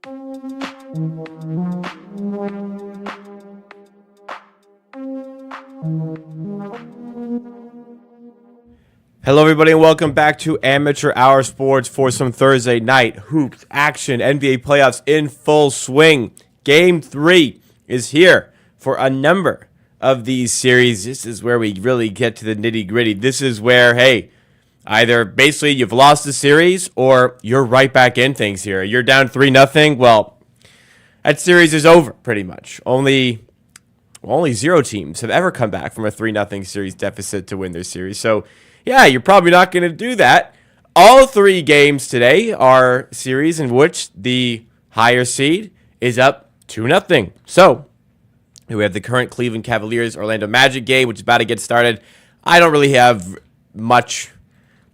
Hello, everybody, and welcome back to Amateur Hour Sports for some Thursday night hoops action. NBA playoffs in full swing. Game 3 is here for a number of these series. This is where we really get to the nitty-gritty. This is where, hey, either basically you've lost the series or you're right back in things here. You're down 3-0. Well, that series is over pretty much. Only 0 teams have ever come back from a 3-0 series deficit to win their series. So, yeah, you're probably not going to do that. All 3 games today are series in which the higher seed is up 2-0. So, we have the current Cleveland Cavaliers-Orlando Magic game, which is about to get started. I don't really have much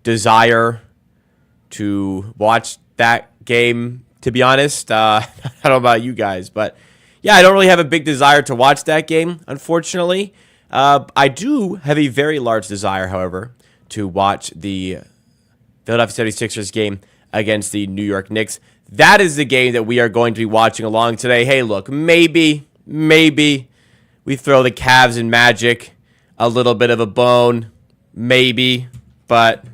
desire to watch that game, to be honest. I don't know about you guys, but yeah, I don't really have a big desire to watch that game, unfortunately. I do have a very large desire, however, to watch the Philadelphia 76ers game against the New York Knicks. That is the game that we are going to be watching along today. Hey, look, maybe we throw the Cavs and Magic a little bit of a bone, maybe, but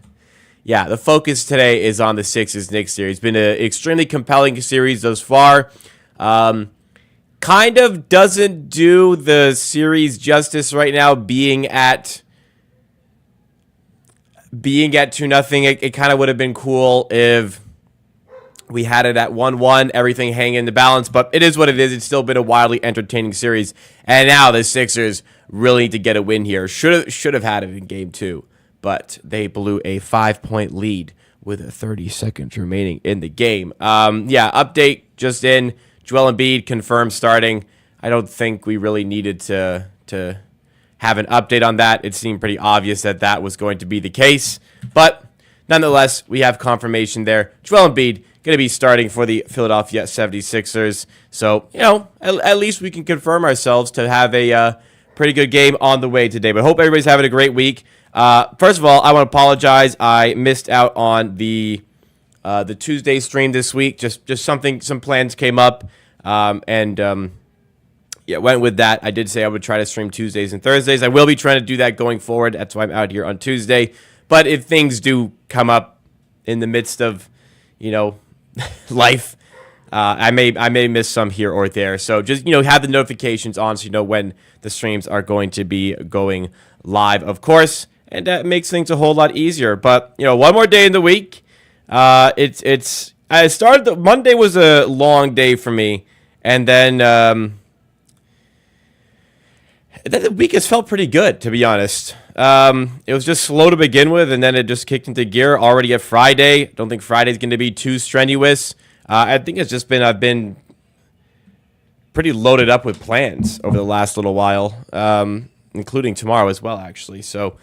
yeah, the focus today is on the Sixers-Knicks series. It's been an extremely compelling series thus far. Kind of doesn't do the series justice right now being at 2-0. It kind of would have been cool if we had it at 1-1, everything hanging in the balance, but it is what it is. It's still been a wildly entertaining series, and now the Sixers really need to get a win here. Should have had it in Game 2, but they blew a 5-point lead with 30 seconds remaining in the game. Update just in. Joel Embiid confirmed starting. I don't think we really needed to have an update on that. It seemed pretty obvious that was going to be the case. But nonetheless, we have confirmation there. Joel Embiid going to be starting for the Philadelphia 76ers. So, at least we can confirm ourselves to have a pretty good game on the way today. But hope everybody's having a great week. First of all, I want to apologize. I missed out on the Tuesday stream this week. Just some plans came up, went with that. I did say I would try to stream Tuesdays and Thursdays. I will be trying to do that going forward. That's why I'm out here on Tuesday. But if things do come up in the midst of, life, I may miss some here or there. So just, have the notifications on so you know when the streams are going to be going live, of course. And that makes things a whole lot easier. But, one more day in the week. I started, Monday was a long day for me. And then the week has felt pretty good, to be honest. It was just slow to begin with, and then it just kicked into gear already at Friday. Don't think Friday's going to be too strenuous. I think it's just been, I've been pretty loaded up with plans over the last little while, including tomorrow as well, actually. So,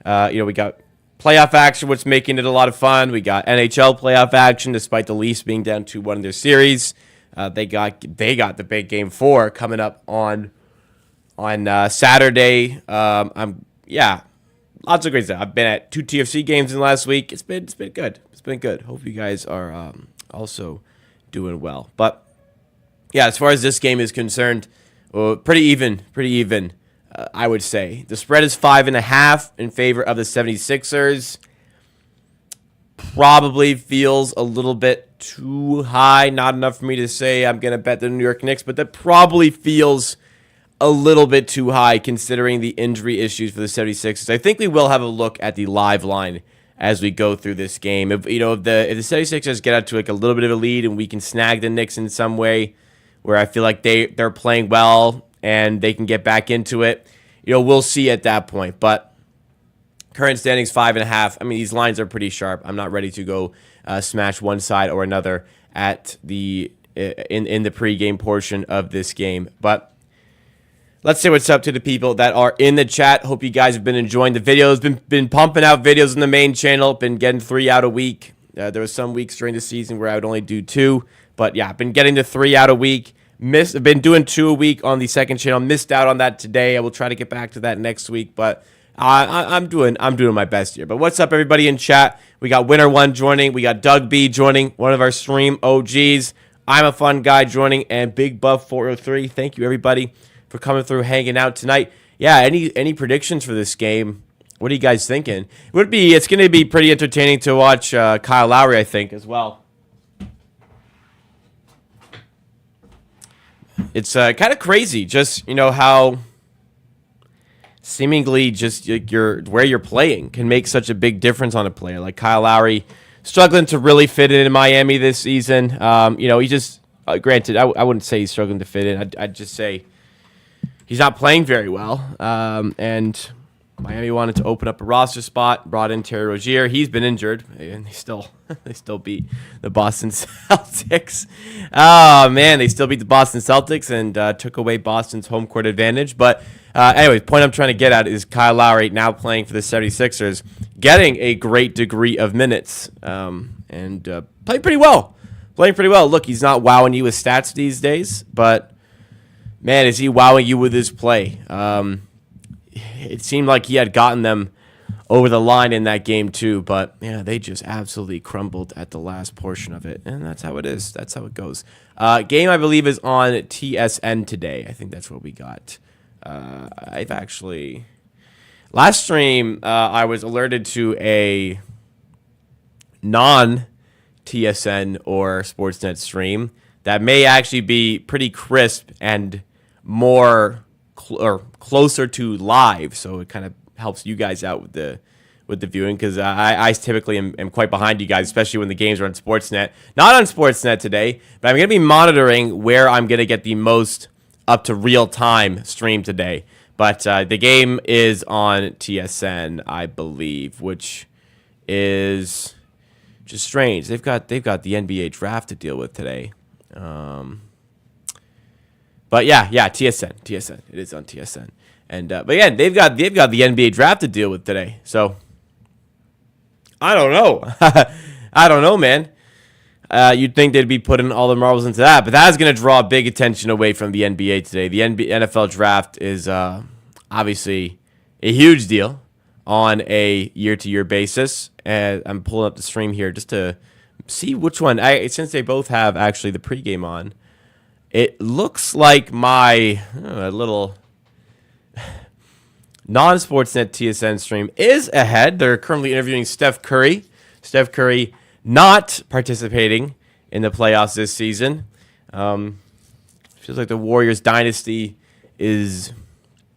we got playoff action, which is making it a lot of fun. We got NHL playoff action, despite the Leafs being down 2-1 in their series. They got the big Game 4 coming up on Saturday. Lots of great stuff. I've been at 2 TFC games in the last week. It's been good. It's been good. Hope you guys are also doing well. But yeah, as far as this game is concerned, pretty even. I would say the spread is 5.5 in favor of the 76ers. Probably feels a little bit too high. Not enough for me to say I'm going to bet the New York Knicks, but that probably feels a little bit too high considering the injury issues for the 76ers. I think we will have a look at the live line as we go through this game. If the 76ers get out to a little bit of a lead and we can snag the Knicks in some way where I feel like they're playing well and they can get back into it, we'll see at that point. But current standings 5.5. I mean, these lines are pretty sharp. I'm not ready to go smash one side or another at the in the pregame portion of this game. But let's say what's up to the people that are in the chat. Hope you guys have been enjoying the videos. Been pumping out videos on the main channel. Been getting 3 out a week. There were some weeks during the season where I would only do 2. But yeah, I've been getting to 3 out a week. I've been doing 2 a week on the second channel. Missed out on that today. I will try to get back to that next week. But I'm doing my best here. But what's up, everybody in chat? We got Winner One joining. We got Doug B joining, one of our stream OGs. I'm a fun guy joining, and Big Buff 403. Thank you, everybody, for coming through, hanging out tonight. Yeah, any predictions for this game? What are you guys thinking? It's going to be pretty entertaining to watch Kyle Lowry, I think, as well. It's kind of crazy, just how seemingly just where you're playing can make such a big difference on a player. Like Kyle Lowry struggling to really fit in Miami this season. He just granted, I wouldn't say he's struggling to fit in. I'd just say he's not playing very well. And Miami wanted to open up a roster spot, brought in Terry Rozier. He's been injured, and they still beat the Boston Celtics. Oh, man, they still beat the Boston Celtics and took away Boston's home court advantage. But anyway, the point I'm trying to get at is Kyle Lowry now playing for the 76ers, getting a great degree of minutes and playing pretty well. Look, he's not wowing you with stats these days, but, man, is he wowing you with his play. It seemed like he had gotten them over the line in that game too, but yeah, they just absolutely crumbled at the last portion of it, and that's how it is. That's how it goes. Game, I believe, is on TSN today. I think that's what we got. I've actually last stream I was alerted to a non-TSN or Sportsnet stream that may actually be pretty crisp and more or closer to live, so it kind of helps you guys out with the viewing, because I typically am quite behind you guys, especially when the games are on Sportsnet. Not on Sportsnet today, but I'm going to be monitoring where I'm going to get the most up to real time stream today. But the game is on TSN, I believe, which is just strange. They've got the NBA draft to deal with today. But yeah, TSN. It is on TSN. And but again, they've got the NBA draft to deal with today. So I don't know. I don't know, man. You'd think they'd be putting all the marbles into that, but that's going to draw big attention away from the NBA today. The NFL draft is obviously a huge deal on a year-to-year basis. And I'm pulling up the stream here just to see which one. Since they both have actually the pregame on, it looks like my little non-Sportsnet TSN stream is ahead. They're currently interviewing Steph Curry. Steph Curry not participating in the playoffs this season. Feels like the Warriors dynasty is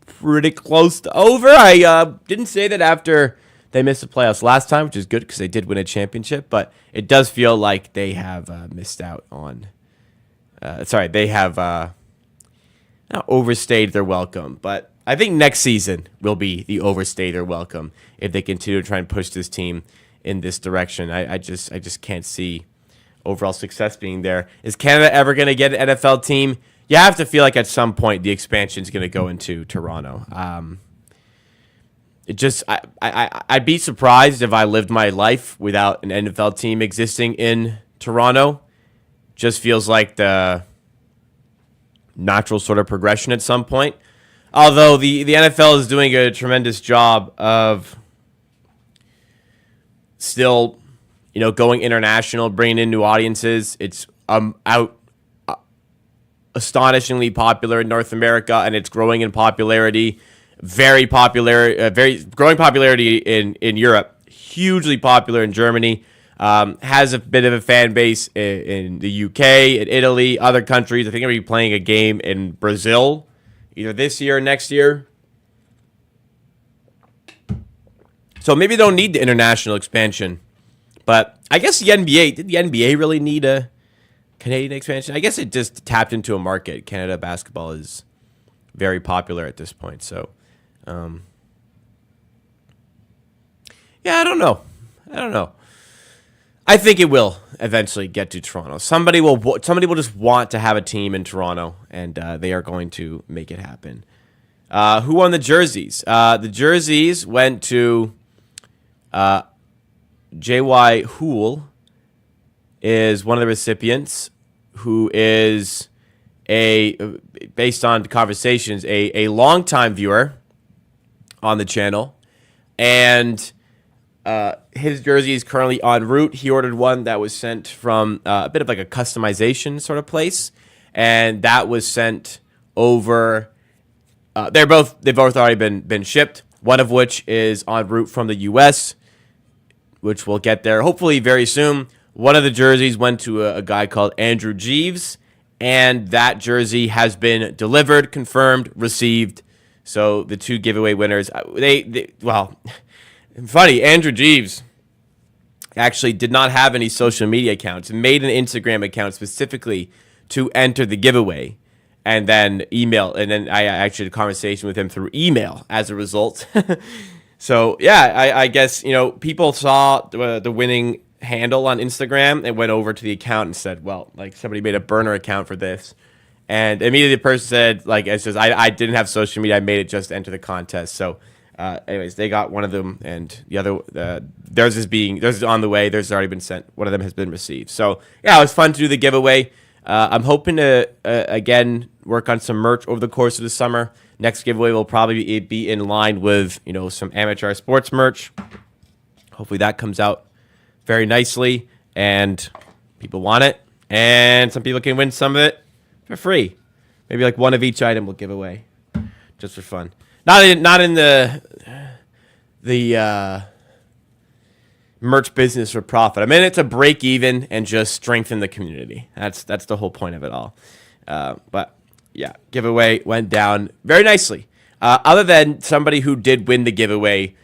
pretty close to over. I didn't say that after they missed the playoffs last time, which is good because they did win a championship, but it does feel like they have missed out on... they have not overstayed their welcome, but I think next season will be the overstay their welcome if they continue to try and push this team in this direction. I just can't see overall success being there. Is Canada ever going to get an NFL team? You have to feel like at some point the expansion is going to go into Toronto. I'd be surprised if I lived my life without an NFL team existing in Toronto. Just feels like the natural sort of progression at some point. Although the NFL is doing a tremendous job of still, going international, bringing in new audiences. It's astonishingly popular in North America, and it's growing in popularity. Very popular, very growing popularity in Europe. Hugely popular in Germany. Has a bit of a fan base in the UK, in Italy, other countries. I think I'm going to be playing a game in Brazil, either this year or next year. So maybe they don't need the international expansion. But I guess did the NBA really need a Canadian expansion? I guess it just tapped into a market. Canada basketball is very popular at this point. So, yeah, I don't know. I think it will eventually get to Toronto. Somebody will just want to have a team in Toronto, and they are going to make it happen. Who won the jerseys? The jerseys went to J.Y. Houle is one of the recipients, who is based on conversations, a longtime viewer on the channel, and His jersey is currently en route. He ordered one that was sent from a bit of like a customization sort of place, and that was sent over. They've both already been shipped. One of which is en route from the U.S., which will get there hopefully very soon. One of the jerseys went to a guy called Andrew Jeeves, and that jersey has been delivered, confirmed, received. So the two giveaway winners, well, funny, Andrew Jeeves actually did not have any social media accounts and made an Instagram account specifically to enter the giveaway, and then I actually had a conversation with him through email as a result. So yeah, I guess, people saw the winning handle on Instagram and went over to the account and said, well, like, somebody made a burner account for this. And immediately the person said, like, it's just, I didn't have social media. I made it just to enter the contest. So anyways, they got one of them, and the other, theirs is on the way. Theirs has already been sent. One of them has been received. So yeah, it was fun to do the giveaway. I'm hoping to, again, work on some merch over the course of the summer. Next giveaway will probably be in line with, some amateur sports merch. Hopefully that comes out very nicely, and people want it, and some people can win some of it for free. Maybe like one of each item we'll give away, just for fun. Not in the merch business for profit. I mean, it's a break even and just strengthen the community. That's the whole point of it all. But yeah, giveaway went down very nicely. Other than somebody who did win the giveaway,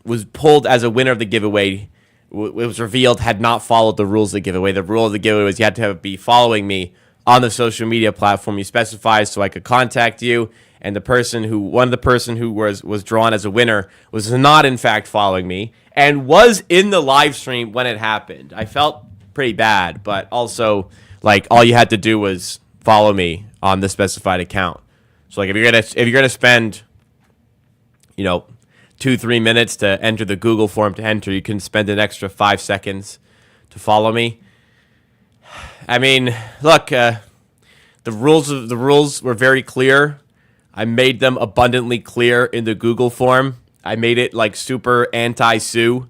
was pulled as a winner of the giveaway. It was revealed had not followed the rules of the giveaway. The rule of the giveaway was you had to be following me on the social media platform you specified so I could contact you. And one of the person who was drawn as a winner was not in fact following me and was in the live stream when it happened. I felt pretty bad, but also, like, all you had to do was follow me on the specified account. So like, if you're gonna spend 2-3 minutes to enter the Google form to enter, you can spend an extra 5 seconds to follow me. I mean, look, the rules were very clear. I made them abundantly clear in the Google form. I made it like super anti-Sue.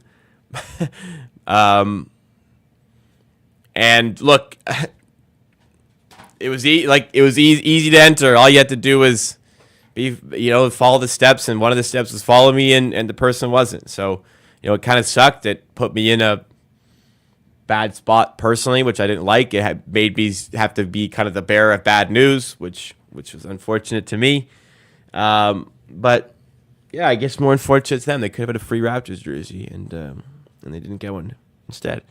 And look, it was easy to enter. All you had to do was follow the steps, and one of the steps was follow me, and the person wasn't. So, it kind of sucked. It put me in a bad spot personally, which I didn't like. It had made me have to be kind of the bearer of bad news, which was unfortunate to me. But yeah, I guess more unfortunate to them. They could have had a free Raptors jersey, and they didn't get one instead.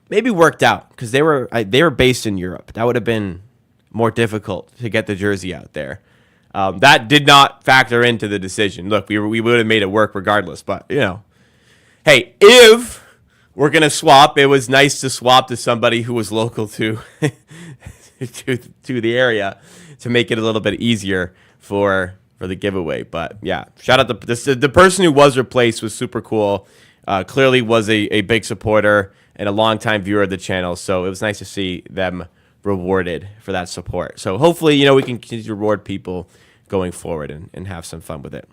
Maybe worked out because they were based in Europe. That would have been more difficult to get the jersey out there. That did not factor into the decision. Look, we would have made it work regardless. But hey, if we're gonna swap, it was nice to swap to somebody who was local to to the area to make it a little bit easier for the giveaway. But yeah, shout out to the person who was replaced was super cool. Clearly was a big supporter and a longtime viewer of the channel. So it was nice to see them rewarded for that support. So hopefully, we can continue to reward people going forward and have some fun with it.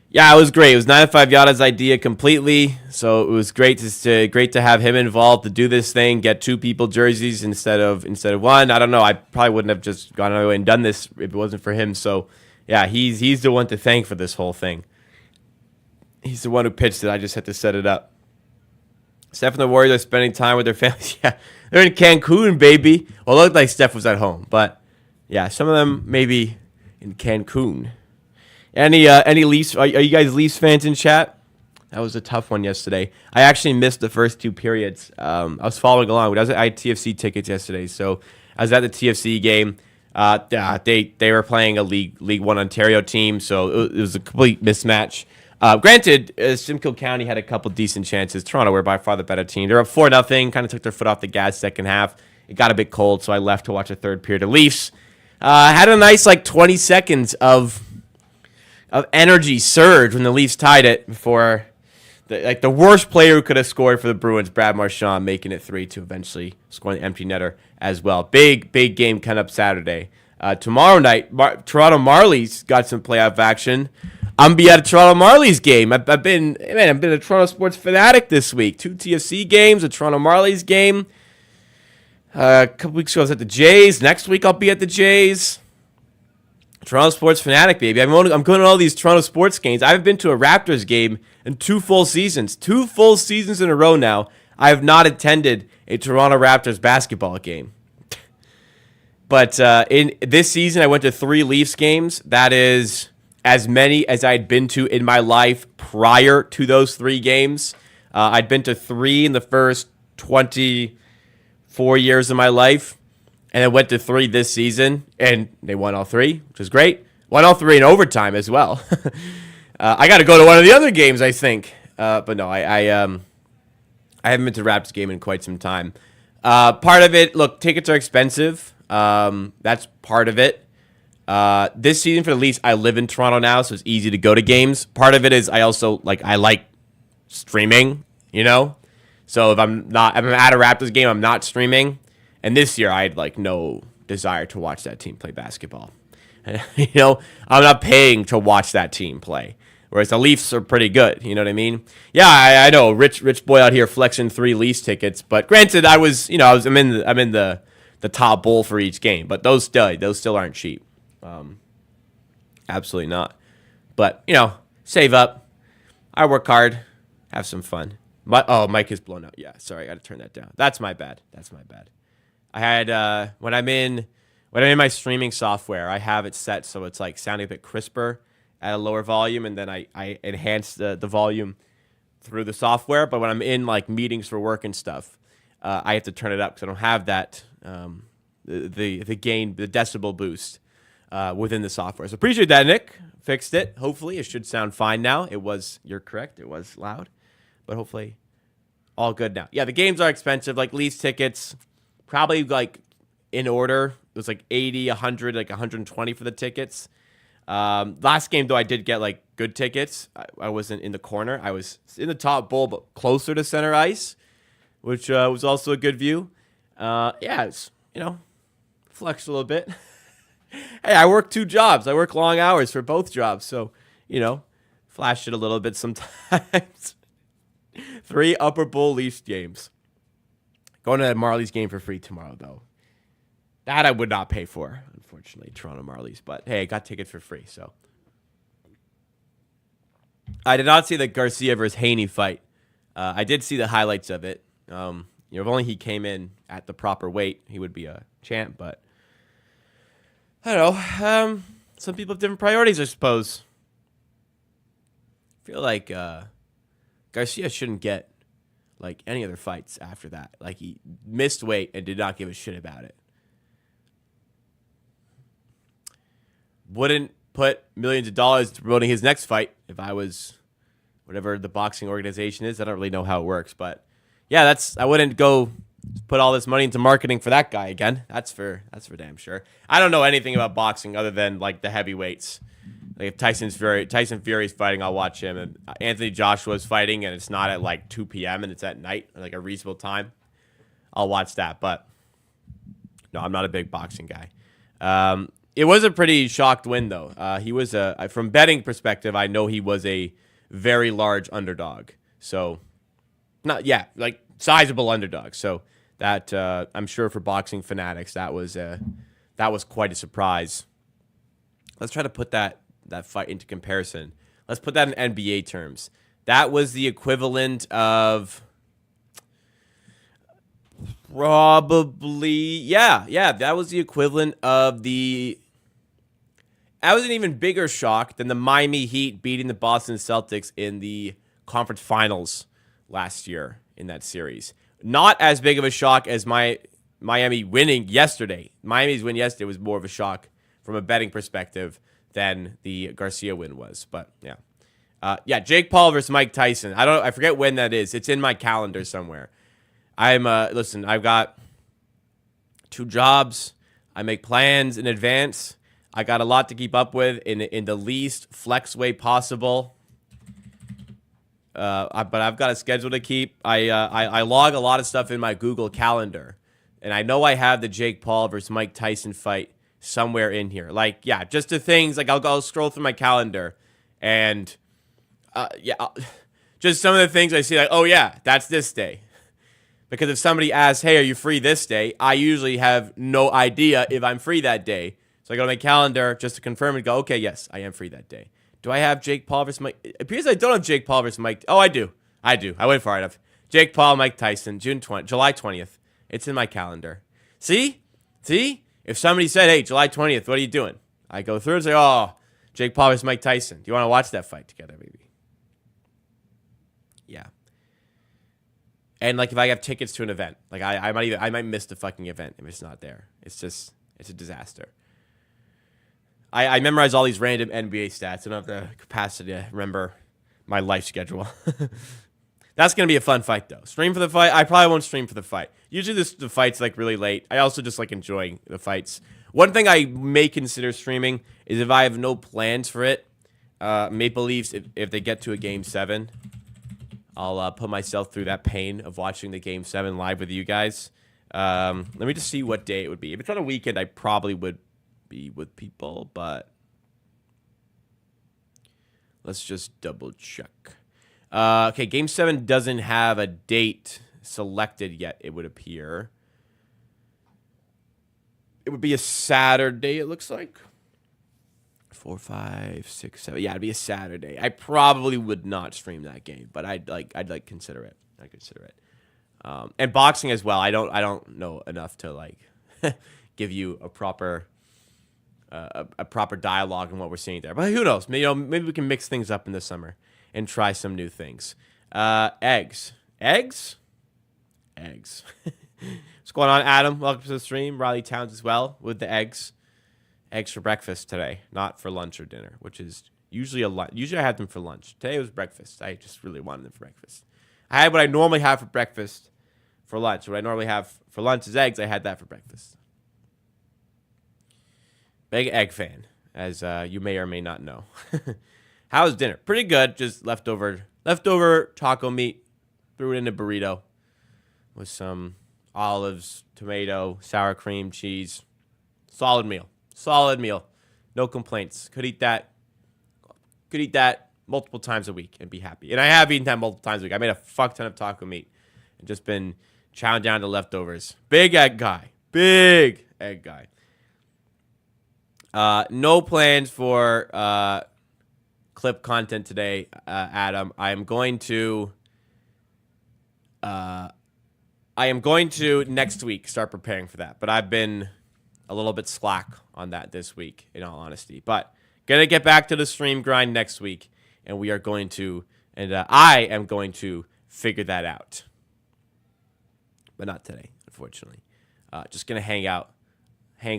Yeah, it was great. It was 9-to-5 Yada's idea completely. So it was great to have him involved to do this thing, get 2 people jerseys instead of one. I don't know. I probably wouldn't have just gone away and done this if it wasn't for him. So yeah, he's the one to thank for this whole thing. He's the one who pitched it. I just had to set it up. Steph and the Warriors are spending time with their families. Yeah, they're in Cancun, baby. Well, it looked like Steph was at home, but yeah, some of them maybe in Cancun. Any Leafs? Are you guys Leafs fans in chat? That was a tough one yesterday. I actually missed the first 2 periods. I was following along. I had TFC tickets yesterday, so I was at the TFC game. They were playing a League One Ontario team, so it was a complete mismatch. Granted, Simcoe County had a couple decent chances. Toronto were by far the better team. They're up 4-0. Kind of took their foot off the gas second half. It got a bit cold, so I left to watch a third period. The Leafs had a nice 20 seconds of energy surge when the Leafs tied it before the worst player who could have scored for the Bruins, Brad Marchand, making it 3-2, eventually scoring the empty netter as well. Big game coming up Saturday. Tomorrow night, Toronto Marlies got some playoff action I'm be at a Toronto Marlies game. I've been a Toronto sports fanatic this week. 2 TFC games, a Toronto Marlies game. A couple weeks ago I was at the Jays. Next week I'll be at the Jays. Toronto sports fanatic, baby. I'm going to all these Toronto sports games. I haven't been to a Raptors game in 2 full seasons. 2 full seasons in a row now. I have not attended a Toronto Raptors basketball game. But in this season, I went to 3 Leafs games. That is as many as I'd been to in my life prior to those 3 games. I'd been to 3 in the first 24 years of my life. And I went to 3 this season, and they won all 3, which is great. Won all 3 in overtime as well. I got to go to one of the other games, I think. But no, I haven't been to a Raptors game in quite some time. Part of it, look, tickets are expensive. That's part of it. This season for the Leafs, I live in Toronto now, so it's easy to go to games. Part of it is I like streaming, you know? So if I'm at a Raptors game, I'm not streaming. And this year, I had like no desire to watch that team play basketball. You know, I'm not paying to watch that team play. Whereas the Leafs are pretty good. You know what I mean? Yeah, I know, rich boy out here flexing 3 Leafs tickets. But granted, I'm in the top bowl for each game. But those still aren't cheap. Absolutely not. But save up. I work hard. Have some fun. Mic is blown out. Yeah, sorry, I got to turn that down. That's my bad. I had when I'm in my streaming software, I have it set so it's like sounding a bit crisper at a lower volume, and then I enhance the volume through the software. But when I'm in like meetings for work and stuff, I have to turn it up because I don't have that the gain, the decibel boost within the software. So appreciate that, Nick. Fixed it. Hopefully it should sound fine now. You're correct. It was loud, but hopefully all good now. Yeah, the games are expensive, like Leafs tickets. Probably like in order, it was like 80, 100, like 120 for the tickets. Last game though, I did get like good tickets. I wasn't in the corner. I was in the top bowl, but closer to center ice, which was also a good view. It's flex a little bit. Hey, I work 2 jobs. I work long hours for both jobs, so flash it a little bit sometimes. 3 upper bowl Leafs games. Going to a Marlies game for free tomorrow, though. That I would not pay for, unfortunately, Toronto Marlies. But, hey, I got tickets for free, so. I did not see the Garcia versus Haney fight. I did see the highlights of it. If only he came in at the proper weight, he would be a champ. But, I don't know. Some people have different priorities, I suppose. I feel like Garcia shouldn't get like any other fights after that. Like he missed weight and did not give a shit about it. Wouldn't put millions of dollars to promoting his next fight if I was whatever the boxing organization is. I don't really know how it works, but yeah, I wouldn't go put all this money into marketing for that guy again. That's for damn sure. I don't know anything about boxing other than like the heavyweights. Like if Tyson Fury's fighting, I'll watch him. And Anthony Joshua's fighting, and it's not at like 2 p.m. and it's at night, like a reasonable time. I'll watch that. But no, I'm not a big boxing guy. It was a pretty shocked win, though. He was from betting perspective, I know he was a very large underdog. So, like sizable underdog. So that I'm sure for boxing fanatics, that was quite a surprise. Let's try to put that fight into comparison. Let's put that in NBA terms. That was the equivalent of probably, that was the equivalent of that was an even bigger shock than the Miami Heat beating the Boston Celtics in the conference finals last year in that series. Not as big of a shock as Miami winning yesterday. Miami's win yesterday was more of a shock from a betting perspective than the Garcia win was. But Jake Paul versus Mike Tyson. I forget when that is. It's in my calendar somewhere. Listen, I've got 2 jobs. I make plans in advance. I got a lot to keep up with in the least flex way possible. But I've got a schedule to keep. I log a lot of stuff in my Google Calendar, and I know I have the Jake Paul versus Mike Tyson fight somewhere in here. Like, just the things, like I'll go scroll through my calendar, And just some of the things I see, like, oh yeah, that's this day. Because if somebody asks, hey, are you free this day? I usually have no idea if I'm free that day. So I go to my calendar just to confirm and go, okay, yes, I am free that day. Do I have Jake Paul versus Mike? It appears I don't have Jake Paul versus Mike. Oh, I do. I went far enough. Jake Paul, Mike Tyson, July 20th. It's in my calendar. See? If somebody said, hey, July 20th, what are you doing? I go through and say, oh, Jake Paul versus Mike Tyson. Do you want to watch that fight together, maybe? Yeah. And like if I have tickets to an event, like I might miss the fucking event if it's not there. It's a disaster. I memorize all these random NBA stats. I don't have the capacity to remember my life schedule. That's going to be a fun fight, though. Stream for the fight? I probably won't stream for the fight. Usually the fight's like really late. I also just like enjoying the fights. One thing I may consider streaming is if I have no plans for it. Maple Leafs, if they get to a Game 7, I'll put myself through that pain of watching the Game 7 live with you guys. Let me just see what day it would be. If it's on a weekend, I probably would be with people, but let's just double check. Okay, Game 7 doesn't have a date selected yet, it would appear. It would be a Saturday, it looks like. 4, 5, 6, 7. Yeah, it'd be a Saturday. I probably would not stream that game, but I'd consider it. I'd consider it. And boxing as well. I don't know enough to like give you a proper dialogue on what we're seeing there. But who knows? Maybe we can mix things up in the summer and try some new things. Eggs. What's going on, Adam? Welcome to the stream. Riley Towns as well with the eggs. Eggs for breakfast today, not for lunch or dinner, which is usually a lunch. Usually I have them for lunch. Today it was breakfast. I just really wanted them for breakfast. I had what I normally have for breakfast for lunch. What I normally have for lunch is eggs. I had that for breakfast. Big egg fan, as you may or may not know. How was dinner? Pretty good. Just leftover taco meat. Threw it in a burrito with some olives, tomato, sour cream, cheese. Solid meal. No complaints. Could eat that multiple times a week and be happy. And I have eaten that multiple times a week. I made a fuck ton of taco meat and just been chowing down to leftovers. Big egg guy. No plans for clip content today, Adam. I am going to next week start preparing for that. But I've been a little bit slack on that this week, in all honesty. But gonna get back to the stream grind next week, and we are going to, I am going to figure that out. But not today, unfortunately. Just gonna hang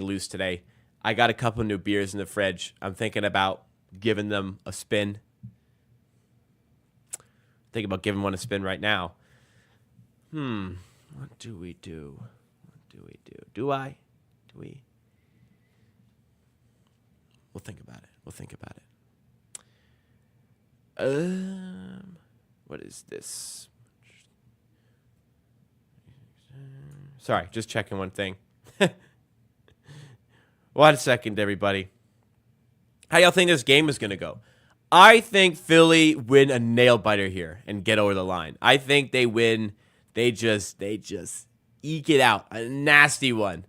loose today. I got a couple new beers in the fridge. I'm thinking about giving them a spin. Thinking about giving one a spin right now. What do we do? Do we? We'll think about it. What is this? Sorry, just checking one thing. 1 second, everybody. How y'all think this game is gonna go? I think Philly win a nail biter here and get over the line. I think they win. They just eke it out. A nasty one,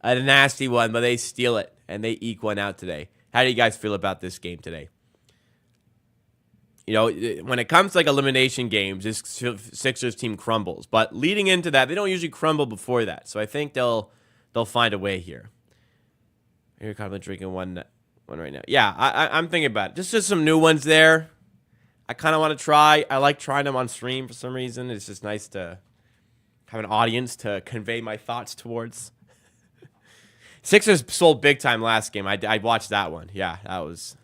but they steal it and they eke one out today. How do you guys feel about this game today? You know, when it comes to like elimination games, this Sixers team crumbles. But leading into that, they don't usually crumble before that. So I think they'll find a way here. You're kind of drinking one right now. Yeah, I'm thinking about it. Just some new ones there. I kind of want to try. I like trying them on stream for some reason. It's just nice to have an audience to convey my thoughts towards. Sixers sold big time last game. I watched that one. Yeah, that was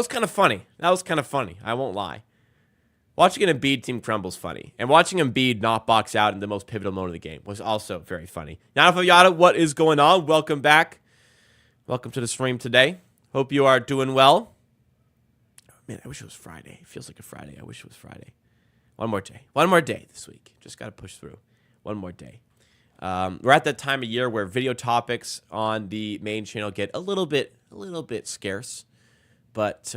kind of funny. I won't lie. Watching an Embiid team crumble is funny. And watching Embiid not box out in the most pivotal moment of the game was also very funny. Now, Yada, what is going on? Welcome back. Welcome to the stream today. Hope you are doing well. Man, I wish it was Friday. It feels like a Friday. I wish it was Friday. One more day this week. Just got to push through. One more day. We're at that time of year where video topics on the main channel get a little bit scarce. But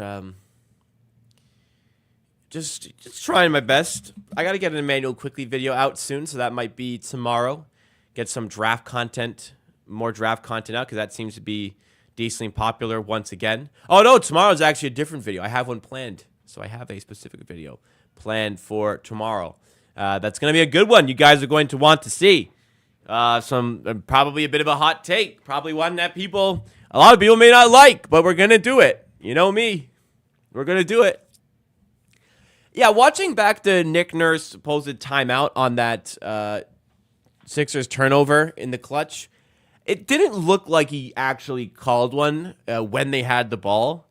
just trying my best. I got to get an Emmanuel Quickly video out soon, so that might be tomorrow. Get some draft content, more draft content out, because that seems to be decently popular once again. Oh, no, tomorrow's actually a different video. I have one planned, so I have a specific video planned for tomorrow. That's going to be a good one. You guys are going to want to see. Probably a bit of a hot take. Probably one that a lot of people may not like, but we're going to do it. You know me. We're going to do it. Yeah, watching back the Nick Nurse supposed timeout on that Sixers turnover in the clutch, it didn't look like he actually called one when they had the ball.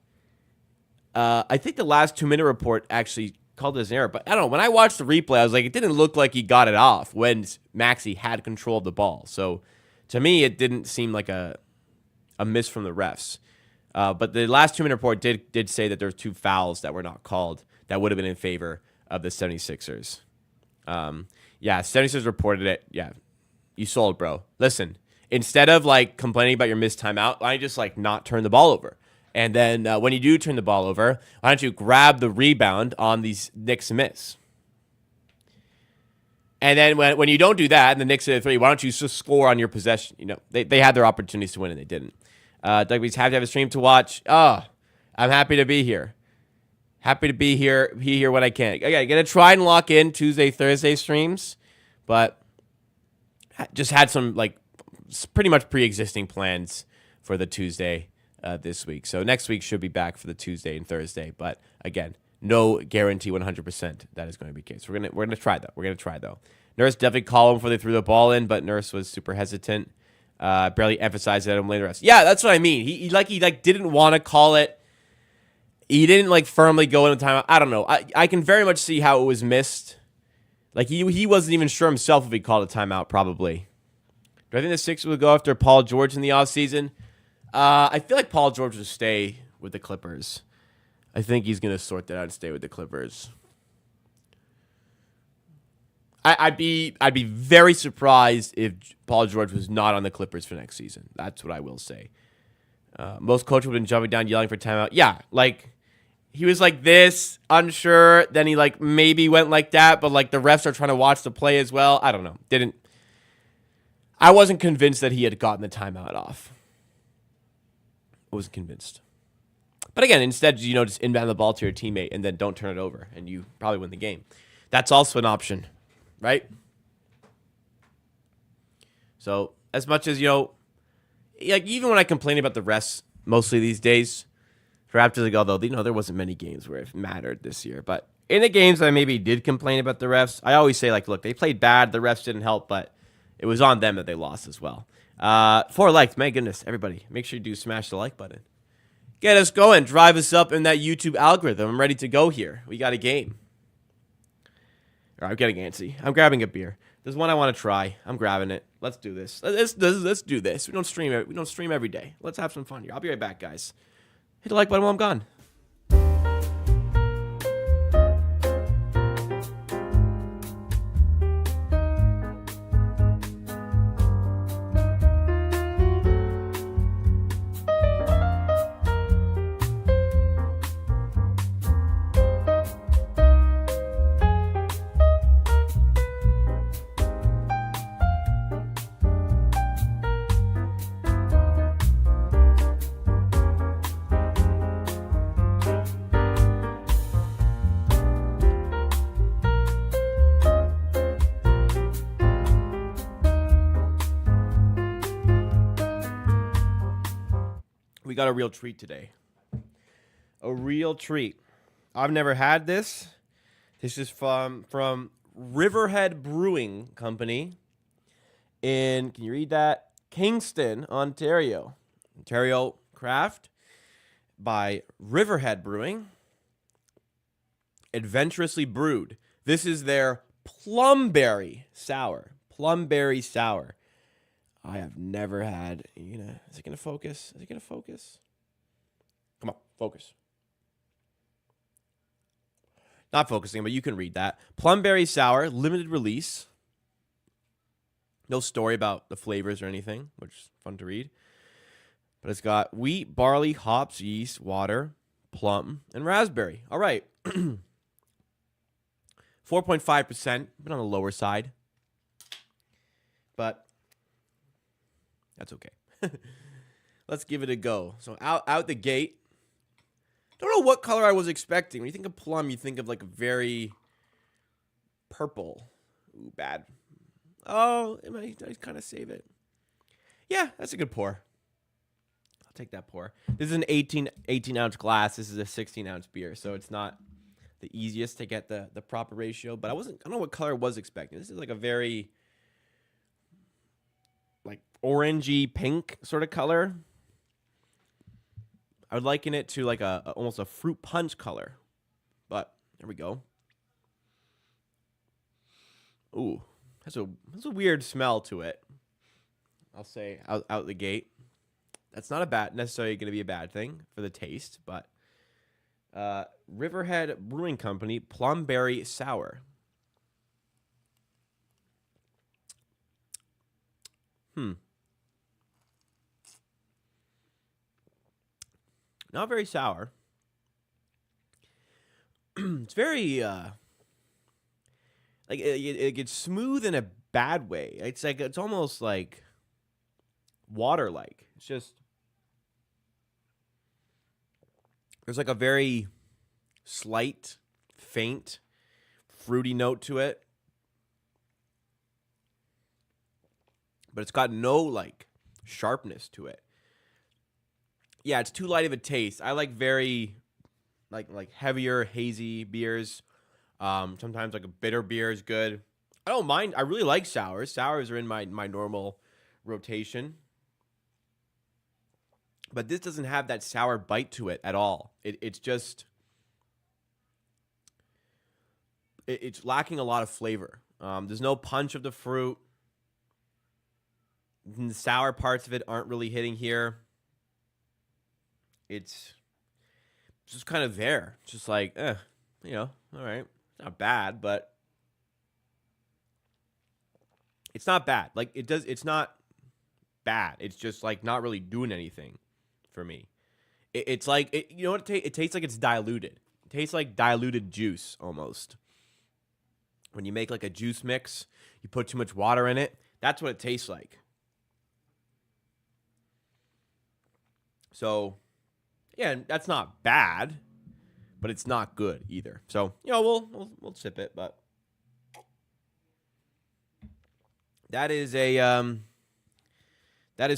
I think the last 2-minute report actually called it as an error, but I don't know. When I watched the replay, I was like, it didn't look like he got it off when Maxey had control of the ball. So to me, it didn't seem like a miss from the refs. But the last 2-minute report did say that there were 2 fouls that were not called that would have been in favor of the 76ers. 76ers reported it. Yeah, you sold, bro. Listen, instead of like complaining about your missed timeout, why don't you just like not turn the ball over? And then when you do turn the ball over, why don't you grab the rebound on these Knicks miss? And then when you don't do that and the Knicks hit a 3, why don't you just score on your possession? You know, they had their opportunities to win and they didn't. Doug, we have to have a stream to watch. Oh, I'm happy to be here. Happy to be here when I can. Okay, gonna try and lock in Tuesday, Thursday streams, but just had some like pretty much pre-existing plans for the Tuesday this week. So next week should be back for the Tuesday and Thursday. But again, no guarantee 100% that is going to be the case. We're gonna try though. We're gonna try though. Nurse definitely called him before they threw the ball in, but Nurse was super hesitant. Barely emphasized it on later rest. Yeah, that's what I mean. He didn't want to call it. He didn't like firmly go in the timeout. I don't know. I can very much see how it was missed. Like he wasn't even sure himself if he called a timeout. Probably. Do I think the Sixers would go after Paul George in the offseason? I feel like Paul George will stay with the Clippers. I think he's gonna sort that out and stay with the Clippers. I'd be very surprised if Paul George was not on the Clippers for next season. That's what I will say. Most coaches would have been jumping down, yelling for timeout. Yeah, like he was like this, unsure. Then he like maybe went like that, but like the refs are trying to watch the play as well. I don't know. I wasn't convinced that he had gotten the timeout off. I wasn't convinced. But again, instead, just inbound the ball to your teammate and then don't turn it over, and you probably win the game. That's also an option, right? So as much as, like even when I complain about the refs mostly these days, Raptors like, although there wasn't many games where it mattered this year. But in the games that I maybe did complain about the refs, I always say, like, look, they played bad, the refs didn't help, but it was on them that they lost as well. 4 likes, my goodness, everybody. Make sure you do smash the like button. Get us going, drive us up in that YouTube algorithm. I'm ready to go here. We got a game. All right, I'm getting antsy. I'm grabbing a beer. There's one I want to try. I'm grabbing it. Let's do this. Let's do this. We don't stream every day. Let's have some fun here. I'll be right back, guys. Hit the like button while I'm gone. We got a real treat today. A real treat. I've never had this. This is from Riverhead Brewing Company in, can you read that? Kingston, Ontario. Ontario craft by Riverhead Brewing. Adventurously brewed. This is their plumberry sour. Plumberry sour. I have never had. Is it gonna focus? Is it gonna focus? Come on, focus. Not focusing, but you can read that. Plumberry sour, limited release. No story about the flavors or anything, which is fun to read. But it's got wheat, barley, hops, yeast, water, plum, and raspberry. All right. 4.5%, been on the lower side. But that's okay. Let's give it a go. So out the gate. Don't know what color I was expecting. When you think of plum, you think of like a very purple. Ooh, bad. Oh, I might kind of save it. Yeah, that's a good pour. I'll take that pour. This is an 18-ounce glass. This is a 16-ounce beer, so it's not the easiest to get the proper ratio. But I don't know what color I was expecting. This is like a very like orangey pink sort of color. I would liken it to like almost a fruit punch color. But there we go. Ooh, has a weird smell to it. I'll say out the gate. That's not necessarily going to be a bad thing for the taste, but Riverhead Brewing Company Plumberry Sour. Not very sour. It's very like it gets smooth in a bad way. It's almost like water-like. It's just there's like a very slight, faint, fruity note to it, but it's got no like sharpness to it. Yeah, it's too light of a taste. I like very like heavier, hazy beers. Sometimes like a bitter beer is good. I don't mind. I really like sours. Sours are in my normal rotation. But this doesn't have that sour bite to it at all. It's just it's lacking a lot of flavor. There's no punch of the fruit. The sour parts of it aren't really hitting here. It's just kind of there. It's just like, all right. It's not bad, but it's not bad. Like it's not bad. It's just like not really doing anything for me. It's like, you know what it tastes like? It's diluted. It tastes like diluted juice almost. When you make like a juice mix, you put too much water in it. That's what it tastes like. So, yeah, that's not bad, but it's not good either. So, we'll sip it, but that is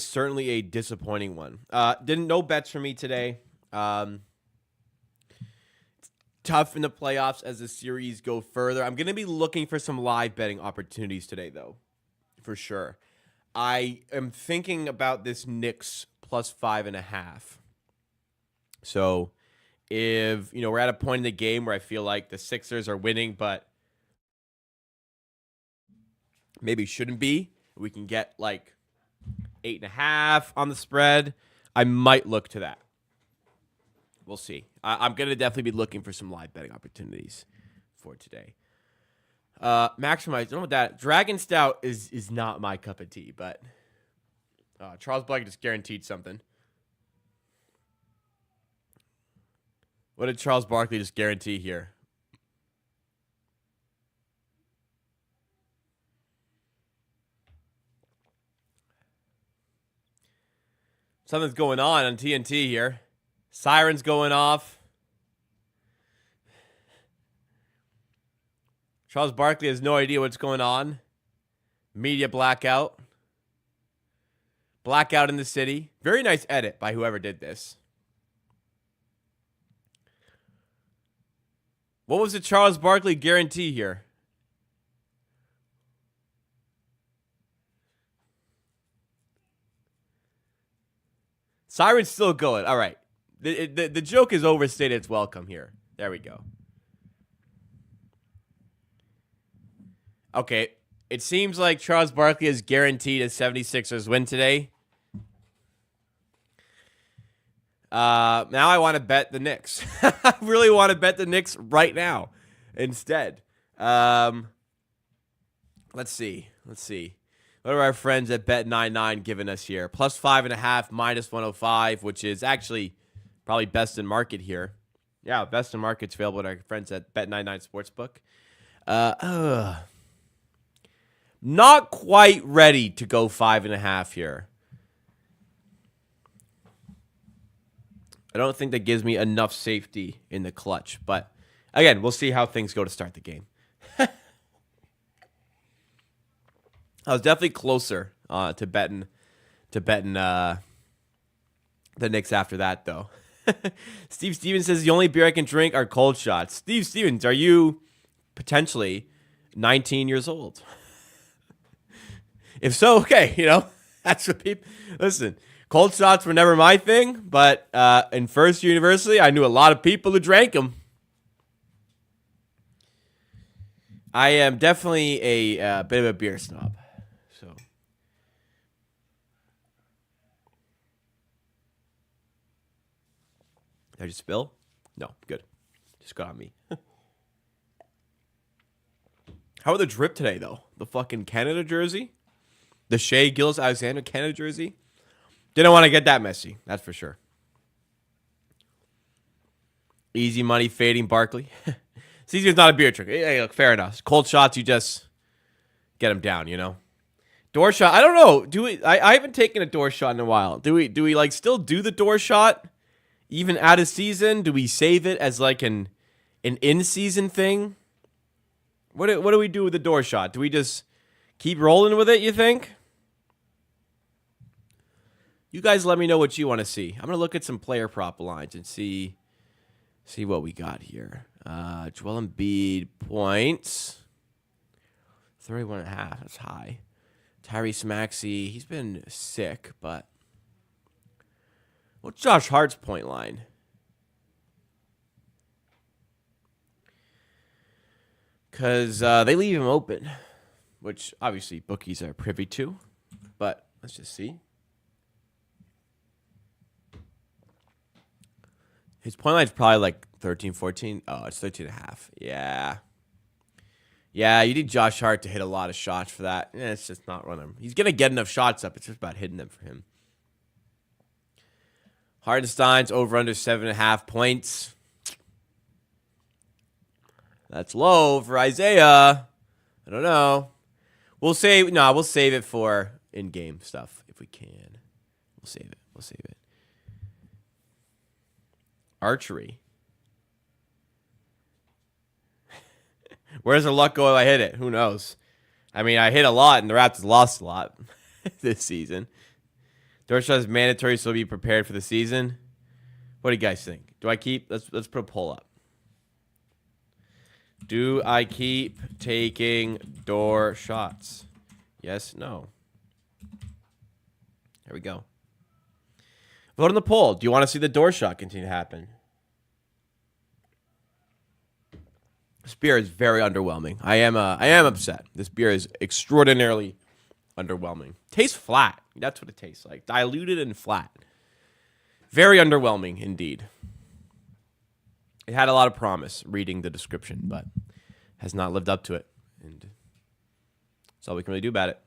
certainly a disappointing one. No bets for me today. It's tough in the playoffs as the series go further. I'm going to be looking for some live betting opportunities today, though, for sure. I am thinking about this Knicks plus 5.5. So if, we're at a point in the game where I feel like the Sixers are winning, but maybe shouldn't be, we can get like 8.5 on the spread, I might look to that. We'll see. I'm going to definitely be looking for some live betting opportunities for today. Maximize. I don't know what that. Dragon Stout is not my cup of tea, but Charles Blake just guaranteed something. What did Charles Barkley just guarantee here? Something's going on TNT here. Sirens going off. Charles Barkley has no idea what's going on. Media blackout. Blackout in the city. Very nice edit by whoever did this. What was the Charles Barkley guarantee here? Siren's still going. All right. The joke is overstated its welcome here. There we go. Okay. It seems like Charles Barkley is guaranteed a 76ers win today. Now I want to bet the Knicks. I really want to bet the Knicks right now instead. Let's see. What are our friends at Bet99 giving us here? Plus 5.5, minus 105, which is actually probably best in market here. Yeah, best in market's available to our friends at Bet99 Sportsbook. Not quite ready to go 5.5 here. I don't think that gives me enough safety in the clutch. But, again, we'll see how things go to start the game. I was definitely closer to betting the Knicks after that, though. Steve Stevens says, the only beer I can drink are cold shots. Steve Stevens, are you potentially 19 years old? If so, okay, that's what people... Listen, cold shots were never my thing, but in first year university, I knew a lot of people who drank them. I am definitely a bit of a beer snob. So, did I just spill? No, good. Just got on me. How about the drip today, though? The fucking Canada jersey? The Shea Gilgeous-Alexander Canada jersey? Didn't want to get that messy, that's for sure. Easy money fading Barkley. Caesar's not a beer trick. Hey, look, fair enough. Cold shots, you just get them down, Door shot. I don't know. I haven't taken a door shot in a while. Do we like still do the door shot even out of season? Do we save it as like an in-season thing? What do we do with the door shot? Do we just keep rolling with it, you think? You guys let me know what you want to see. I'm going to look at some player prop lines and see what we got here. Joel Embiid points. 31.5. That's high. Tyrese Maxey, he's been sick, but what's Josh Hart's point line? Because they leave him open, which obviously bookies are privy to, but let's just see. His point line's probably like 13, 14. Oh, it's 13.5. Yeah. Yeah, you need Josh Hart to hit a lot of shots for that. It's just not running. He's going to get enough shots up. It's just about hitting them for him. Hartenstein's over under 7.5 points. That's low for Isaiah. I don't know. We'll save it for in-game stuff if we can. We'll save it. Archery. Where's the luck go if I hit it? Who knows? I mean, I hit a lot, and the Raptors lost a lot this season. Dorshot is mandatory, so be prepared for the season. What do you guys think? Do I keep? Let's put a poll up. Do I keep taking door shots? Yes, no. There we go. Vote on the poll. Do you want to see the door shot continue to happen? This beer is very underwhelming. I am upset. This beer is extraordinarily underwhelming. Tastes flat. That's what it tastes like. Diluted and flat. Very underwhelming indeed. It had a lot of promise reading the description, but has not lived up to it. And that's all we can really do about it.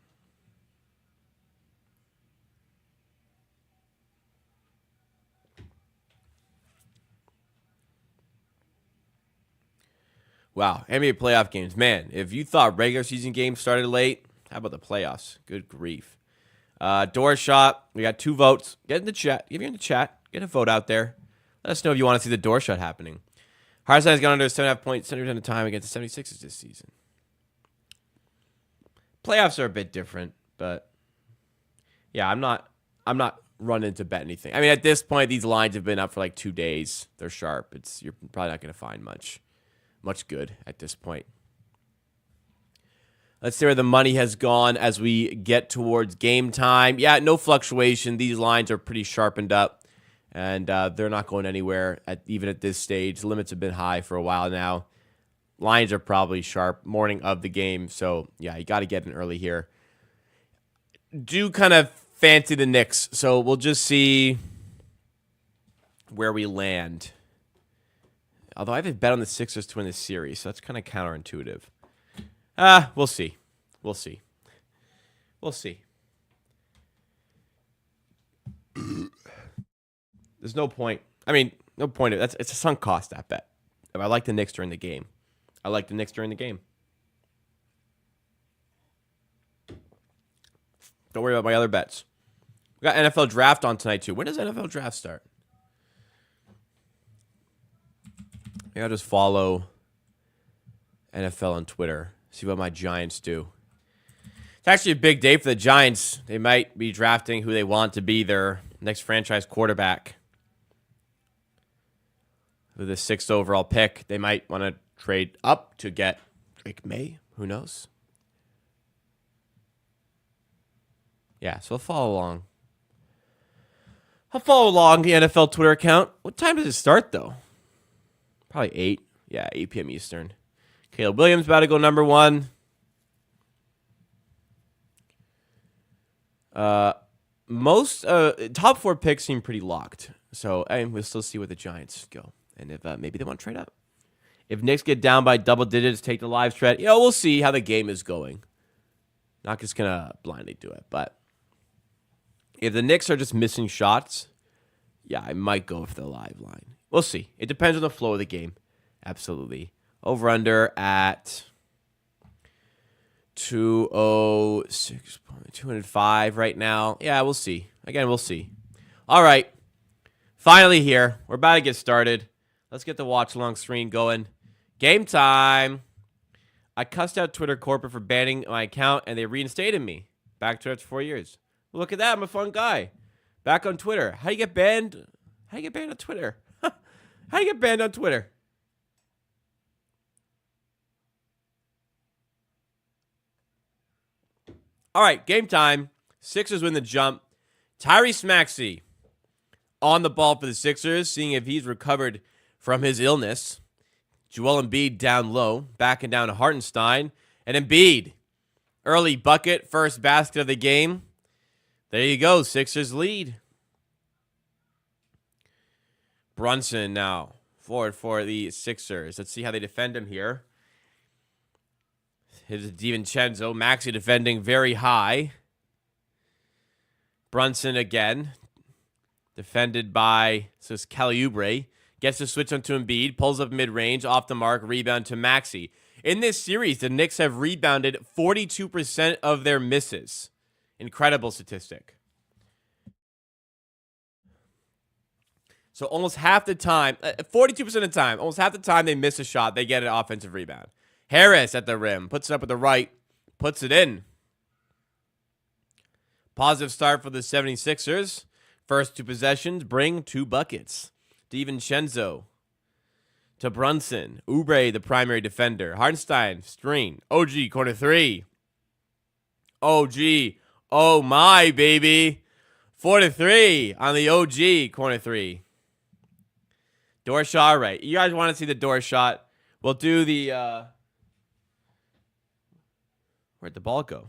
Wow, NBA playoff games. Man, if you thought regular season games started late, how about the playoffs? Good grief. Door shot. We got 2 votes. Get in the chat. If you're in the chat, get a vote out there. Let us know if you want to see the door shot happening. Hartenstein has gone under 7.5 points 70% of the time against the 76ers this season. Playoffs are a bit different, but yeah, I'm not running to bet anything. I mean, at this point, these lines have been up for like 2 days. They're sharp. You're probably not going to find much good at this point. Let's see where the money has gone as we get towards game time. Yeah, no fluctuation. These lines are pretty sharpened up, and they're not going anywhere even at this stage. Limits have been high for a while now. Lines are probably sharp morning of the game, so yeah, you got to get in early here. Do kind of fancy the Knicks, so we'll just see where we land. Although I haven't bet on the Sixers to win this series, so that's kind of counterintuitive. We'll see. There's no point. I mean, no point. It's a sunk cost, that bet. If I like the Knicks during the game. Don't worry about my other bets. We got NFL draft on tonight, too. When does NFL draft start? Maybe I'll just follow NFL on Twitter. See what my Giants do. It's actually a big day for the Giants. They might be drafting who they want to be their next franchise quarterback. With the 6th overall pick, they might want to trade up to get Drake May. Who knows? Yeah, so I'll follow along. I'll follow along the NFL Twitter account. What time does it start, though? Probably 8. Yeah, 8 p.m. Eastern. Caleb Williams about to go number 1. Most top 4 picks seem pretty locked. So we'll still see where the Giants go. And if maybe they want to trade up. If Knicks get down by double digits, take the live threat. We'll see how the game is going. Not just going to blindly do it. But if the Knicks are just missing shots, yeah, I might go for the live line. We'll see. It depends on the flow of the game. Absolutely. Over under at 206, 205 right now. Yeah, we'll see. Again, we'll see. All right. Finally here. We're about to get started. Let's get the watch along screen going. Game time. I cussed out Twitter corporate for banning my account, and they reinstated me. Back to it for 4 years. Look at that. I'm a fun guy. Back on Twitter. How do you get banned? How do you get banned on Twitter? How do you get banned on Twitter? All right, game time. Sixers win the jump. Tyrese Maxey on the ball for the Sixers, seeing if he's recovered from his illness. Joel Embiid down low, backing down to Hartenstein. And Embiid, early bucket, first basket of the game. There you go, Sixers lead. Brunson now, forward for the Sixers. Let's see how they defend him here. Here's DiVincenzo. Maxey defending very high. Brunson again. Defended by Kelly Oubre. Gets the switch onto Embiid. Pulls up mid-range. Off the mark. Rebound to Maxey. In this series, the Knicks have rebounded 42% of their misses. Incredible statistic. So almost half the time, 42% of the time, almost half the time they miss a shot, they get an offensive rebound. Harris at the rim, puts it up with the right, puts it in. Positive start for the 76ers. First 2 possessions bring 2 buckets. DiVincenzo to Brunson. Oubre, the primary defender. Hartenstein, screen. OG, corner 3. OG, oh my, baby. 4-3 on the OG, corner 3. Door shot, all right. You guys want to see the door shot? We'll do the... Where'd the ball go?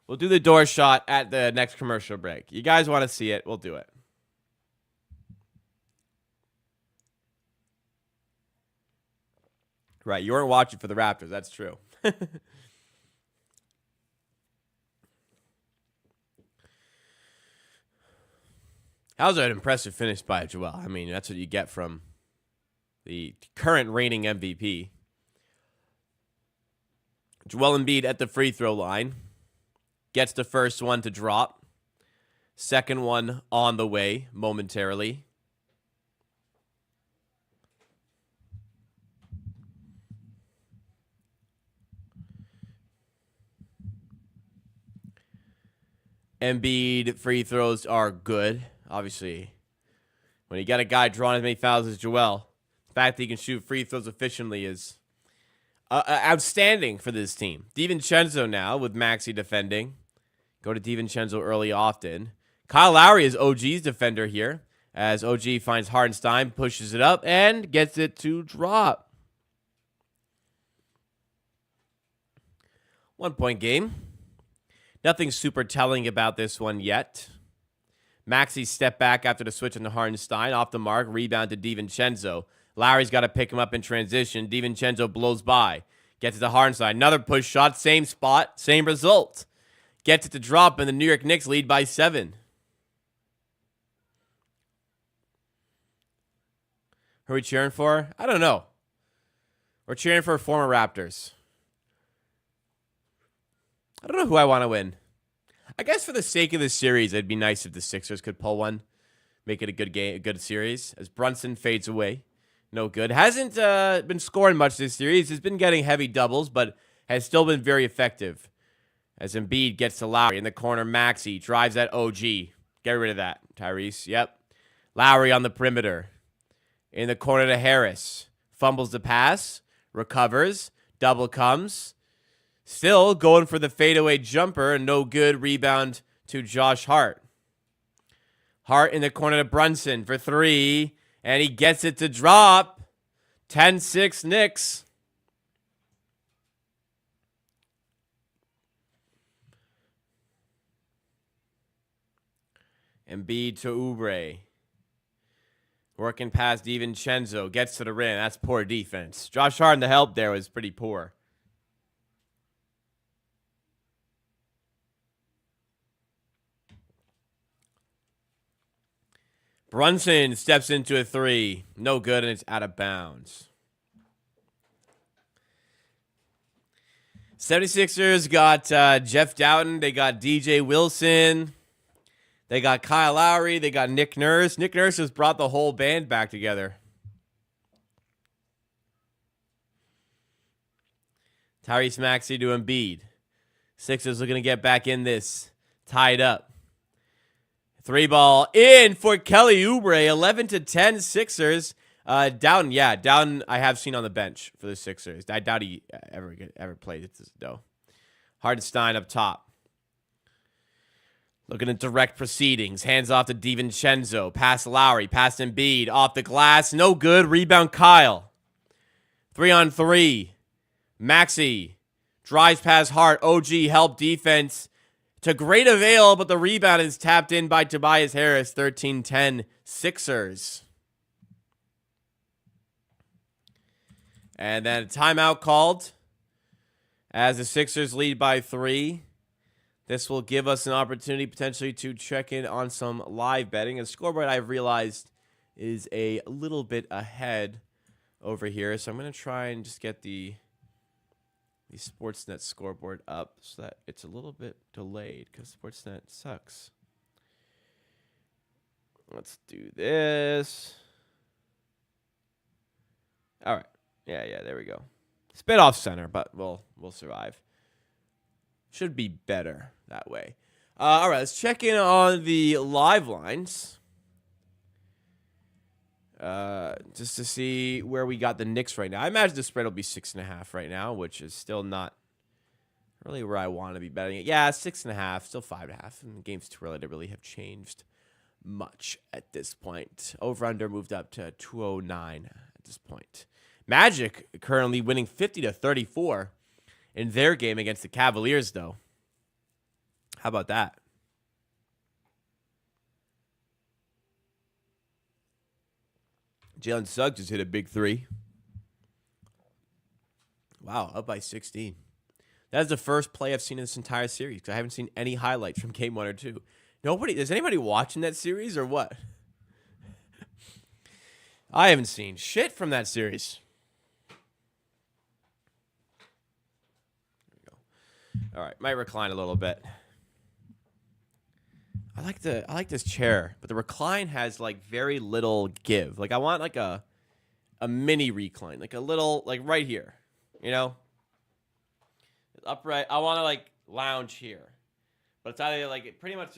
We'll do the door shot at the next commercial break. You guys want to see it? We'll do it. Right, you weren't watching for the Raptors. That's true. That was an impressive finish by Joel. I mean, that's what you get from the current reigning MVP. Joel Embiid at the free throw line. Gets the first one to drop. Second one on the way momentarily. Embiid free throws are good. Obviously, when you got a guy drawing as many fouls as Joel, the fact that he can shoot free throws efficiently is outstanding for this team. DiVincenzo now with Maxey defending. Go to DiVincenzo early often. Kyle Lowry is OG's defender here as OG finds Hartenstein, pushes it up, and gets it to drop. 1 point game. Nothing super telling about this one yet. Maxey step back after the switch on the Hartenstein. Off the mark, rebound to DiVincenzo. Lowry's got to pick him up in transition. DiVincenzo blows by. Gets it to Hartenstein. Another push shot, same spot, same result. Gets it to drop, and the New York Knicks lead by 7. Who are we cheering for? I don't know. We're cheering for former Raptors. I don't know who I want to win. I guess for the sake of this series, it'd be nice if the Sixers could pull one, make it a good game, a good series. As Brunson fades away, no good. Hasn't been scoring much this series. Has been getting heavy doubles, but has still been very effective. As Embiid gets to Lowry in the corner, Maxey drives at OG. Get rid of that, Tyrese. Yep. Lowry on the perimeter. In the corner to Harris. Fumbles the pass. Recovers. Double comes. Still going for the fadeaway jumper. No good. Rebound to Josh Hart. Hart in the corner to Brunson for three. And he gets it to drop. 10-6 Knicks. Embiid to Oubre. Working past DiVincenzo. Gets to the rim. That's poor defense. Josh Hart in the help there was pretty poor. Brunson steps into a three. No good, and it's out of bounds. 76ers got Jeff Doughton. They got DJ Wilson. They got Kyle Lowry. They got Nick Nurse. Nick Nurse has brought the whole band back together. Tyrese Maxey to Embiid. Sixers looking to get back in this. Tied up. Three ball in for Kelly Oubre. 11-10 Sixers. Doughton, yeah. Doughton I have seen on the bench for the Sixers. I doubt he ever played it, though. Hardenstein up top. Looking at direct proceedings. Hands off to DiVincenzo. Pass Lowry. Pass Embiid. Off the glass. No good. Rebound Kyle. 3-on-3. Maxey. Drives past Hart. OG help defense. To great avail, but the rebound is tapped in by Tobias Harris. 13-10 Sixers. And then a timeout called as the Sixers lead by 3. This will give us an opportunity potentially to check in on some live betting. The scoreboard I've realized is a little bit ahead over here. So I'm going to try and just get the Sportsnet scoreboard up so that it's a little bit delayed because Sportsnet sucks. Let's do this. All right. Yeah, there we go. It's a bit off center, but we'll survive. Should be better that way. All right, let's check in on the live lines. Just to see where we got the Knicks right now. I imagine the spread will be 6.5 right now, which is still not really where I want to be betting it. Yeah, 6.5, still 5.5. And the game's too early to really have changed much at this point. Over-under moved up to 209 at this point. Magic currently winning 50-34 in their game against the Cavaliers, though. How about that? Jalen Suggs just hit a big three. Wow, up by 16. That's the first play I've seen in this entire series because I haven't seen any highlights from game 1 or 2. Is anybody watching that series or what? I haven't seen shit from that series. There we go. All right, might recline a little bit. I like this chair, but the recline has like very little give. Like I want like a mini recline, like a little like right here, you know? Upright. I want to like lounge here. But it's either like it pretty much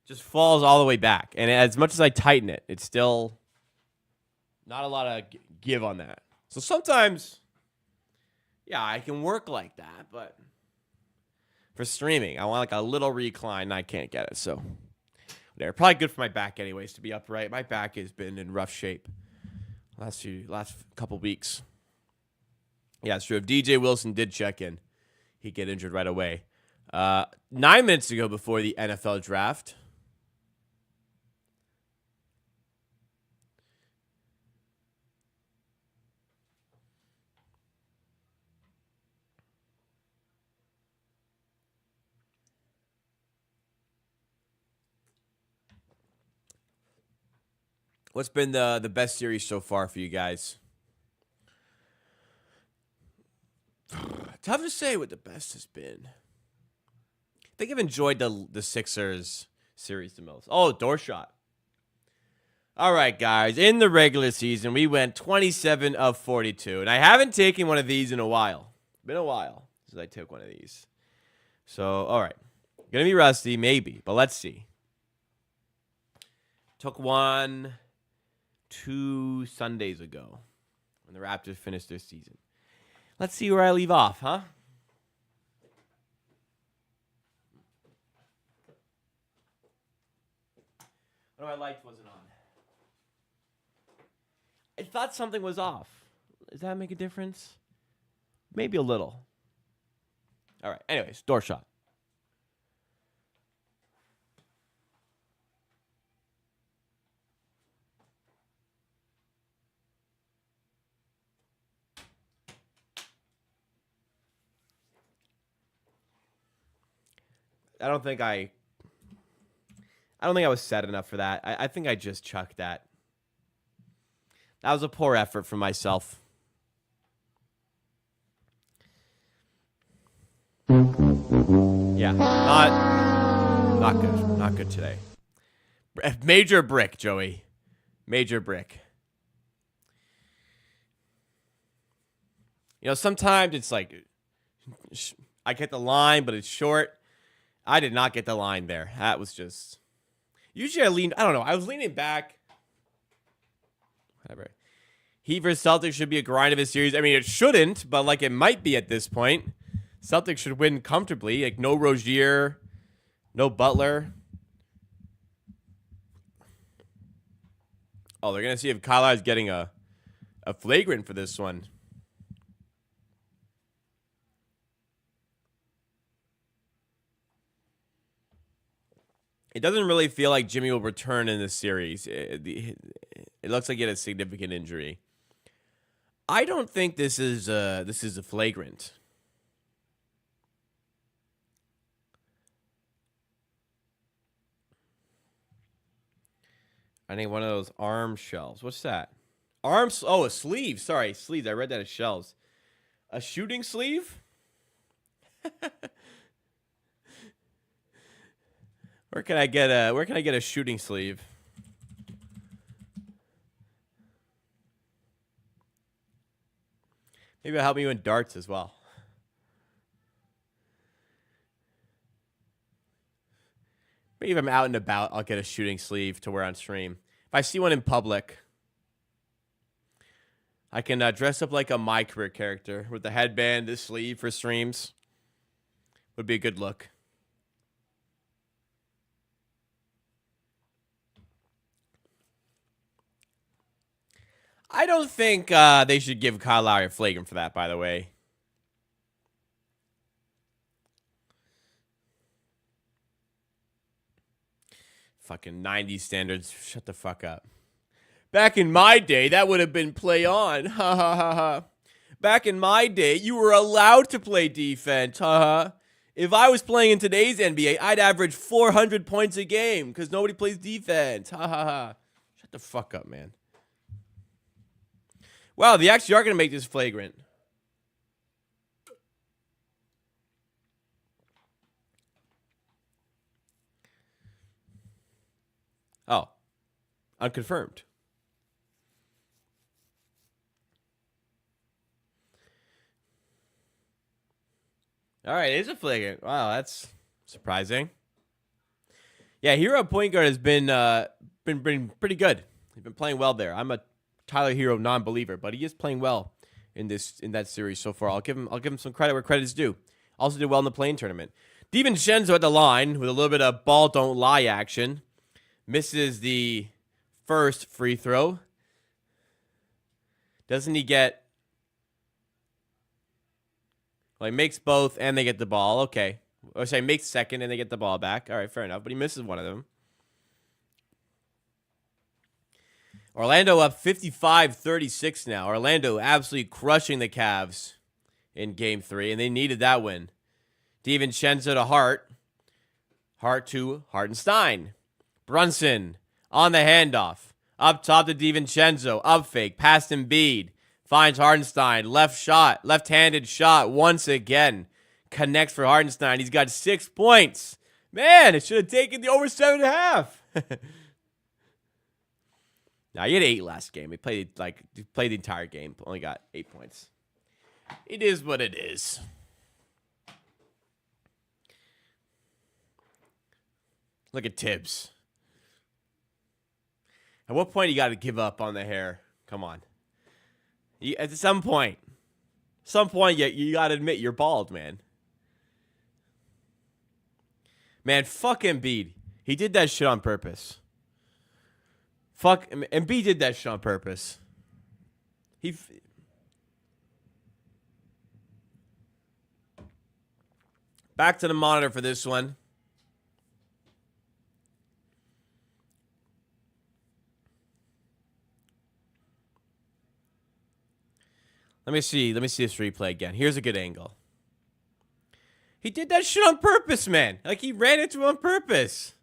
just falls all the way back. And as much as I tighten it, it's still not a lot of give on that. So sometimes yeah, I can work like that, but for streaming, I want like a little recline, and I can't get it. So they're probably good for my back anyways to be upright. My back has been in rough shape last couple weeks. Yeah, it's true. If DJ Wilson did check in, he'd get injured right away. 9 minutes ago before the NFL draft, what's been the best series so far for you guys? Tough to say what the best has been. I think I've enjoyed the Sixers series the most. Oh, door shot. All right, guys. In the regular season, we went 27 of 42. And I haven't taken one of these in a while. Been a while since I took one of these. So, all right. Gonna be rusty, maybe. But let's see. Took one 2 Sundays ago when the Raptors finished their season. Let's see where I leave off, huh? What my light wasn't on. I thought something was off. Does that make a difference? Maybe a little. All right. Anyways, door shot. I don't think I was set enough for that. I think I just chucked that. That was a poor effort from myself. Yeah, not good. Not good today. Major brick, Joey. Major brick. You know, sometimes it's like I get the line, but it's short. I did not get the line there. That was just... Usually I don't know. I was leaning back. Whatever. Heat versus Celtics should be a grind of a series. I mean, it shouldn't, but like it might be at this point. Celtics should win comfortably. Like no Rozier, no Butler. Oh, they're going to see if Kyle is getting a flagrant for this one. It doesn't really feel like Jimmy will return in this series. It looks like he had a significant injury. I don't think this is a flagrant. I need one of those arm shells. What's that? Arms? Oh, a sleeve. Sorry, sleeves. I read that as shells. A shooting sleeve? Where can I get a shooting sleeve? Maybe it'll help me win darts as well. Maybe if I'm out and about, I'll get a shooting sleeve to wear on stream. If I see one in public, I can dress up like a My Career character with the headband, the sleeve for streams. Would be a good look. I don't think they should give Kyle Lowry a flagrant for that, by the way. Fucking 90s standards. Shut the fuck up. Back in my day, that would have been play on. Ha ha ha ha. Back in my day, you were allowed to play defense. Ha ha. If I was playing in today's NBA, I'd average 400 points a game because nobody plays defense. Ha ha ha. Shut the fuck up, man. Wow, they actually are going to make this flagrant. Oh. Unconfirmed. All right, it is a flagrant. Wow, that's surprising. Yeah, hero point guard has been pretty good. He's been playing well there. I'm a Tyler Hero non-believer, but he is playing well in that series so far. I'll give him some credit where credit is due. Also did well in the play-in tournament. DiVincenzo at the line with a little bit of ball don't lie action. Misses the first free throw. Doesn't he get... Well, he makes both and they get the ball. Okay. Or say makes second and they get the ball back. All right, fair enough. But he misses one of them. Orlando up 55-36 now. Orlando absolutely crushing the Cavs in Game 3, and they needed that win. DiVincenzo to Hart. Hart to Hartenstein. Brunson on the handoff. Up top to DiVincenzo. Up fake. Past Embiid. Finds Hartenstein. Left-handed shot once again. Connects for Hartenstein. He's got 6 points. Man, it should have taken the over 7.5. Now, he had 8 last game. He played the entire game. Only got 8 points. It is what it is. Look at Tibbs. At what point you got to give up on the hair? Come on. At some point you got to admit you're bald, man. Man, fuck Embiid. He did that shit on purpose. Embiid did that shit on purpose. Back to the monitor for this one. Let me see this replay again. Here's a good angle. He did that shit on purpose, man. Like, he ran into it on purpose.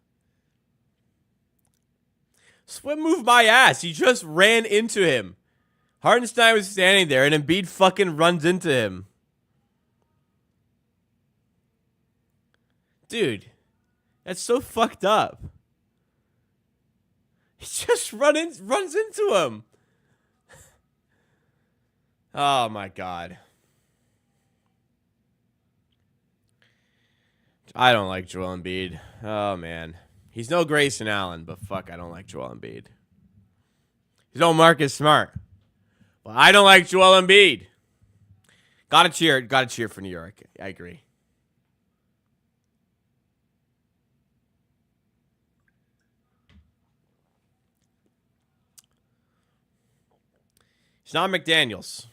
Swim move my ass. He just ran into him. Hartenstein was standing there, and Embiid fucking runs into him. Dude, that's so fucked up. He just runs into him. Oh, my God. I don't like Joel Embiid. Oh, man. He's no Grayson Allen, but fuck, I don't like Joel Embiid. He's no Marcus Smart. But I don't like Joel Embiid. Gotta cheer for New York. I agree. It's not McDaniels.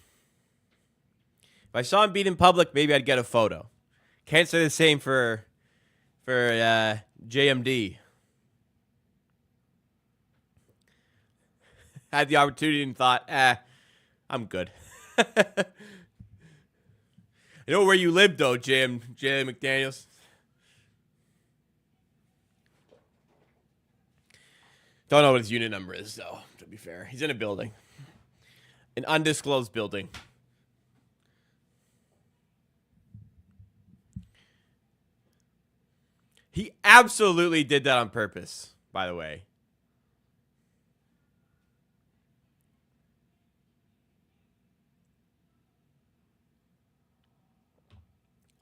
If I saw him beat in public, maybe I'd get a photo. Can't say the same for JMD. Had the opportunity and thought, I'm good. I know where you live, though, J. McDaniels. Don't know what his unit number is, though, to be fair. He's in a building. An undisclosed building. He absolutely did that on purpose, by the way.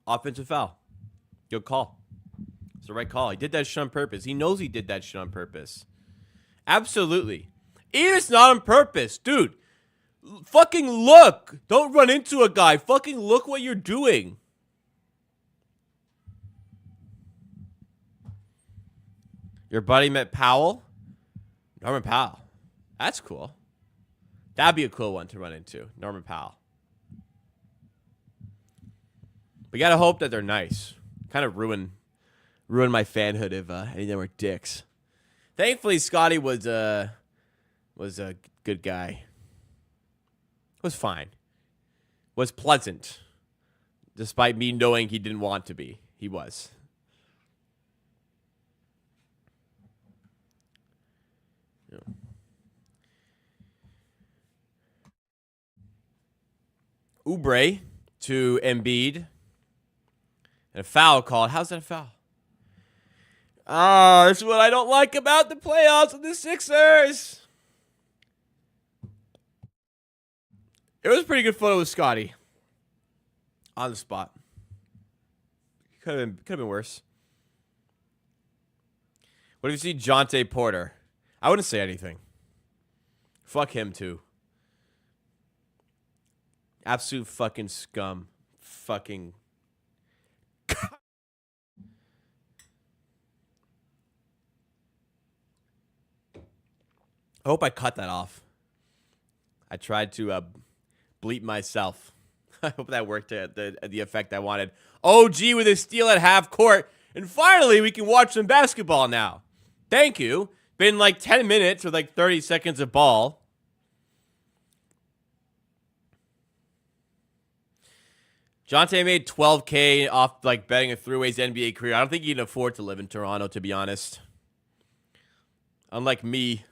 Offensive foul. Good call. It's the right call. He did that shit on purpose. He knows he did that shit on purpose. Absolutely. Even if it's not on purpose, dude. Fucking look. Don't run into a guy. Fucking look what you're doing. Your buddy met Powell? Norman Powell. That's cool. That'd be a cool one to run into. Norman Powell. We gotta hope that they're nice. Kind of ruin my fanhood if any of them were dicks. Thankfully, Scotty was a good guy. Was fine. Was pleasant. Despite me knowing he didn't want to be. He was. Yeah. Oubre to Embiid. And a foul called. How's that a foul? Oh, this is what I don't like about the playoffs with the Sixers. It was a pretty good photo with Scotty. On the spot. Could have been worse. What if you see Jonte Porter? I wouldn't say anything. Fuck him too. Absolute fucking scum. Fucking. I hope I cut that off. I tried to bleep myself. I hope that worked at the effect I wanted. OG with a steal at half court. And finally, we can watch some basketball now. Thank you. Been like 10 minutes with like 30 seconds of ball. Jonte made $12K off like betting a three-ways NBA career. I don't think he can afford to live in Toronto, to be honest. Unlike me.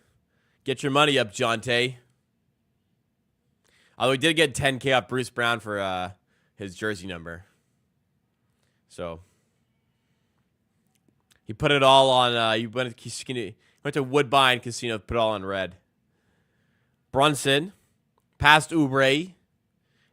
Get your money up, Jonte. Although he did get 10K off Bruce Brown for his jersey number. So he put it all on. He went to Woodbine Casino, put it all on red. Brunson past Oubre.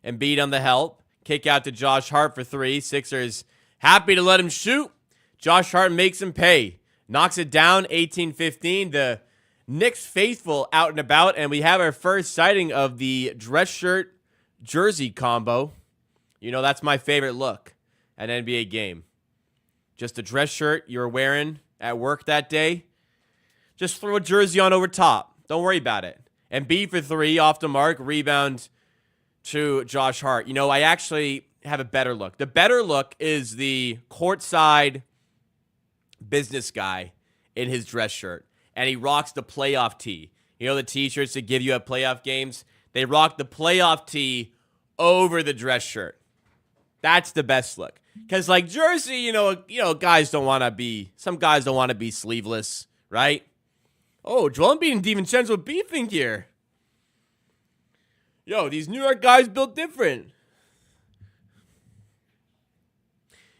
Embiid on the help. Kick out to Josh Hart for 3. Sixers happy to let him shoot. Josh Hart makes him pay. Knocks it down, 18-15. The Knicks faithful out and about, and we have our first sighting of the dress shirt jersey combo. You know, that's my favorite look at an NBA game. Just a dress shirt you were wearing at work that day. Just throw a jersey on over top. Don't worry about it. And B for 3 off the mark. Rebound to Josh Hart. You know, I actually have a better look. The better look is the courtside business guy in his dress shirt. And he rocks the playoff tee. You know the t-shirts that give you at playoff games? They rock the playoff tee over the dress shirt. That's the best look. Because, like, jersey, you know, guys don't want to be, some guys don't want to be sleeveless, right? Oh, Joel Embiid and DiVincenzo beefing here. Yo, these New York guys built different.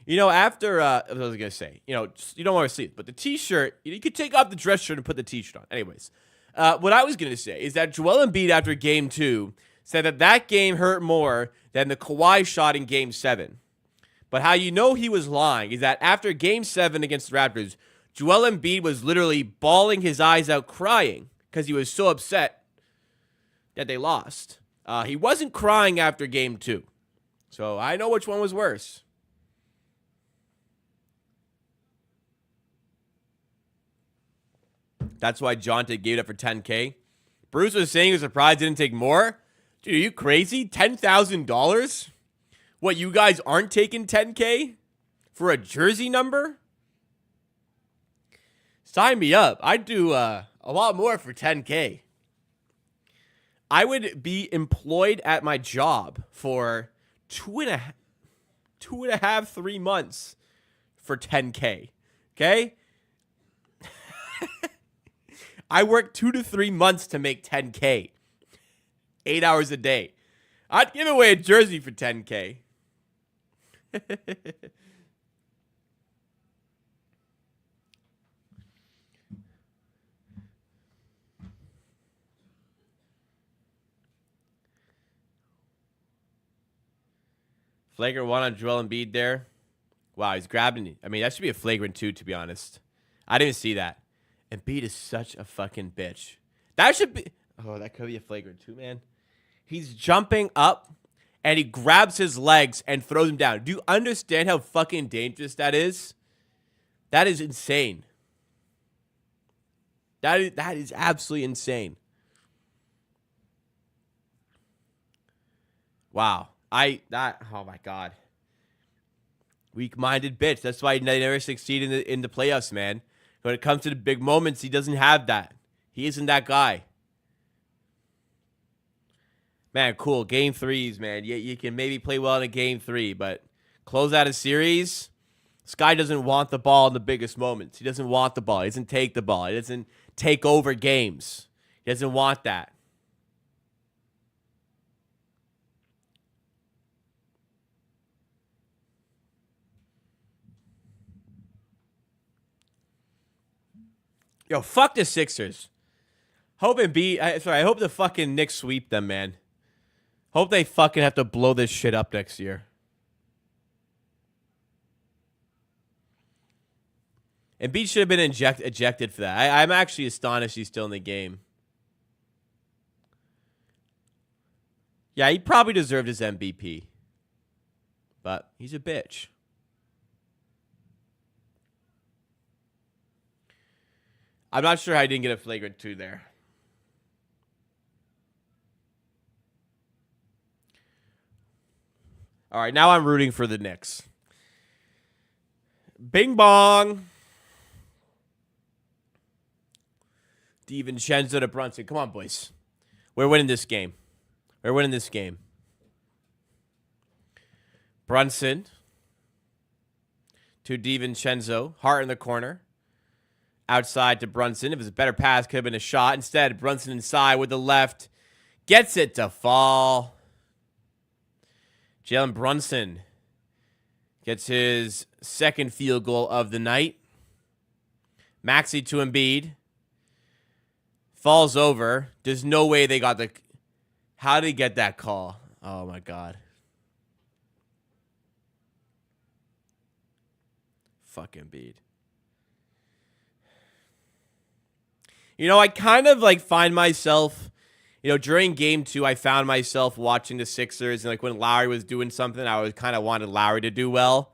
You know, after, I was going to say, you know, you don't want to see it, but the t-shirt, you could take off the dress shirt and put the t-shirt on. Anyways, what I was going to say is that Joel Embiid, after Game 2, said that that game hurt more than the Kawhi shot in Game 7. But how you know he was lying is that after Game 7 against the Raptors, Joel Embiid was literally bawling his eyes out crying because he was so upset that they lost. He wasn't crying after Game 2. So I know which one was worse. That's why Jonte gave it up for 10K. Bruce was saying he was surprised he didn't take more. Dude, are you crazy? $10,000? What, you guys aren't taking 10K for a jersey number? Sign me up. I'd do a lot more for 10K. I would be employed at my job for 3 months for 10K. Okay? I work 2 to 3 months to make 10K. 8 hours a day. I'd give away a jersey for 10K. Flagrant 1 on Joel Embiid there. Wow, he's grabbing it. I mean, that should be a flagrant 2, to be honest. I didn't see that. Embiid is such a fucking bitch. That should be... Oh, that could be a flagrant 2, man. He's jumping up, and he grabs his legs and throws him down. Do you understand how fucking dangerous that is? That is insane. That is absolutely insane. Wow. Oh my God. Weak-minded bitch. That's why they never succeed in the playoffs, man. When it comes to the big moments, he doesn't have that. He isn't that guy. Man, cool. Game 3s, man. You can maybe play well in a Game 3, but close out a series, this guy doesn't want the ball in the biggest moments. He doesn't want the ball. He doesn't take the ball. He doesn't take over games. He doesn't want that. Yo, fuck the Sixers. I hope the fucking Knicks sweep them, man. Hope they fucking have to blow this shit up next year. Embiid should have been ejected for that. I'm actually astonished he's still in the game. Yeah, he probably deserved his MVP. But he's a bitch. I'm not sure how he didn't get a flagrant 2 there. All right, now I'm rooting for the Knicks. Bing bong. DiVincenzo to Brunson. Come on, boys. We're winning this game. We're winning this game. Brunson to DiVincenzo. Hart in the corner. Outside to Brunson. If it was a better pass, could have been a shot. Instead, Brunson inside with the left. Gets it to fall. Jalen Brunson gets his second field goal of the night. Maxey to Embiid. Falls over. There's no way they got the... How did he get that call? Oh, my God. Fuck Embiid. You know, I kind of, like, find myself... You know, during game 2, I found myself watching the Sixers, and, like, when Lowry was doing something, I was kind of wanted Lowry to do well.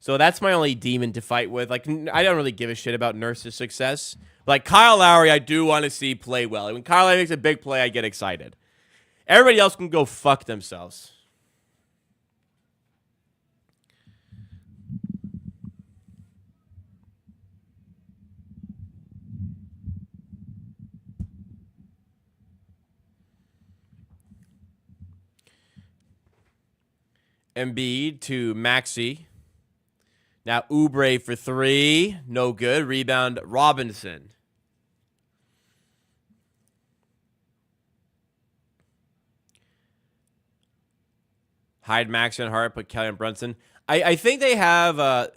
So that's my only demon to fight with. Like, I don't really give a shit about Nurse's success. Like, Kyle Lowry, I do want to see play well. When Kyle Lowry makes a big play, I get excited. Everybody else can go fuck themselves. Embiid to Maxey. Now Oubre for 3. No good. Rebound Robinson. Hide Maxey and Hart, put Kelly and Brunson. I think they have... I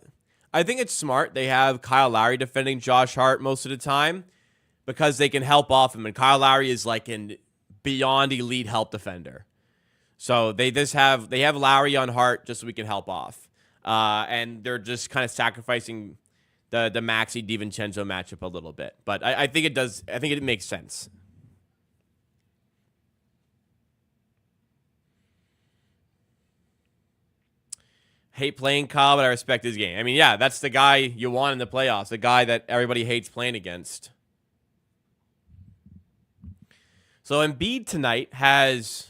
think it's smart. They have Kyle Lowry defending Josh Hart most of the time because they can help off him. And Kyle Lowry is like an beyond elite help defender. So they have Lowry on Hart just so we can help off. And they're just kind of sacrificing the Maxey DiVincenzo matchup a little bit. But I think it does. I think it makes sense. Hate playing Kyle, but I respect his game. I mean, yeah, that's the guy you want in the playoffs. The guy that everybody hates playing against. So Embiid tonight has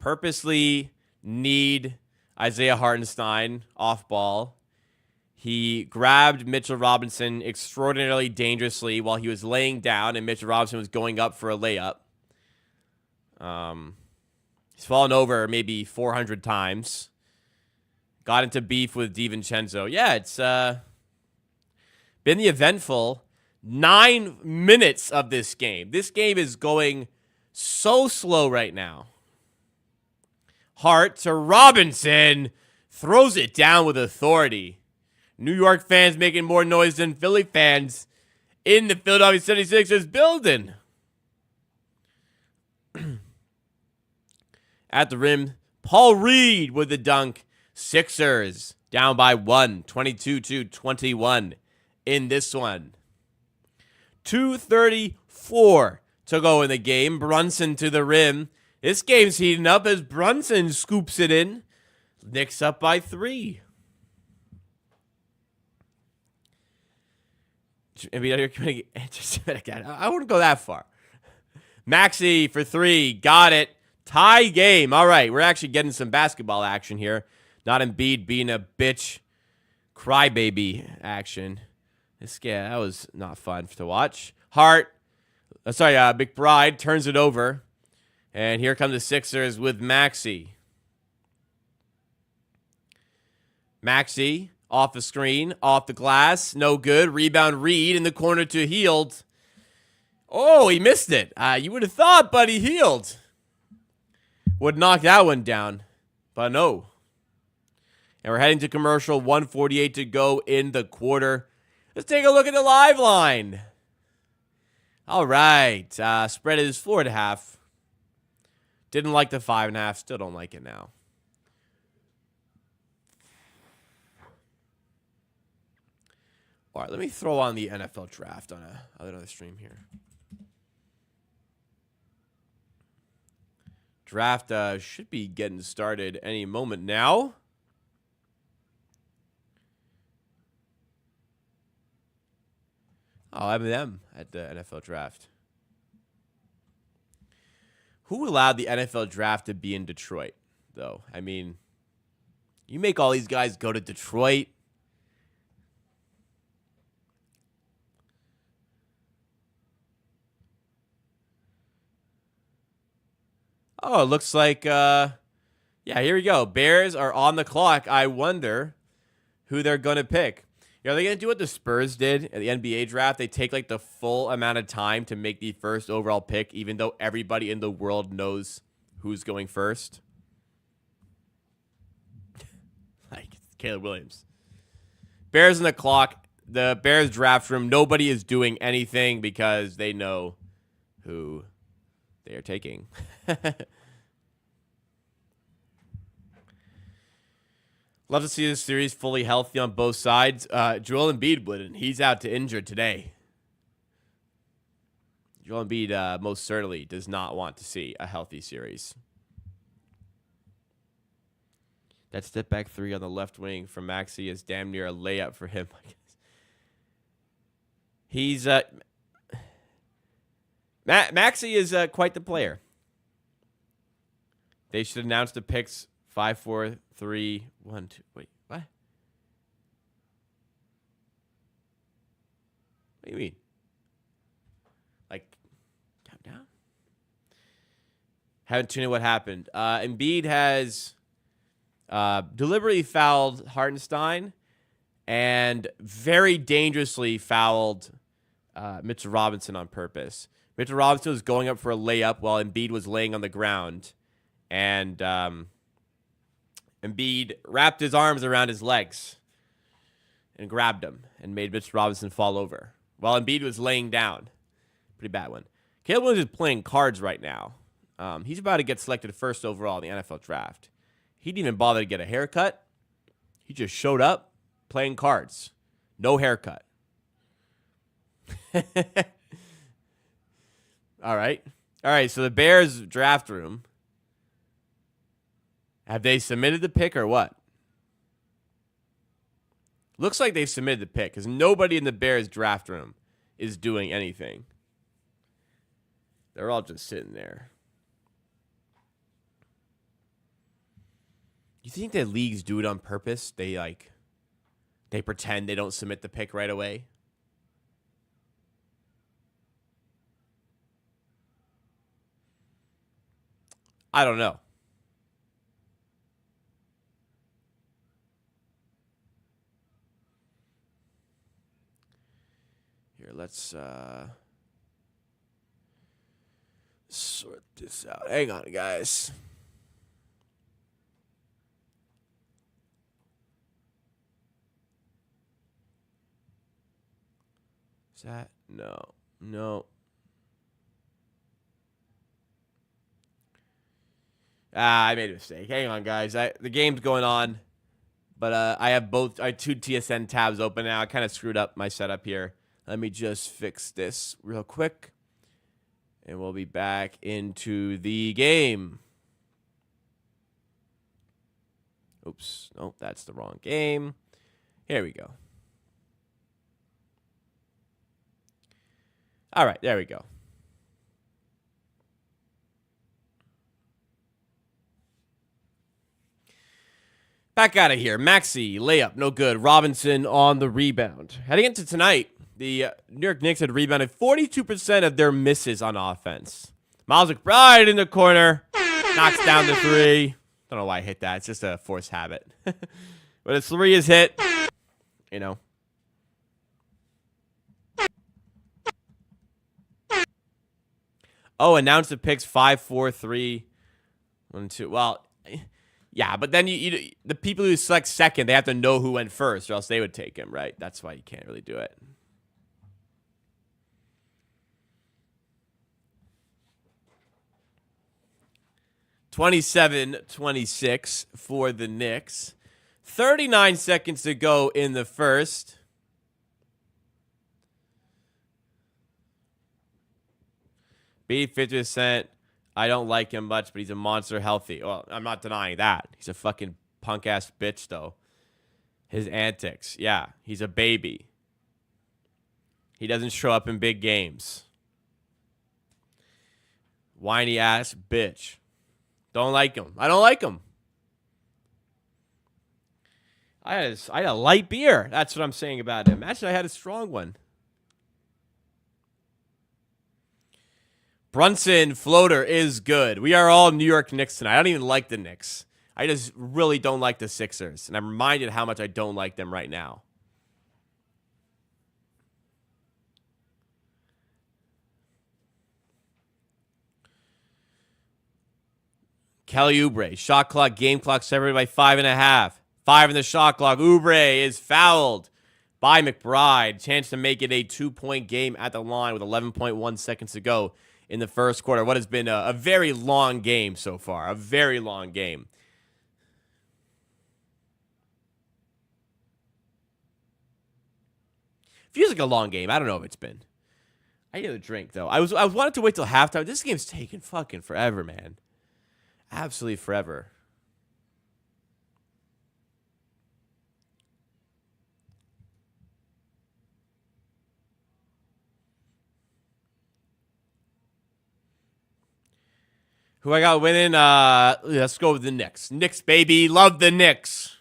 purposely kneed Isaiah Hartenstein off ball. He grabbed Mitchell Robinson extraordinarily dangerously while he was laying down, and Mitchell Robinson was going up for a layup. He's fallen over maybe 400 times. Got into beef with DiVincenzo. Yeah, it's been the eventful 9 minutes of this game. This game is going so slow right now. Hart to Robinson. Throws it down with authority. New York fans making more noise than Philly fans in the Philadelphia 76ers building. At the rim, Paul Reed with the dunk. Sixers down by 1, 22-21 in this one. 2:34 to go in the game. Brunson to the rim. This game's heating up as Brunson scoops it in. Knicks up by 3. I wouldn't go that far. Maxey for 3. Got it. Tie game. All right, we're actually getting some basketball action here. Not Embiid being a bitch crybaby action. That was not fun to watch. Hart, McBride turns it over. And here come the Sixers with Maxey. Maxey off the screen, off the glass. No good. Rebound Reed in the corner to Hield. Oh, he missed it. You would have thought, but he Hield would knock that one down. But no. And we're heading to commercial. 1:48 to go in the quarter. Let's take a look at the live line. All right. Spread is 4.5. Didn't like the 5.5. Still don't like it now. All right. Let me throw on the NFL draft on another stream here. Draft should be getting started any moment now. Oh, M&M at the NFL draft. Who allowed the NFL draft to be in Detroit, though? I mean, you make all these guys go to Detroit. Oh, it looks like, yeah, here we go. Bears are on the clock. I wonder who they're going to pick. Yeah, are they going to do what the Spurs did at the NBA draft? They take like the full amount of time to make the first overall pick, even though everybody in the world knows who's going first. Like Caleb Williams. Bears in the clock. The Bears draft room. Nobody is doing anything because they know who they are taking. Love to see this series fully healthy on both sides. Joel Embiid wouldn't. He's out to injured today. Joel Embiid most certainly does not want to see a healthy series. That step back three on the left wing from Maxey is damn near a layup for him. He's Maxey is quite the player. They should announce the picks 5, 4, 3, 1, 2. Wait, what? What do you mean? Like, countdown? Haven't tuned in what happened. Embiid has deliberately fouled Hartenstein and very dangerously fouled Mitchell Robinson on purpose. Mitchell Robinson was going up for a layup while Embiid was laying on the ground. And Embiid wrapped his arms around his legs and grabbed him and made Mitchell Robinson fall over while Embiid was laying down. Pretty bad one. Caleb Williams is playing cards right now. He's about to get selected first overall in the NFL draft. He didn't even bother to get a haircut. He just showed up playing cards. No haircut. All right. So the Bears draft room. Have they submitted the pick or what? Looks like they submitted the pick because nobody in the Bears draft room is doing anything. They're all just sitting there. You think that leagues do it on purpose? They pretend they don't submit the pick right away? I don't know. Here, let's sort this out. Hang on, guys. Is that? No. I made a mistake. Hang on, guys. The game's going on, but I have two TSN tabs open now. I kind of screwed up my setup here. Let me just fix this real quick, and we'll be back into the game. Oops. Nope, that's the wrong game. Here we go. All right, there we go. Back out of here. Maxey, layup, no good. Robinson on the rebound. Heading into tonight, the New York Knicks had rebounded 42% of their misses on offense. Miles McBride in the corner. Knocks down the three. Don't know why I hit that. It's just a forced habit. But a three is hit. You know. Oh, announce the picks 5, 4, 3, 1, 2. Well, yeah, but then you the people who select second, they have to know who went first, or else they would take him, right? That's why you can't really do it. (27-26) for the Knicks. 39 seconds to go in the first. Beat 50%. I don't like him much, but he's a monster healthy. Well, I'm not denying that. He's a fucking punk-ass bitch, though. His antics. Yeah, he's a baby. He doesn't show up in big games. Whiny-ass bitch. Don't like him. I don't like him. I had a light beer. That's what I'm saying about him. Imagine I had a strong one. Brunson floater is good. We are all New York Knicks tonight. I don't even like the Knicks. I just really don't like the Sixers. And I'm reminded how much I don't like them right now. Kelly Oubre, shot clock, game clock separated by 5.5. 5 in the shot clock. Oubre is fouled by McBride. Chance to make it a 2-point game at the line with 11.1 seconds to go in the first quarter. What has been a very long game so far. A very long game. Feels like a long game. I don't know if it's been. I need a drink, though. I wanted to wait till halftime. This game's taking fucking forever, man. Absolutely forever. Who I got winning? Let's go with the Knicks. Knicks, baby. Love the Knicks.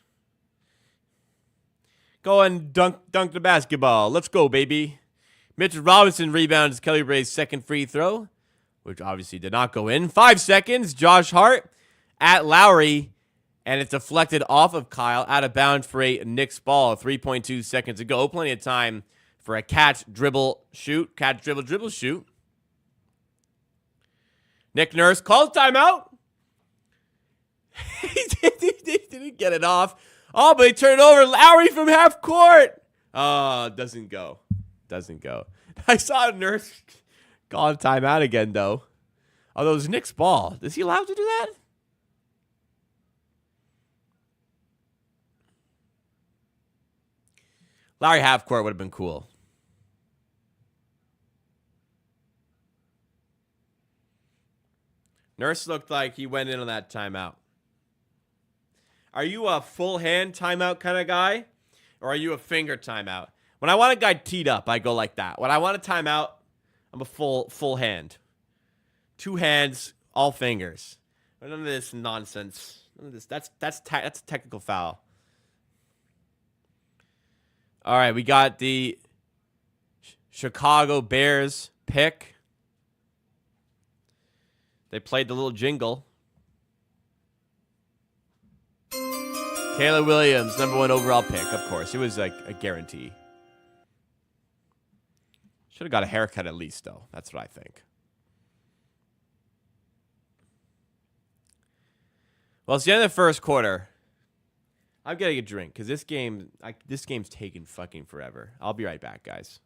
Go and dunk the basketball. Let's go, baby. Mitchell Robinson rebounds Kelly Oubre's second free throw, which obviously did not go in. 5 seconds. Josh Hart at Lowry, and it's deflected off of Kyle, out of bounds for a Knicks ball. 3.2 seconds to go. Plenty of time for a catch, dribble, shoot. Catch, dribble, shoot. Nick Nurse calls timeout. He didn't get it off. Oh, but he turned it over. Lowry from half court. Oh, doesn't go. Doesn't go. I saw Nurse call a timeout again, though. Although it was Nick's ball. Is he allowed to do that? Lowry half court would have been cool. Nurse looked like he went in on that timeout. Are you a full hand timeout kind of guy? Or are you a finger timeout? When I want a guy teed up, I go like that. When I want a timeout, I'm a full hand. 2 hands, all fingers. None of this nonsense. None of this. That's a technical foul. All right, we got the Chicago Bears pick. They played the little jingle. Caleb Williams, number 1 overall pick, of course. It was like a guarantee. Should have got a haircut at least, though. That's what I think. Well, it's the end of the first quarter. I'm getting a drink because this game's taking fucking forever. I'll be right back, guys.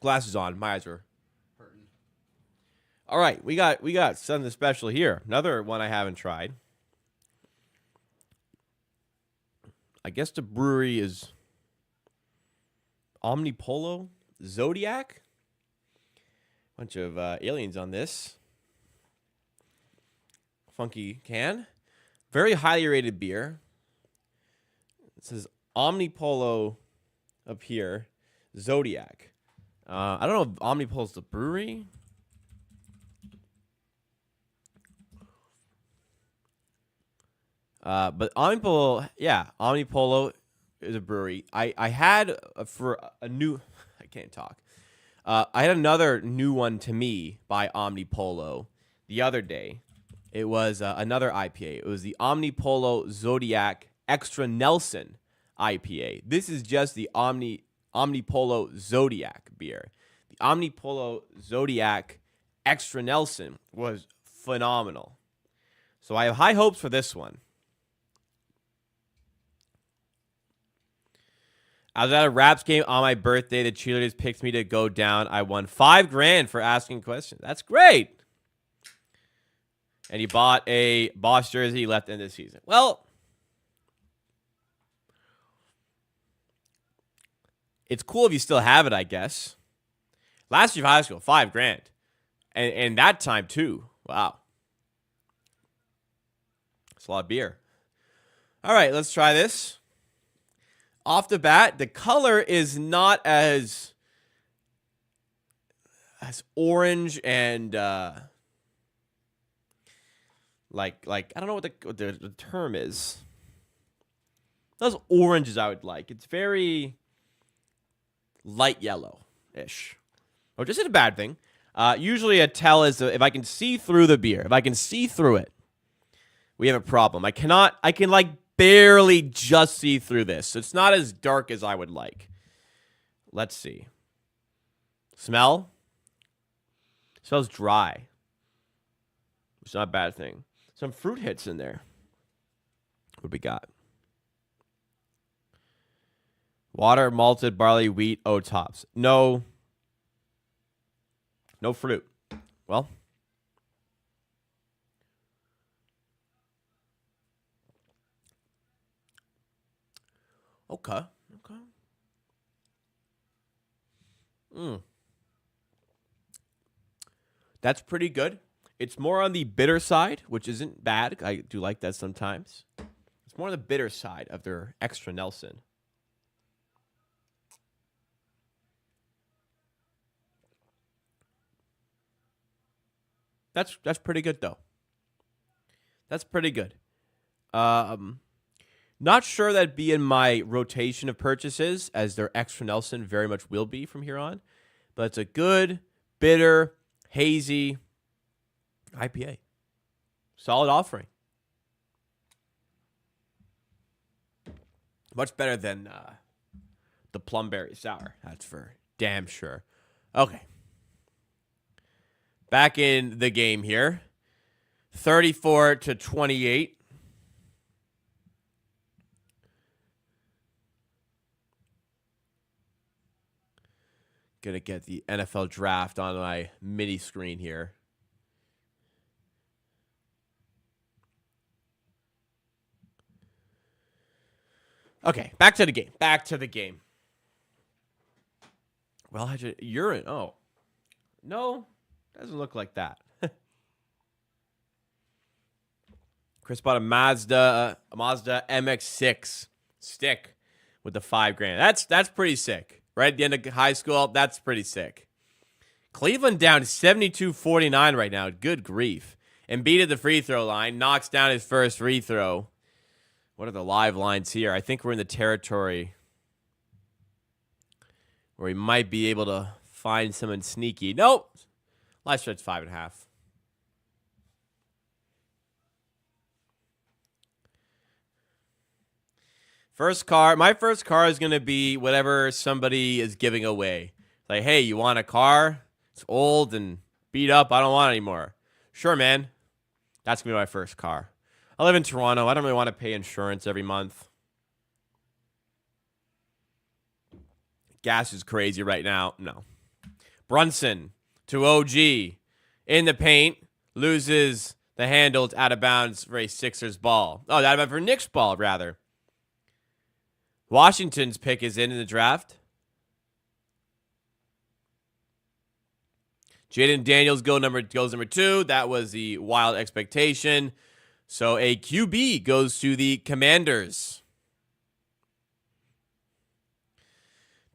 Glasses on. My eyes are hurting. All right, we got something special here. Another one I haven't tried. I guess the brewery is Omnipolo Zodiac. Bunch of aliens on this. Funky can. Very highly rated beer. It says Omnipolo up here. Zodiac. I don't know if Omnipolo's the brewery. But Omnipolo, yeah, Omnipolo is a brewery. I had for a new, I can't talk. I had another new one to me by Omnipolo the other day. It was another IPA. It was the Omnipolo Zodiac Extra Nelson IPA. This is just the Omnipolo Zodiac beer. The Omnipolo Zodiac Extra Nelson was phenomenal. So I have high hopes for this one. I was at a Raps game on my birthday. The cheerleaders picked me to go down. I won $5,000 for asking questions. That's great. And he bought a Boss jersey. He left in this season. Well, it's cool if you still have it, I guess. Last year of high school, $5,000. And that time, too. Wow. That's a lot of beer. All right, let's try this. Off the bat, the color is not as orange and like I don't know what the term is. Those oranges I would like. It's very light yellow-ish, which isn't a bad thing. Usually a tell is if I can see through the beer. If I can see through it, we have a problem. I can like barely just see through this. So it's not as dark as I would like. Let's see. Smell? Smells dry. It's not a bad thing. Some fruit hits in there. What we got? Water, malted barley, wheat, oat hops. No fruit. Well, okay. That's pretty good. It's more on the bitter side, which isn't bad. I do like that sometimes. It's more on the bitter side of their Extra Nelson. That's pretty good though. That's pretty good. Not sure that'd be in my rotation of purchases, as their Extra Nelson very much will be from here on. But it's a good, bitter, hazy IPA. Solid offering. Much better than the Plumberry Sour. That's for damn sure. Okay. Back in the game here. 34-28. Gonna get the NFL draft on my mini screen here. Okay, back to the game. Well, I just urine. Oh, no, doesn't look like that. Chris bought a Mazda MX-6 stick with the $5,000. That's pretty sick. Right at the end of high school, that's pretty sick. Cleveland down 72-49 right now. Good grief. Embiid at the free throw line. Knocks down his first free throw. What are the live lines here? I think we're in the territory where he might be able to find someone sneaky. Nope. Live stretch 5.5. My first car is going to be whatever somebody is giving away. Like, hey, you want a car? It's old and beat up. I don't want it anymore. Sure, man. That's going to be my first car. I live in Toronto. I don't really want to pay insurance every month. Gas is crazy right now. No. Brunson to OG in the paint. Loses the handle. It's out of bounds for a Sixers ball. Oh, out of bounds for Knicks ball, rather. Washington's pick is in the draft. Jaden Daniels goes number 2. That was the wild expectation. So a QB goes to the Commanders.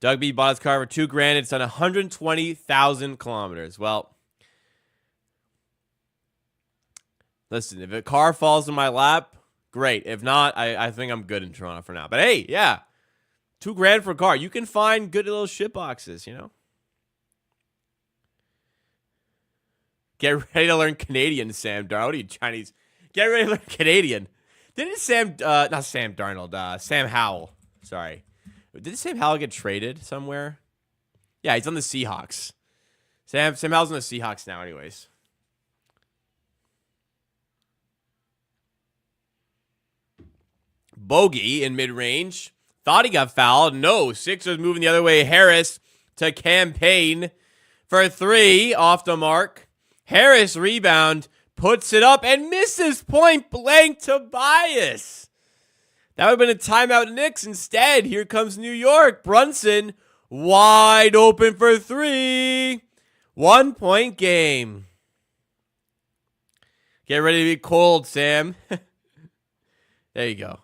Doug B bought his car for $2,000. It's on 120,000 kilometers. Well, listen, if a car falls in my lap, great. If not, I think I'm good in Toronto for now. But hey, yeah, $2,000 for a car. You can find good little shit boxes, you know. Get ready to learn Canadian, Sam Darnold. What are you, Chinese? Get ready to learn Canadian. Didn't not Sam Darnold, Sam Howell. Sorry. Did Sam Howell get traded somewhere? Yeah, he's on the Seahawks. Sam Howell's on the Seahawks now, anyways. Bogey in mid-range. Thought he got fouled. No, Sixers moving the other way. Harris to campaign for 3 off the mark. Harris rebound, puts it up, and misses point blank. Tobias. That would have been a timeout Knicks. Instead, here comes New York. Brunson wide open for 3. 1-point game. Get ready to be cold, Sam. There you go.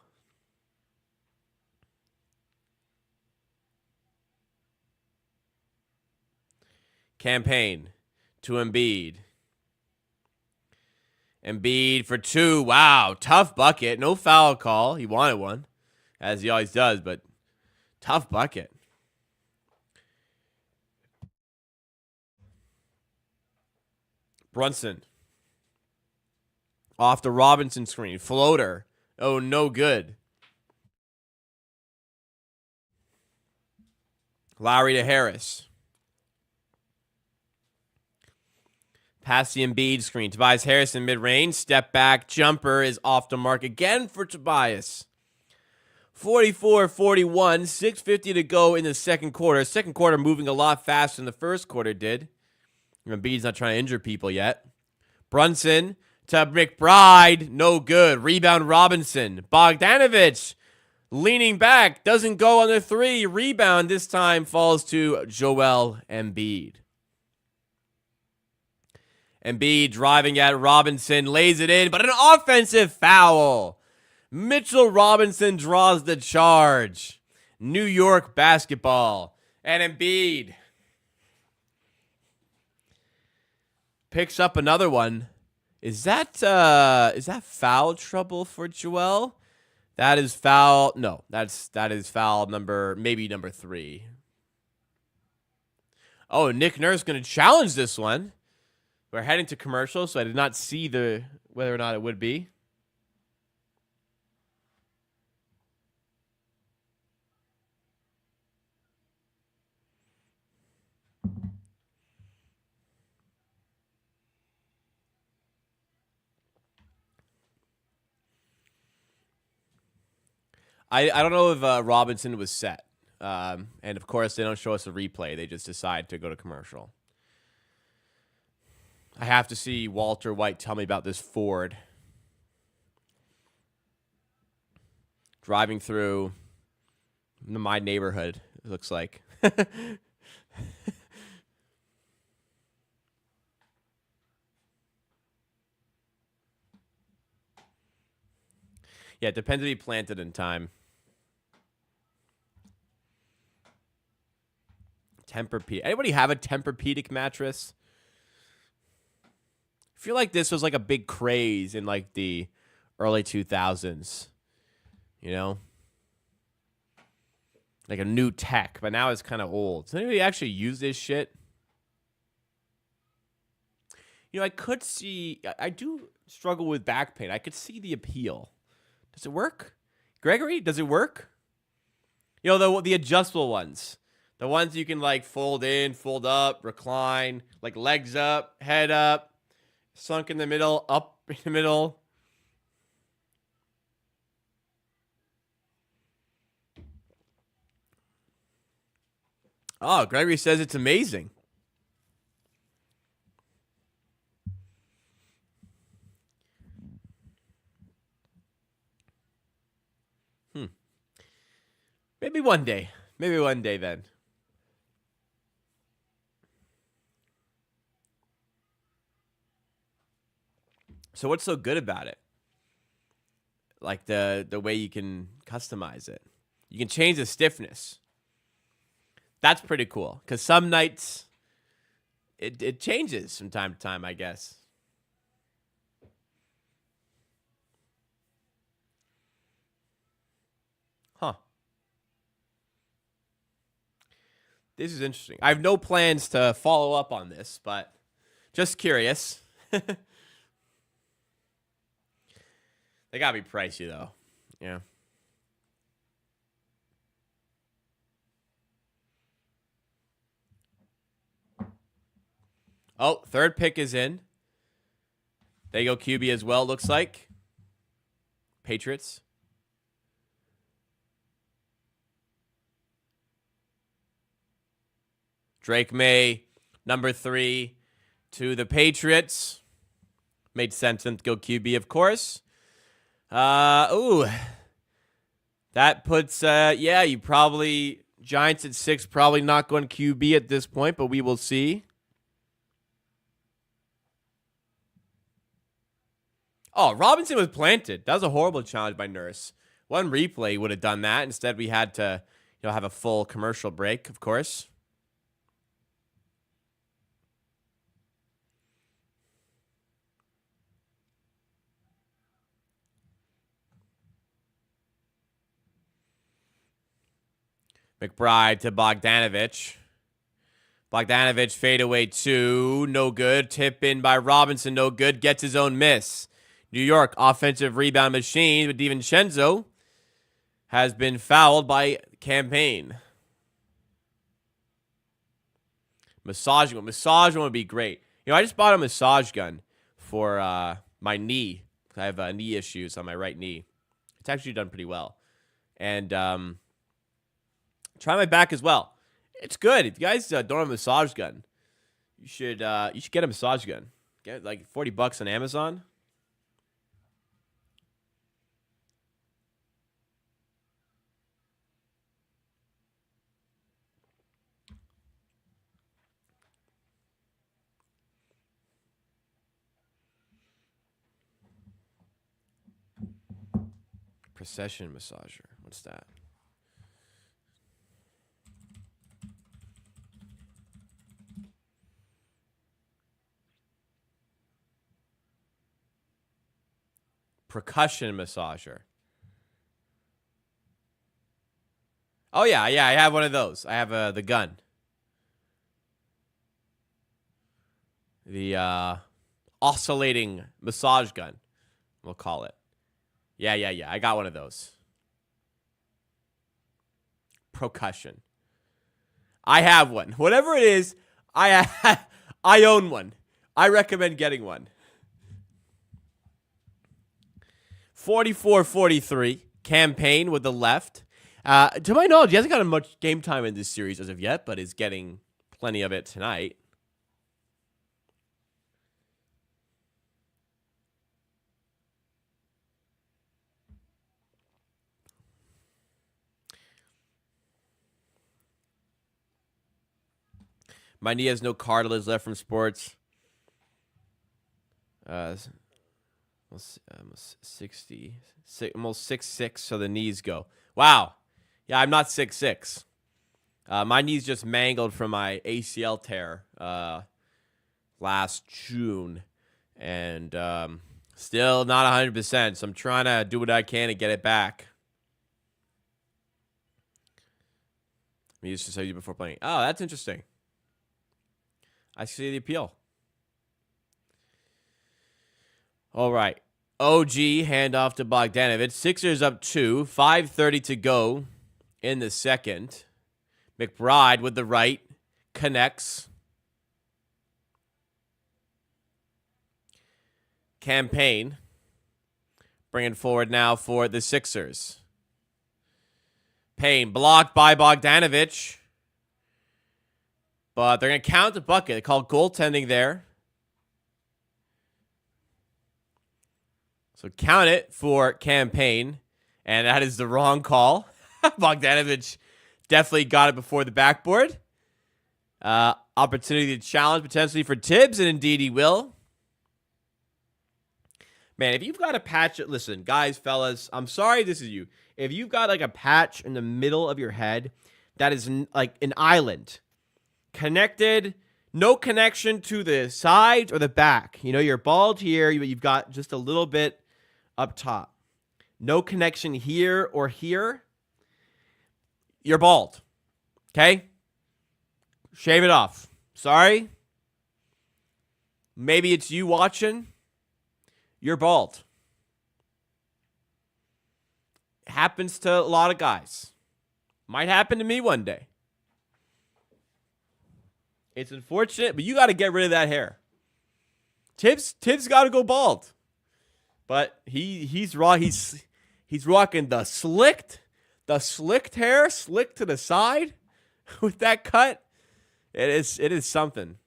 Campaign to Embiid. Embiid for 2. Wow, tough bucket. No foul call. He wanted one, as he always does, but tough bucket. Brunson. Off the Robinson screen. Floater. Oh, no good. Lowry to Harris. Pass the Embiid screen. Tobias Harris in mid-range. Step back. Jumper is off the mark again for Tobias. 44-41. 6:50 to go in the second quarter. Second quarter moving a lot faster than the first quarter did. Embiid's not trying to injure people yet. Brunson to McBride. No good. Rebound Robinson. Bogdanovich leaning back. Doesn't go on the 3. Rebound this time falls to Joel Embiid. Embiid driving at Robinson. Lays it in, but an offensive foul. Mitchell Robinson draws the charge. New York basketball. And Embiid picks up another one. Is that foul trouble for Joel? That is foul. No, that is foul maybe number 3. Oh, Nick Nurse going to challenge this one. We're heading to commercial, so I did not see whether or not it would be. I don't know if Robinson was set. And, of course, they don't show us a replay. They just decide to go to commercial. I have to see Walter White tell me about this Ford. Driving through my neighborhood, it looks like. Yeah, it depends if he planted in time. Tempur-Pedic. Anybody have a Tempur-Pedic mattress? I feel like this was like a big craze in like the early 2000s. You know? Like a new tech, but now it's kind of old. Does anybody actually use this shit? You know, I could see... I do struggle with back pain. I could see the appeal. Does it work? Gregory, does it work? You know, the adjustable ones. The ones you can, like, fold in, fold up, recline, like legs up, head up, sunk in the middle, up in the middle. Oh, Gregory says it's amazing. Maybe one day. Maybe one day then. So what's so good about it? Like the way you can customize it. You can change the stiffness. That's pretty cool. Because some nights it changes from time to time, I guess. Huh. This is interesting. I have no plans to follow up on this, but just curious. They gotta be pricey, though. Yeah. Oh, third pick is in. There you go, QB as well, looks like. Patriots. Drake May, number 3 to the Patriots. Made sense to go QB, of course. Ooh. That puts, yeah, you probably, Giants at 6, probably not going QB at this point, but we will see. Oh, Robinson was planted. That was a horrible challenge by Nurse. One replay would have done that. Instead, we had to, have a full commercial break, of course. McBride to Bogdanovich. Bogdanovich fadeaway 2. No good. Tip in by Robinson. No good. Gets his own miss. New York offensive rebound machine, but DiVincenzo has been fouled by Campaign. Massage gun. Massage gun would be great. I just bought a massage gun for my knee. I have knee issues on my right knee. It's actually done pretty well. And try my back as well. It's good. If you guys don't have a massage gun, you should get a massage gun. Get like $40 on Amazon. Precession massager. What's that? Percussion massager. Oh, yeah, I have one of those. I have the gun. The oscillating massage gun, we'll call it. Yeah. I got one of those. Percussion. I have one. Whatever it is, I own one. I recommend getting one. 44-43. Campaign with the left. To my knowledge, he hasn't gotten much game time in this series as of yet, but is getting plenty of it tonight. My knee has no cartilage left from sports. Almost 60, almost 6'6", so the knees go. Wow. Yeah, I'm not 6'6". My knee's just mangled from my ACL tear last June. And still not 100%, so I'm trying to do what I can to get it back. I used to say before playing. Oh, that's interesting. I see the appeal. All right. OG, handoff to Bogdanovich. Sixers up 2. 5:30 to go in the second. McBride with the right. Connects. Campaign. Bringing forward now for the Sixers. Payne blocked by Bogdanovich. But they're going to count the bucket. They call goaltending there. So count it for Campaign. And that is the wrong call. Bogdanovich definitely got it before the backboard. Opportunity to challenge potentially for Tibbs, and indeed he will. Man, if you've got a patch, listen, guys, fellas, I'm sorry this is you. If you've got like a patch in the middle of your head that is like an island, connected, no connection to the sides or the back. You're bald here, you've got just a little bit up top. No connection here or here. you're bald. Okay? Shave it off. Sorry. Maybe it's you watching. You're bald. Happens to a lot of guys. Might happen to me one day. It's unfortunate, but you got to get rid of that hair. Tibbs got to go bald. But he's rocking the slicked hair, slicked to the side with that cut. It is something.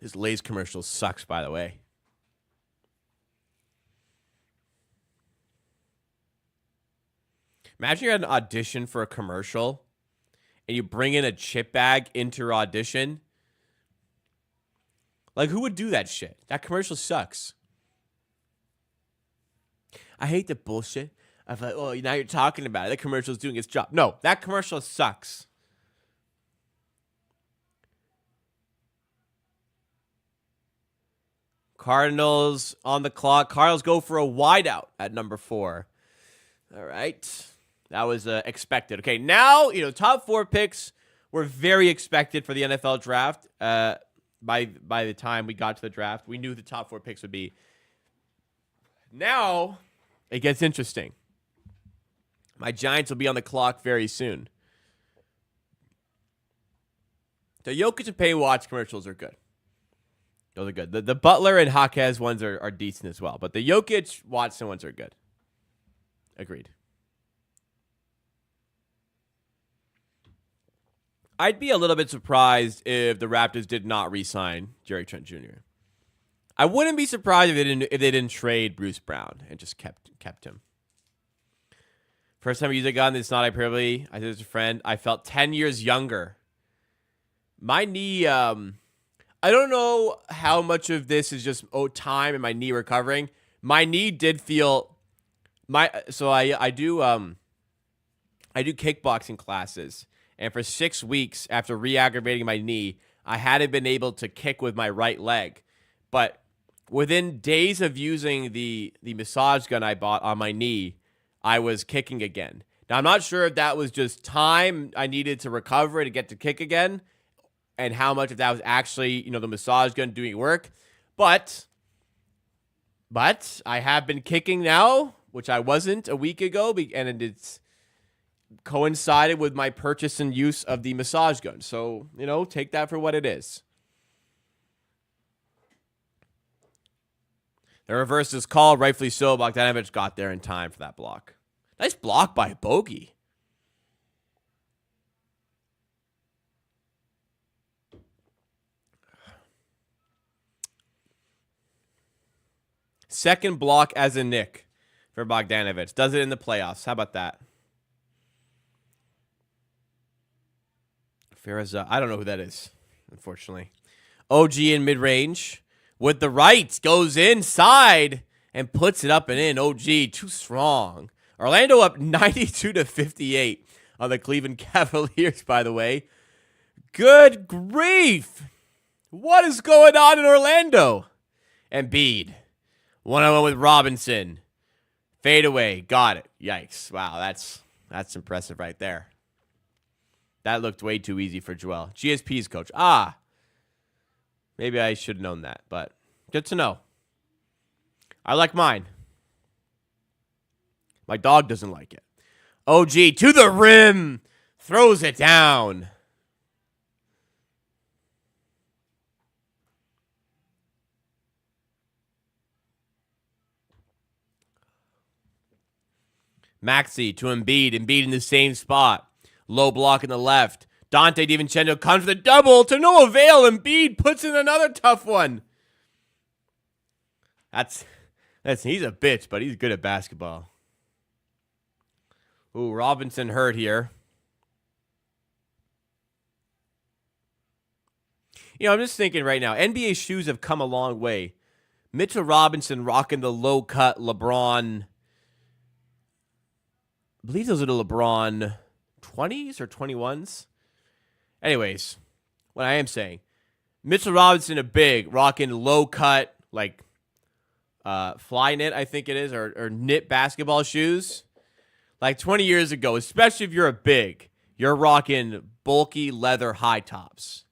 This Lay's commercial sucks, by the way. Imagine you're at an audition for a commercial and you bring in a chip bag into your audition. Like, who would do that shit? That commercial sucks. I hate the bullshit of like, oh, now you're talking about it. The commercial's doing its job. No, that commercial sucks. Cardinals on the clock. Cardinals go for a wideout at number 4. All right. That was expected. Okay, now, top 4 picks were very expected for the NFL draft. By the time we got to the draft, we knew the top 4 picks would be. Now, it gets interesting. My Giants will be on the clock very soon. The Jokic and Payne Watts commercials are good. Those are good. The Butler and Jaquez ones are decent as well. But the Jokic, Watson ones are good. Agreed. I'd be a little bit surprised if the Raptors did not re-sign Jerry Trent Jr. I wouldn't be surprised if they didn't trade Bruce Brown and just kept him. First time I used a gun, it's not hyperbole. I said this to a friend. I felt 10 years younger. My knee, I don't know how much of this is just time and my knee recovering. My knee did feel I do kickboxing classes. And for 6 weeks after re-aggravating my knee, I hadn't been able to kick with my right leg. But within days of using the massage gun I bought on my knee, I was kicking again. Now, I'm not sure if that was just time I needed to recover to get to kick again, and how much of that was actually, the massage gun doing work. But I have been kicking now, which I wasn't a week ago, and it's coincided with my purchase and use of the massage gun. So, take that for what it is. The reverse is called, rightfully so. Bogdanovich got there in time for that block. Nice block by Bogey. Second block as a Knick for Bogdanovich. Does it in the playoffs. How about that? Farazza, I don't know who that is, unfortunately. OG in mid-range with the right, goes inside and puts it up and in. OG, too strong. Orlando up 92-58 on the Cleveland Cavaliers, by the way. Good grief. What is going on in Orlando? Embiid, one-on-one with Robinson. Fade away, got it. Yikes. Wow, that's impressive right there. That looked way too easy for Joel. GSP's coach. Maybe I should have known that, but good to know. I like mine. My dog doesn't like it. OG to the rim. Throws it down. Maxey to Embiid. Embiid in the same spot. Low block in the left. Dante DiVincenzo comes for the double to no avail. Embiid puts in another tough one. He's a bitch, but he's good at basketball. Ooh, Robinson hurt here. I'm just thinking right now, NBA shoes have come a long way. Mitchell Robinson rocking the low-cut LeBron. I believe those are the LeBron 20s or 21s. Anyways, what I am saying, Mitchell Robinson, a big, rocking low-cut like fly knit, I think it is, or knit basketball shoes. Like 20 years ago, especially if you're a big, you're rocking bulky leather high tops.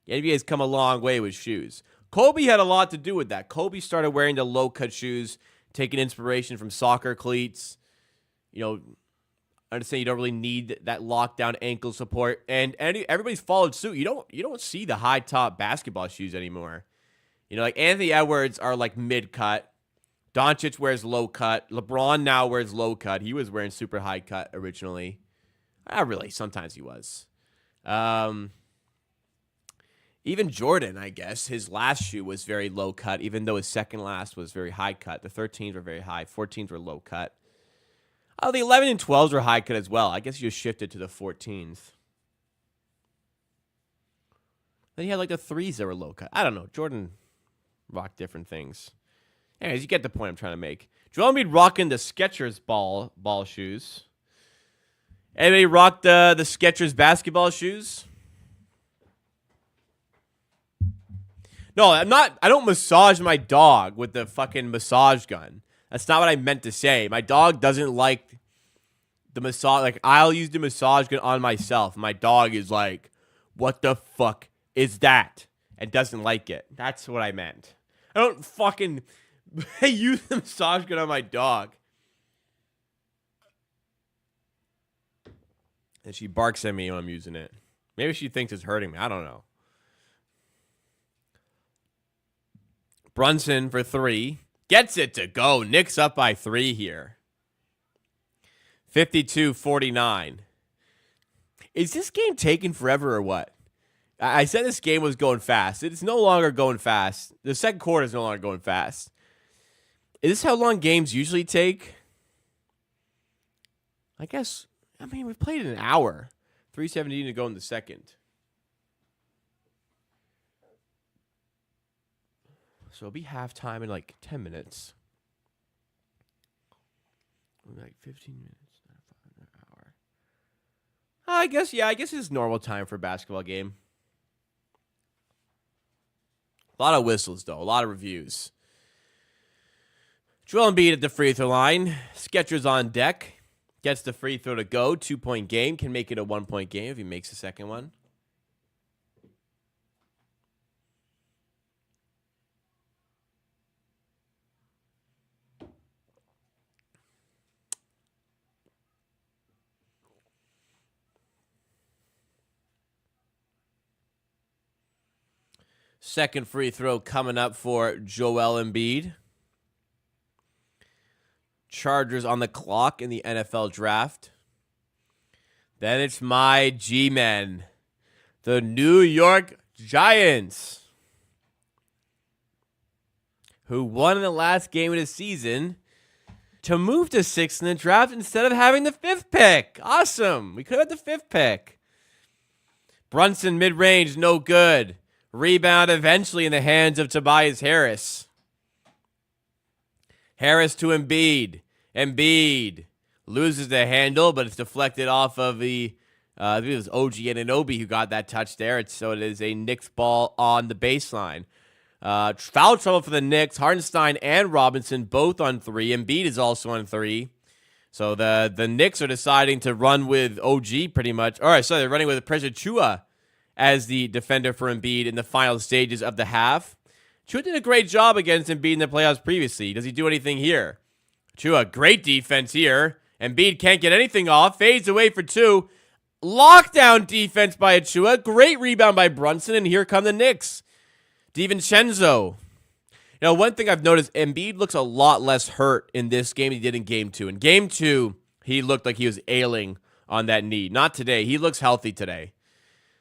The NBA's come a long way with shoes. Kobe had a lot to do with that. Kobe started wearing the low-cut shoes, taking inspiration from soccer cleats. You know, I understand you don't really need that lockdown ankle support, and everybody's followed suit. You don't see the high top basketball shoes anymore. You know, like Anthony Edwards are like mid cut. Doncic wears low cut. LeBron now wears low cut. He was wearing super high cut originally. Not really. Sometimes he was. Even Jordan, I guess, his last shoe was very low cut, even though his second last was very high cut. The 13s were very high. 14s were low cut. Oh, the 11 and 12s were high cut as well. I guess you just shifted to the 14s. Then he had like the 3s that were low cut. I don't know. Jordan rocked different things. Anyways, you get the point I'm trying to make. Joel Embiid rocking the Skechers ball shoes. Anybody rocked the Skechers basketball shoes? No, I'm not. I don't massage my dog with the fucking massage gun. That's not what I meant to say. My dog doesn't like the massage. Like, I'll use the massage gun on myself. My dog is like, what the fuck is that? And doesn't like it. That's what I meant. I don't fucking use the massage gun on my dog. And she barks at me when I'm using it. Maybe she thinks it's hurting me. I don't know. Brunson for 3. Gets it to go. Knicks up by 3 here. 52-49. Is this game taking forever or what? I said this game was going fast. It's no longer going fast. The second quarter is no longer going fast. Is this how long games usually take? I guess, we've played an hour. 3:17 to go in the second. So it'll be halftime in like 10 minutes. Like 15 minutes. An hour. I guess it's normal time for a basketball game. A lot of whistles, though. A lot of reviews. Joel Embiid at the free throw line. Skechers on deck. Gets the free throw to go. 2-point game. Can make it a 1-point game if he makes the second one. Second free throw coming up for Joel Embiid. Chargers on the clock in the NFL draft. Then it's my G-men, the New York Giants, who won in the last game of the season to move to 6th in the draft instead of having the 5th pick. Awesome. We could have the 5th pick. Brunson mid-range, no good. Rebound eventually in the hands of Tobias Harris. Harris to Embiid. Embiid loses the handle, but it's deflected off of the, I think it was OG Anunoby who got that touch there. So it is a Knicks ball on the baseline. Foul trouble for the Knicks. Hartenstein and Robinson both on 3. Embiid is also on 3. So the Knicks are deciding to run with OG pretty much. All right, so they're running with Precious Chua as the defender for Embiid in the final stages of the half. Chua did a great job against Embiid in the playoffs previously. Does he do anything here? Chua, great defense here. Embiid can't get anything off. Fades away for 2. Lockdown defense by Chua. Great rebound by Brunson, and here come the Knicks. DiVincenzo. You know, one thing I've noticed, Embiid looks a lot less hurt in this game than he did in Game 2. In Game 2, he looked like he was ailing on that knee. Not today. He looks healthy today.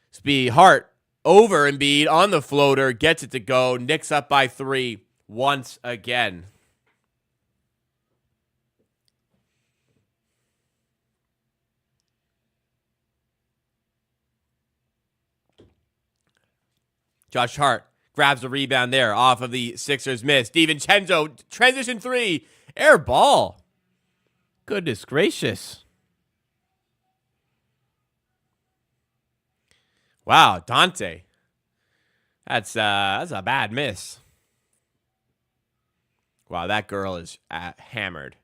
Speed Hart over Embiid on the floater. Gets it to go. Knicks up by 3 once again. Josh Hart grabs the rebound there off of the Sixers miss. DiVincenzo, transition 3. Air ball. Goodness gracious. Wow, Dante. That's a bad miss. Wow, that girl is hammered.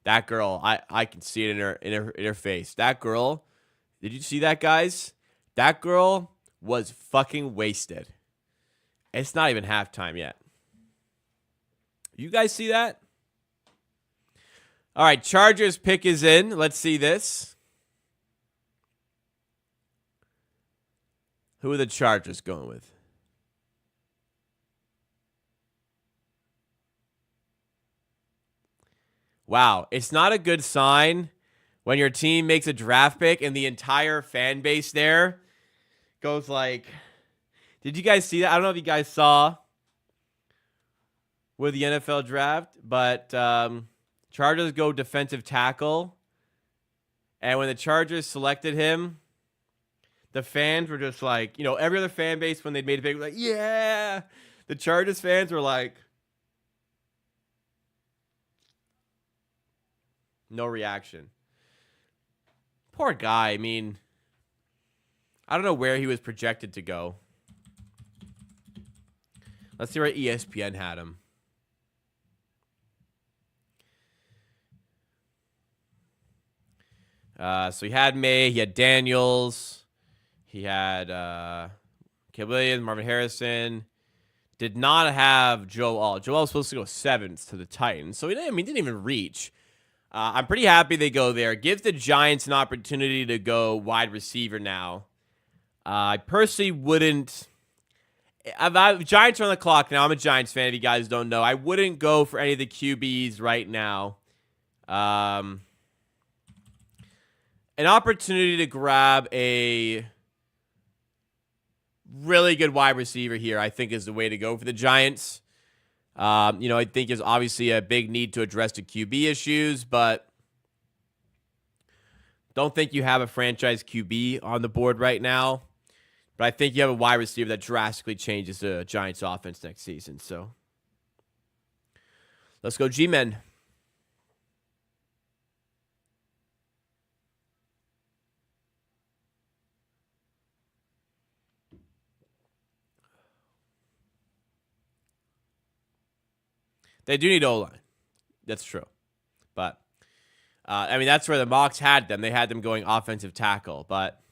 That girl, I can see it in her face. That girl, did you see that, guys? That girl was fucking wasted. It's not even halftime yet. You guys see that? All right, Chargers pick is in. Let's see this. Who are the Chargers going with? Wow, it's not a good sign when your team makes a draft pick and the entire fan base there goes like, did you guys see that? I don't know if you guys saw with the NFL draft, but Chargers go defensive tackle. And when the Chargers selected him, the fans were just like, every other fan base when they'd made a pick was like, yeah. The Chargers fans were like, no reaction. Poor guy. I mean, I don't know where he was projected to go. Let's see where ESPN had him. So he had May, he had Daniels, he had Caleb Williams, Marvin Harrison. Did not have Joe All. Joe All was supposed to go 7th to the Titans, so he didn't even reach. I'm pretty happy they go there. Gives the Giants an opportunity to go wide receiver now. I personally wouldn't. Giants are on the clock now. I'm a Giants fan, if you guys don't know. I wouldn't go for any of the QBs right now. An opportunity to grab a really good wide receiver here, I think, is the way to go for the Giants. I think there's obviously a big need to address the QB issues, but don't think you have a franchise QB on the board right now. But I think you have a wide receiver that drastically changes the Giants' offense next season. So let's go G-Men. They do need O-line. That's true. But, that's where the mocks had them. They had them going offensive tackle. But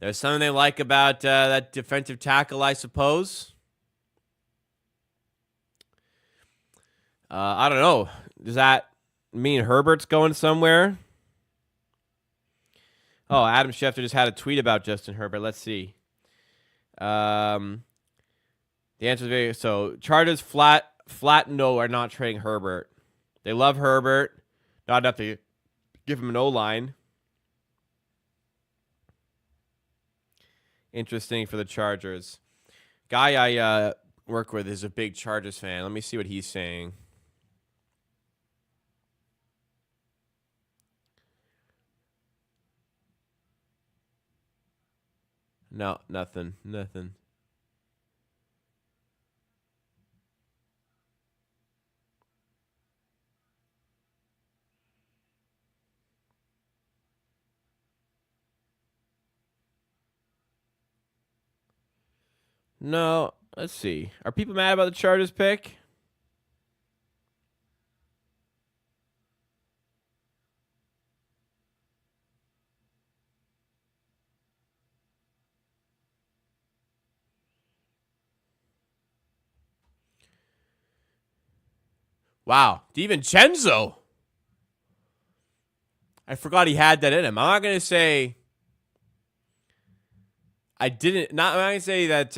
there's something they like about that defensive tackle, I suppose. I don't know. Does that mean Herbert's going somewhere? Oh, Adam Schefter just had a tweet about Justin Herbert. Let's see. The answer is very... So, Chargers flat no are not trading Herbert. They love Herbert. Not enough to give him an O-line. Interesting for the Chargers. Guy I work with is a big Chargers fan. Let me see what he's saying. No, nothing. No, let's see. Are people mad about the Chargers pick? Wow, DiVincenzo. I forgot he had that in him. I'm not going to say... I'm not going to say that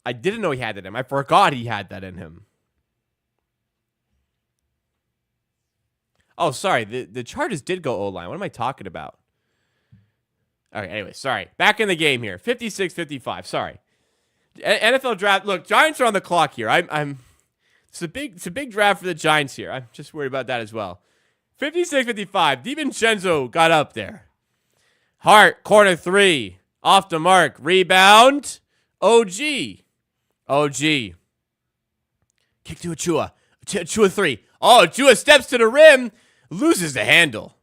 I didn't know he had that in him. I forgot he had that in him. Oh, sorry. The Chargers did go O-line. What am I talking about? All right, anyway, sorry. Back in the game here. 56-55. Sorry. NFL draft. Look, Giants are on the clock here. It's a big draft for the Giants here. I'm just worried about that as well. 56-55. DiVincenzo got up there. Hart, corner 3. Off the mark. Rebound. OG. Kick to Achua. Achua 3. Oh, Achua steps to the rim. Loses the handle.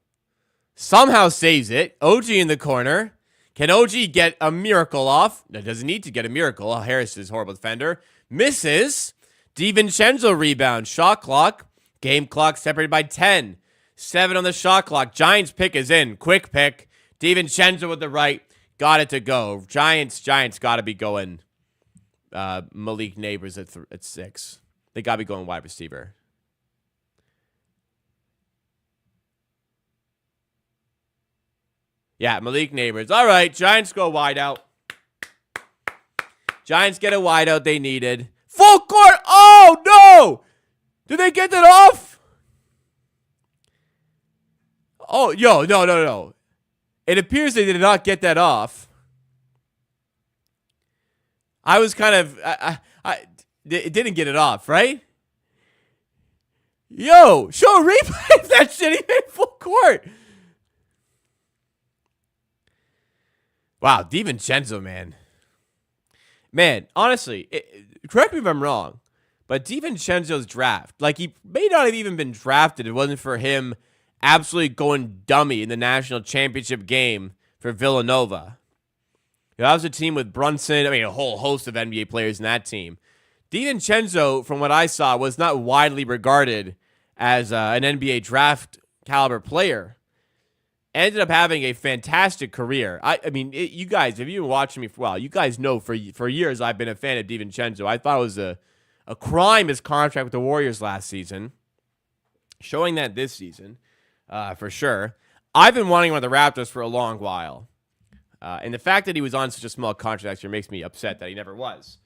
Somehow saves it. OG in the corner. Can OG get a miracle off? No, doesn't need to get a miracle. Harris is a horrible defender. Misses. DiVincenzo rebound. Shot clock. Game clock separated by 10. 7 on the shot clock. Giants pick is in. Quick pick. DiVincenzo with the right. Got it to go. Giants got to be going. Malik Neighbors at 6. They got to be going wide receiver. Yeah, Malik Neighbors. All right, Giants go wide out. Giants get a wide out they needed. Full court. Oh, no. Did they get that off? Oh, no. It appears they did not get that off. I was kind of... it didn't get it off, right? Yo, show a replay of that shit. He made full court. Wow, DiVincenzo, man. Man, honestly, correct me if I'm wrong, but DiVincenzo's draft, like, he may not have even been drafted if it wasn't for him absolutely going dummy in the national championship game for Villanova. That was a team with Brunson, a whole host of NBA players in that team. DiVincenzo, from what I saw, was not widely regarded as an NBA draft caliber player. Ended up having a fantastic career. You guys, if you've been watching me for a while, you guys know for years I've been a fan of DiVincenzo. I thought it was a crime his contract with the Warriors last season. Showing that this season, for sure. I've been wanting him on the Raptors for a long while. And the fact that he was on such a small contract last year makes me upset that he never was.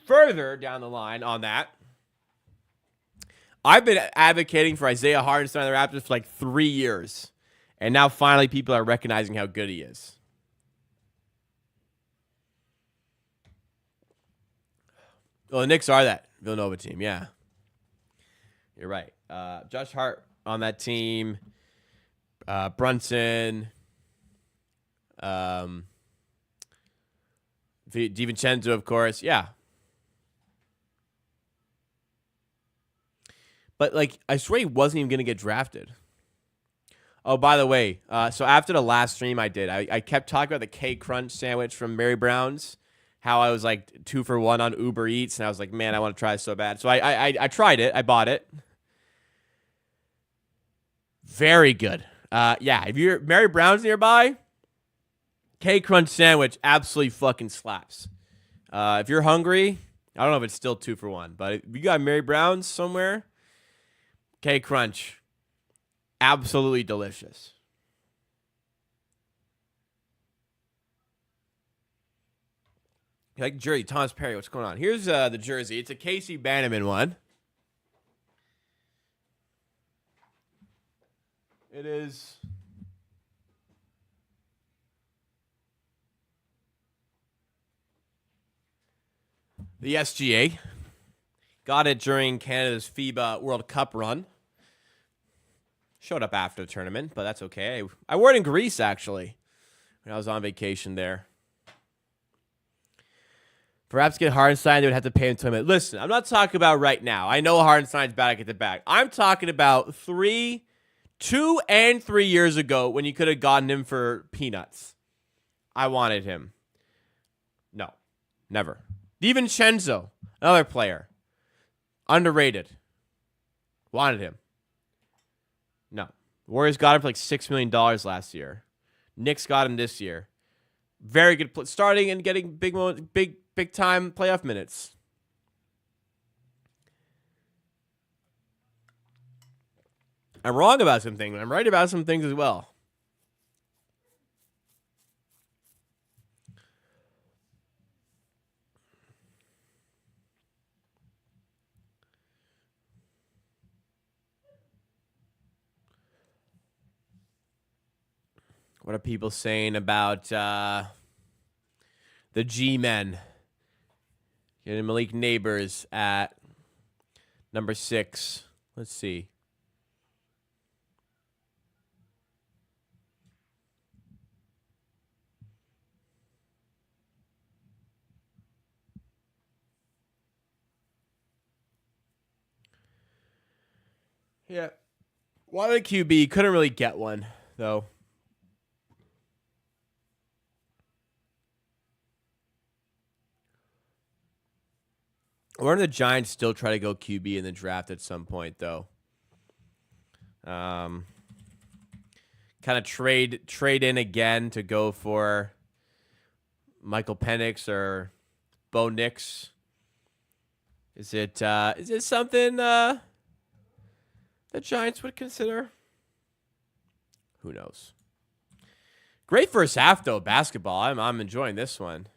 Further down the line on that, I've been advocating for Isaiah Hartenstein on the Raptors for like 3 years. And now finally people are recognizing how good he is. Well, the Knicks are that Villanova team, yeah. You're right. Josh Hart on that team. Brunson. DiVincenzo, of course. Yeah. But, like, I swear he wasn't even going to get drafted. Oh, by the way, so after the last stream I did, I kept talking about the K-Crunch sandwich from Mary Brown's, how I was, like, 2 for 1 on Uber Eats, and I was like, man, I want to try it so bad. So I tried it. I bought it. Very good. Yeah, if you're Mary Brown's nearby, K-Crunch sandwich absolutely fucking slaps. If you're hungry, I don't know if it's still 2 for 1, but if you got Mary Brown's somewhere, K-Crunch, absolutely delicious. You like jersey, Thomas Perry, what's going on? Here's the jersey. It's a Casey Bannerman one. It is... the SGA. Got it during Canada's FIBA World Cup run. Showed up after the tournament, but that's okay. I wore it in Greece, actually, when I was on vacation there. Perhaps get Hartenstein, they would have to pay him to him. Listen, I'm not talking about right now. I know Hartenstein's bad at get the back. I'm talking about 2 and 3 years ago when you could have gotten him for peanuts. I wanted him. No, never. DiVincenzo, another player. Underrated. Wanted him. No. Warriors got him for like $6 million last year. Knicks got him this year. Very good. Starting and getting big time playoff minutes. I'm wrong about some things, but I'm right about some things as well. What are people saying about the G-Men? Getting Malik Neighbors at number 6. Let's see. Yeah. Wanted a QB. Couldn't really get one, though. Or do the Giants still try to go QB in the draft at some point, though? Kind of trade in again to go for Michael Penix or Bo Nix. Is it something the Giants would consider? Who knows? Great first half though, basketball. I'm enjoying this one.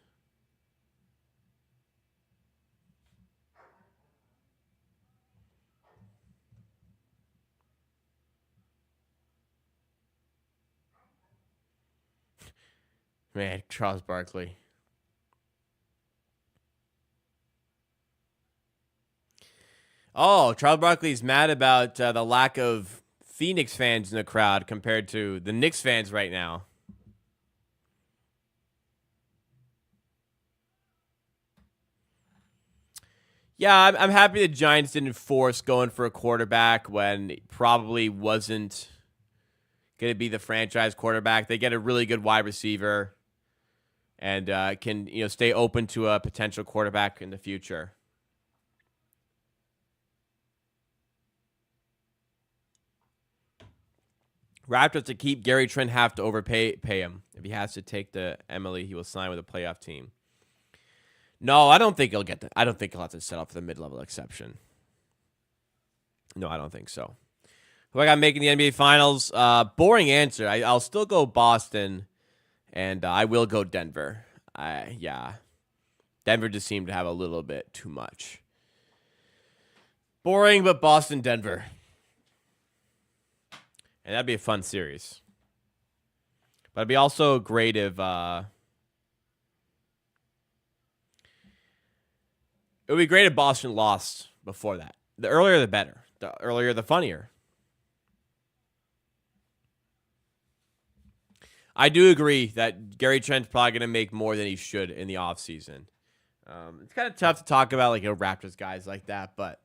Man, Charles Barkley. Oh, Charles Barkley's mad about the lack of Phoenix fans in the crowd compared to the Knicks fans right now. Yeah, I'm happy the Giants didn't force going for a quarterback when it probably wasn't going to be the franchise quarterback. They get a really good wide receiver and can stay open to a potential quarterback in the future. Raptors to keep Gary Trent have to overpay him. If he has to take the Emily, he will sign with a playoff team. No, I don't think he'll get that. I don't think he'll have to settle for the mid-level exception. No, I don't think so. Who I got making the NBA Finals? Boring answer. I'll still go Boston, and I will go Denver. Yeah. Denver just seemed to have a little bit too much. Boring, but Boston, Denver. And that'd be a fun series. But it'd be also great if... it would be great if Boston lost before that. The earlier, the better. The earlier, the funnier. I do agree that Gary Trent's probably going to make more than he should in the offseason. It's kind of tough to talk about Raptors guys like that, but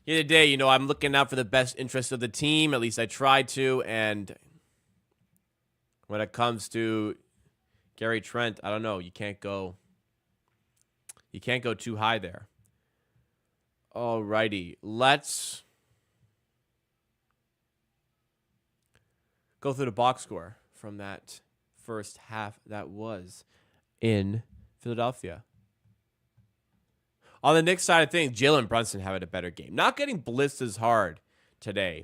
at the end of the day, I'm looking out for the best interest of the team. At least I try to. And when it comes to Gary Trent, I don't know. You can't go too high there. Alrighty, let's go through the box score from that first half that was in Philadelphia. On the Knicks side of things, Jalen Brunson having a better game. Not getting blitzed as hard today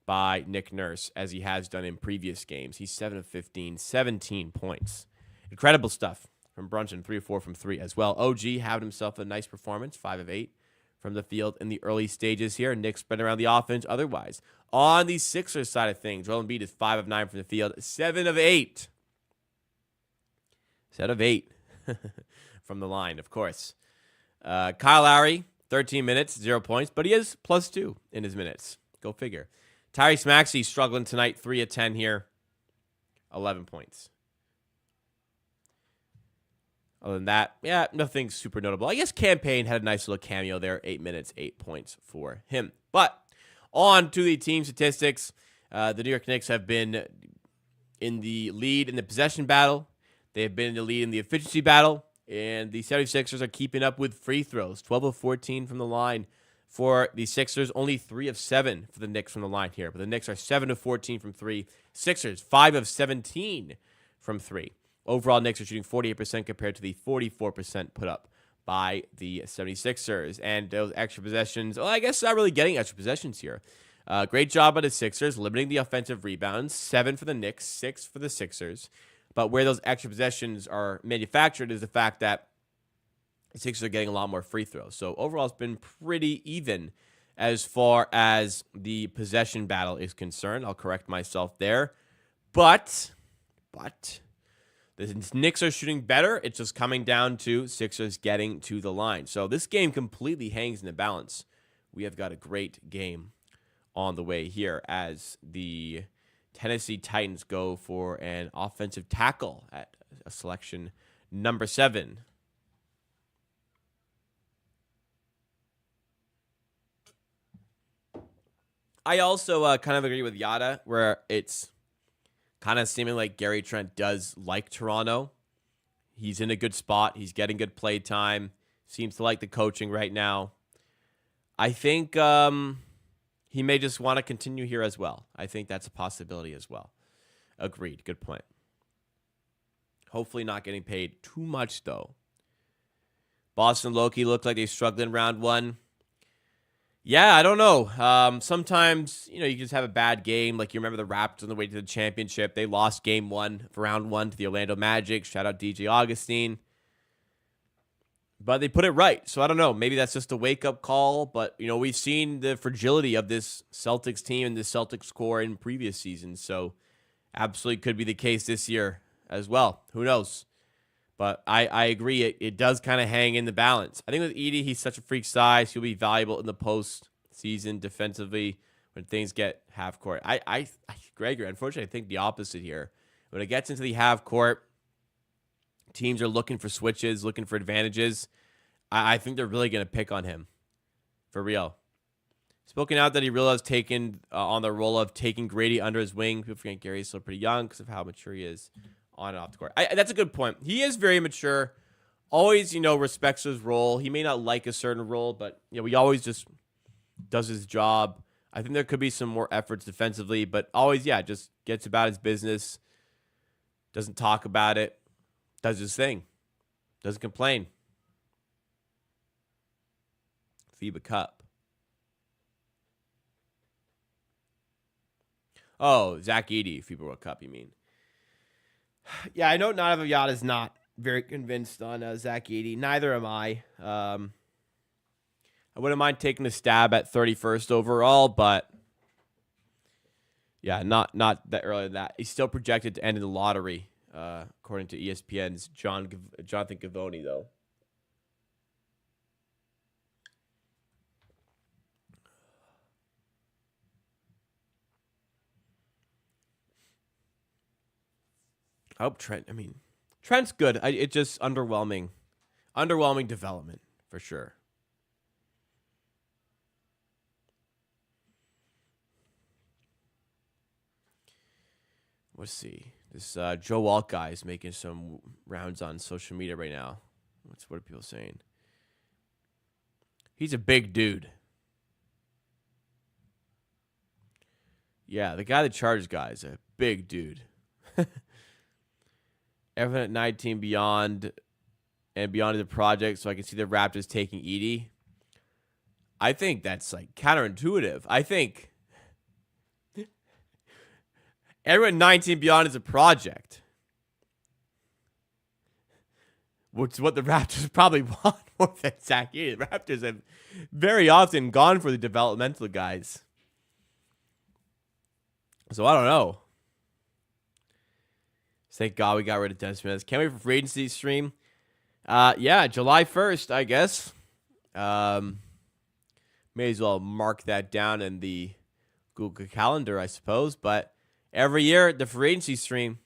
by Nick Nurse as he has done in previous games. He's 7 of 15, 17 points. Incredible stuff from Brunson, 3 of 4 from 3 as well. OG having himself a nice performance, 5 of 8 from the field in the early stages here. Knicks spread around the offense otherwise. On the Sixers side of things, Joel Embiid is 5 of 9 from the field, 7 of 8. 7 of 8 from the line, of course. Kyle Lowry, 13 minutes, 0 points, but he is +2 in his minutes. Go figure. Tyrese Maxey struggling tonight, 3 of 10 here, 11 points. Other than that, yeah, nothing super notable. I guess Campaign had a nice little cameo there, 8 minutes, 8 points for him. But on to the team statistics. The New York Knicks have been in the lead in the possession battle. They have been in the lead in the efficiency battle. And the 76ers are keeping up with free throws. 12 of 14 from the line for the Sixers. Only 3 of 7 for the Knicks from the line here. But the Knicks are 7 of 14 from 3. Sixers, 5 of 17 from 3. Overall, Knicks are shooting 48% compared to the 44% put up by the 76ers. And those extra possessions, well, I guess not really getting extra possessions here. Great job by the Sixers, limiting the offensive rebounds. 7 for the Knicks, 6 for the Sixers. But where those extra possessions are manufactured is the fact that the Sixers are getting a lot more free throws. So overall, it's been pretty even as far as the possession battle is concerned. I'll correct myself there. But the Knicks are shooting better. It's just coming down to Sixers getting to the line. So this game completely hangs in the balance. We have got a great game on the way here as the Tennessee Titans go for an offensive tackle at a selection number 7. I also kind of agree with Yada where it's kind of seeming like Gary Trent does like Toronto. He's in a good spot. He's getting good play time. Seems to like the coaching right now. I think he may just want to continue here as well. I think that's a possibility as well. Agreed. Good point. Hopefully not getting paid too much, though. Boston Loki looked like they struggled in round one. Yeah, I don't know. Sometimes, you just have a bad game. Like, you remember the Raptors on the way to the championship. They lost game one for round one to the Orlando Magic. Shout out DJ Augustine. But they put it right. So I don't know. Maybe that's just a wake-up call. But, we've seen the fragility of this Celtics team and the Celtics core in previous seasons. So absolutely could be the case this year as well. Who knows? But I agree. It does kind of hang in the balance. I think with Edey, he's such a freak size. He'll be valuable in the postseason defensively when things get half court. Gregor, unfortunately, I think the opposite here. When it gets into the half court, teams are looking for switches, looking for advantages. I think they're really going to pick on him. For real. Spoken out that he realized taken on the role of taking Grady under his wing. People forget Gary's still pretty young because of how mature he is on and off the court. That's a good point. He is very mature. Always, respects his role. He may not like a certain role, but, he always just does his job. I think there could be some more efforts defensively, but always, just gets about his business. Doesn't talk about it. Does his thing. Doesn't complain. FIBA Cup. Oh, Zach Edey, FIBA World Cup, you mean? Yeah, I know Nadavyat is not very convinced on Zach Edey. Neither am I. I wouldn't mind taking a stab at 31st overall, but yeah, not that early than that. He's still projected to end in the lottery, according to ESPN's Jonathan Givony, though. I hope Trent's good. It's just underwhelming. Underwhelming development, for sure. Let's see. This Joe Walt guy is making some rounds on social media right now. What are people saying? He's a big dude. Yeah, the guy that charges guys, a big dude. Everyone at 19 beyond and beyond the project, so I can see the Raptors taking Edey. I think that's like counterintuitive. I think everyone 19 beyond is a project, which is what the Raptors probably want more than Zach Edey. The Raptors have very often gone for the developmental guys. So I don't know. Thank God we got rid of Dennis Smith. Can't wait for free agency stream. Yeah, July 1st, I guess. May as well mark that down in the Google Calendar, I suppose. But every year, the free agency stream.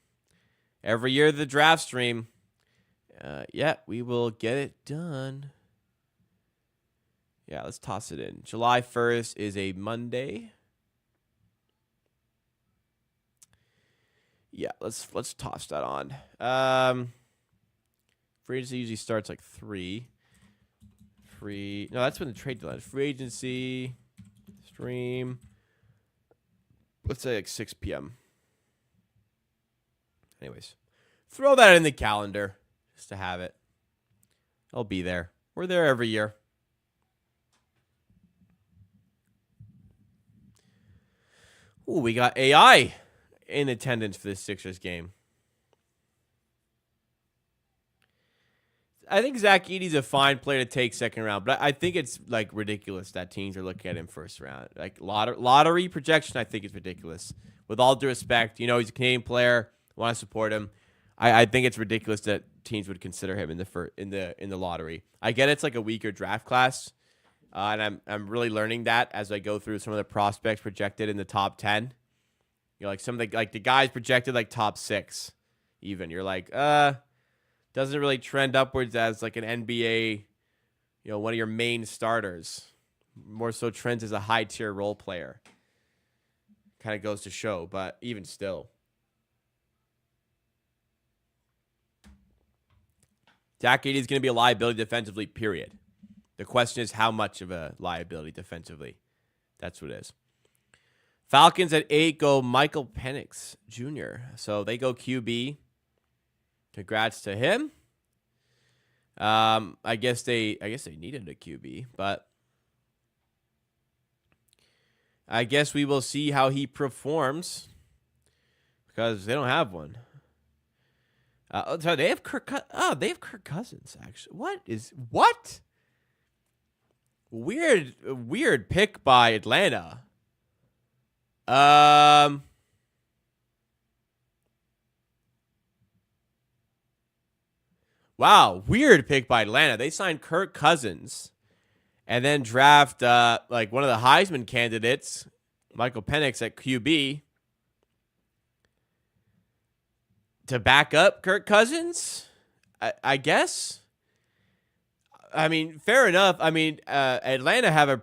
Every year, the draft stream. Yeah, we will get it done. Yeah, let's toss it in. July 1st is a Monday. Yeah, let's toss that on. Free agency usually starts like 3. No, that's when the trade deadline is. Free agency stream. Let's say like 6 p.m. Anyways, throw that in the calendar just to have it. I'll be there. We're there every year. Ooh, we got AI in attendance for this Sixers game. I think Zach Edey's a fine player to take second round, but I think it's like ridiculous that teams are looking at him first round. Like lottery projection, I think is ridiculous. With all due respect, he's a Canadian player. Want to support him. I think it's ridiculous that teams would consider him in the lottery. I get it's like a weaker draft class, and I'm really learning that as I go through some of the prospects projected in the top 10. Like some of the guys projected like top 6, even. You're like, doesn't really trend upwards as like an NBA, one of your main starters. More so trends as a high tier role player. Kind of goes to show, but even still. Zach Edey is going to be a liability defensively, period. The question is how much of a liability defensively. That's what it is. Falcons at 8 go Michael Penix Jr. So they go QB. Congrats to him. I guess they needed a QB, but I guess we will see how he performs because they don't have one. So they have they have Kirk Cousins actually. What? Weird pick by Atlanta. Wow, weird pick by Atlanta. They signed Kirk Cousins and then draft like one of the Heisman candidates, Michael Penix at QB, to back up Kirk Cousins, I guess. I mean, fair enough. I mean, Atlanta have a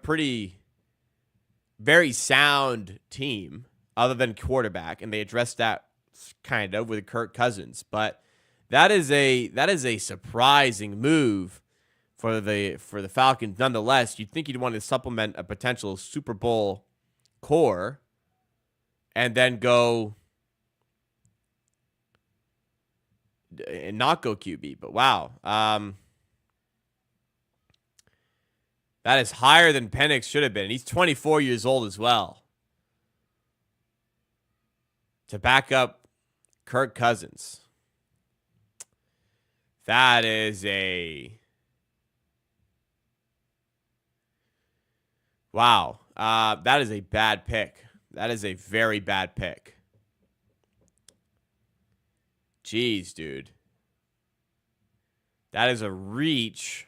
very sound team other than quarterback, and they addressed that kind of with Kirk Cousins. But that is a surprising move for the Falcons. Nonetheless, you'd think you'd want to supplement a potential Super Bowl core and then go and not go QB. But wow. That is higher than Penix should have been. He's 24 years old as well. To back up Kirk Cousins. That is a... Wow. That is a bad pick. That is a very bad pick. Jeez, dude. That is a reach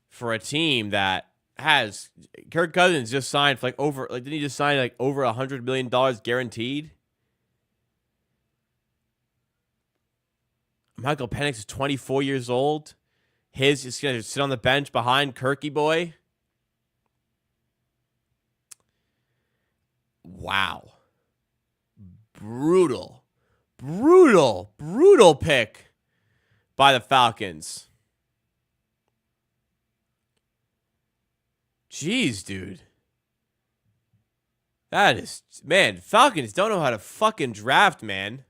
for a team that has Kirk Cousins just signed for didn't he just sign like over $100 million guaranteed? Michael Penix is 24 years old. His is going to sit on the bench behind Kirky boy. Wow. Brutal pick by the Falcons. Jeez, dude. That is... Man, Falcons don't know how to fucking draft, man.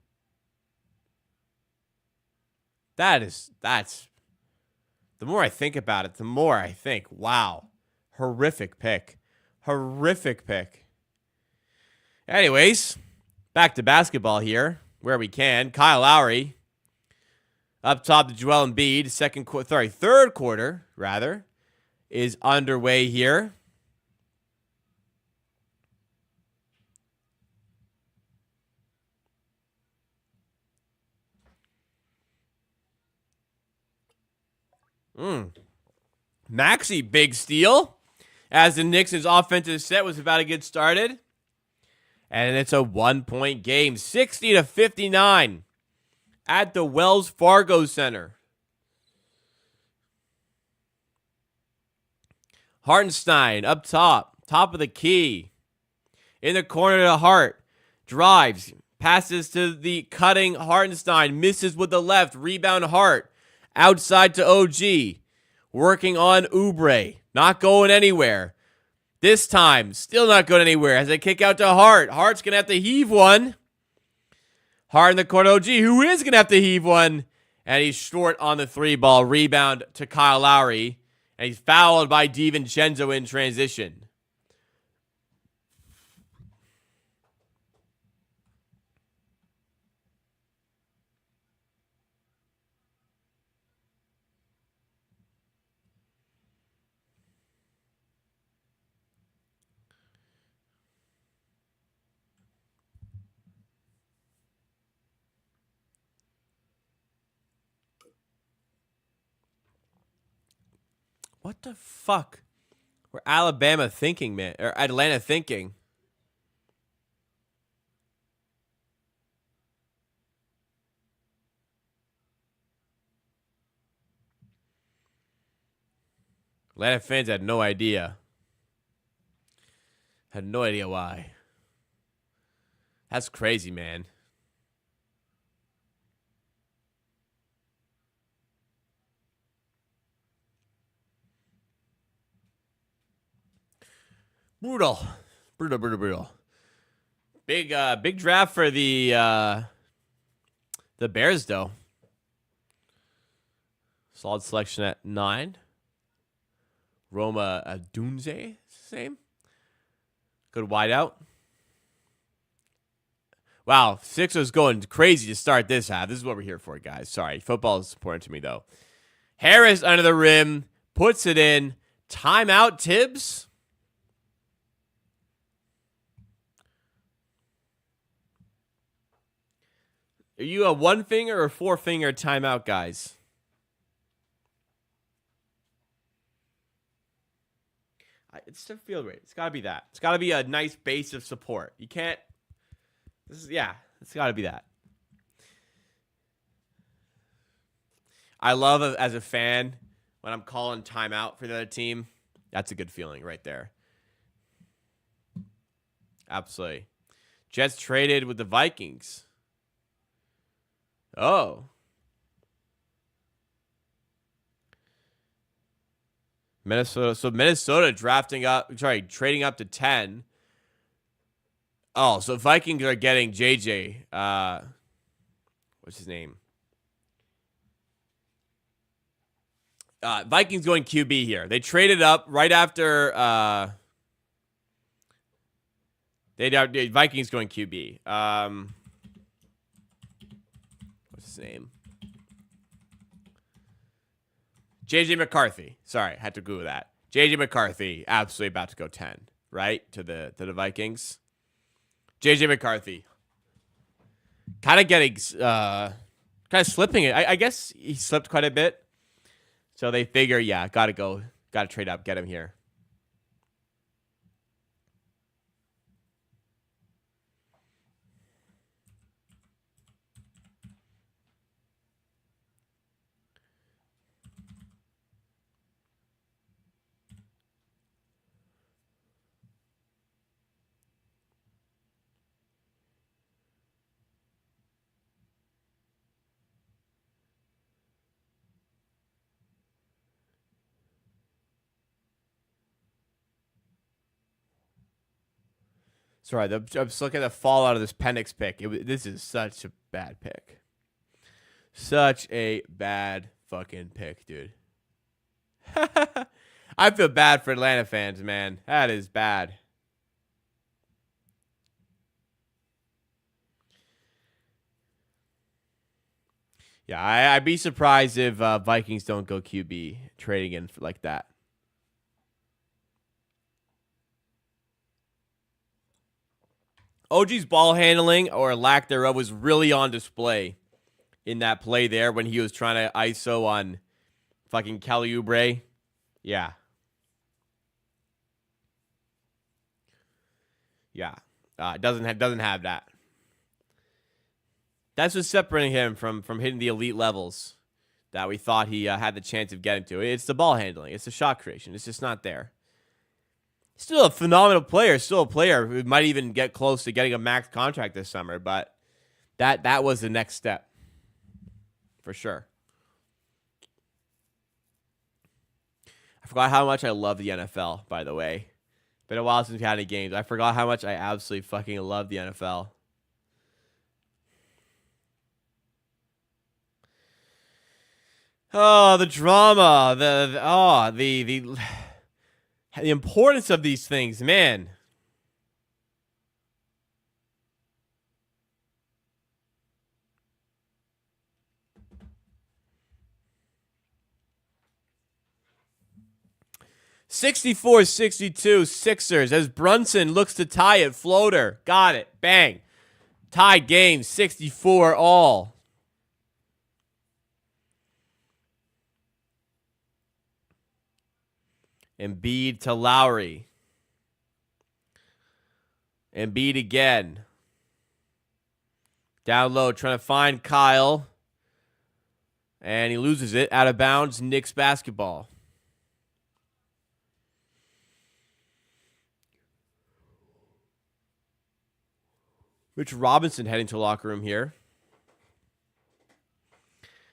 That's... The more I think about it, the more I think, wow. Horrific pick. Anyways, back to basketball here, where we can. Kyle Lowry, up top to Joel Embiid. Third quarter, rather, is underway here. Maxey, big steal, as the Knicks' offensive set was about to get started. And it's a 1-point game, 60-59 at the Wells Fargo Center. Hartenstein up top of the key. In the corner to Hart. Drives, passes to the cutting Hartenstein, misses with the left, rebound Hart. Outside to OG, working on Oubre, not going anywhere. This time, still not going anywhere as they kick out to Hart. Hart's going to have to heave one. Hart in the corner, OG, who is going to have to heave one. And he's short on the 3-ball. Rebound to Kyle Lowry. And he's fouled by DiVincenzo in transition. What the fuck were Alabama thinking, man? Or Atlanta thinking? Atlanta fans had no idea. Had no idea why. That's crazy, man. Brutal. Brutal. Big draft for the Bears, though. Solid selection at 9. Roma Dunze, same. Good wideout. Wow, Sixers going crazy to start this half. This is what we're here for, guys. Sorry, football is important to me, though. Harris under the rim, puts it in. Timeout, Tibbs. Are you a 1-finger or 4-finger timeout, guys? It's the field rate. It's got to be that. It's got to be a nice base of support. You can't. It's got to be that. I love as a fan when I'm calling timeout for the other team. That's a good feeling right there. Absolutely. Jets traded with the Vikings. Oh. Minnesota. So Minnesota trading up to 10. Oh, so Vikings are getting JJ. What's his name? Vikings going QB here. They traded up right after. Vikings going QB. What's his name? JJ McCarthy. Sorry, had to Google that. JJ McCarthy, absolutely about to go 10, right? To the Vikings. JJ McCarthy. Kind of getting kind of slipping it. I guess he slipped quite a bit. So they figure, gotta trade up, get him here. Sorry, I'm just looking at the fallout of this Penix pick. This is such a bad pick. Such a bad fucking pick, dude. I feel bad for Atlanta fans, man. That is bad. Yeah, I'd be surprised if Vikings don't go QB trading in like that. OG's ball handling or lack thereof was really on display in that play there when he was trying to ISO on fucking Kelly Oubre. Yeah. Yeah. Doesn't have that. That's what's separating him from hitting the elite levels that we thought he had the chance of getting to. It's the ball handling. It's the shot creation. It's just not there. Still a phenomenal player. Still a player who might even get close to getting a max contract this summer. But that was the next step. For sure. I forgot how much I love the NFL, by the way. Been a while since we had any games. I forgot how much I absolutely fucking love the NFL. Oh, the drama, the importance of these things, man. (64-62) Sixers as Brunson looks to tie it. Floater, got it, bang, tied game, 64 all. Embiid to Lowry. Embiid again. Down low, trying to find Kyle. And he loses it. Out of bounds, Knicks basketball. Mitch Robinson heading to the locker room here.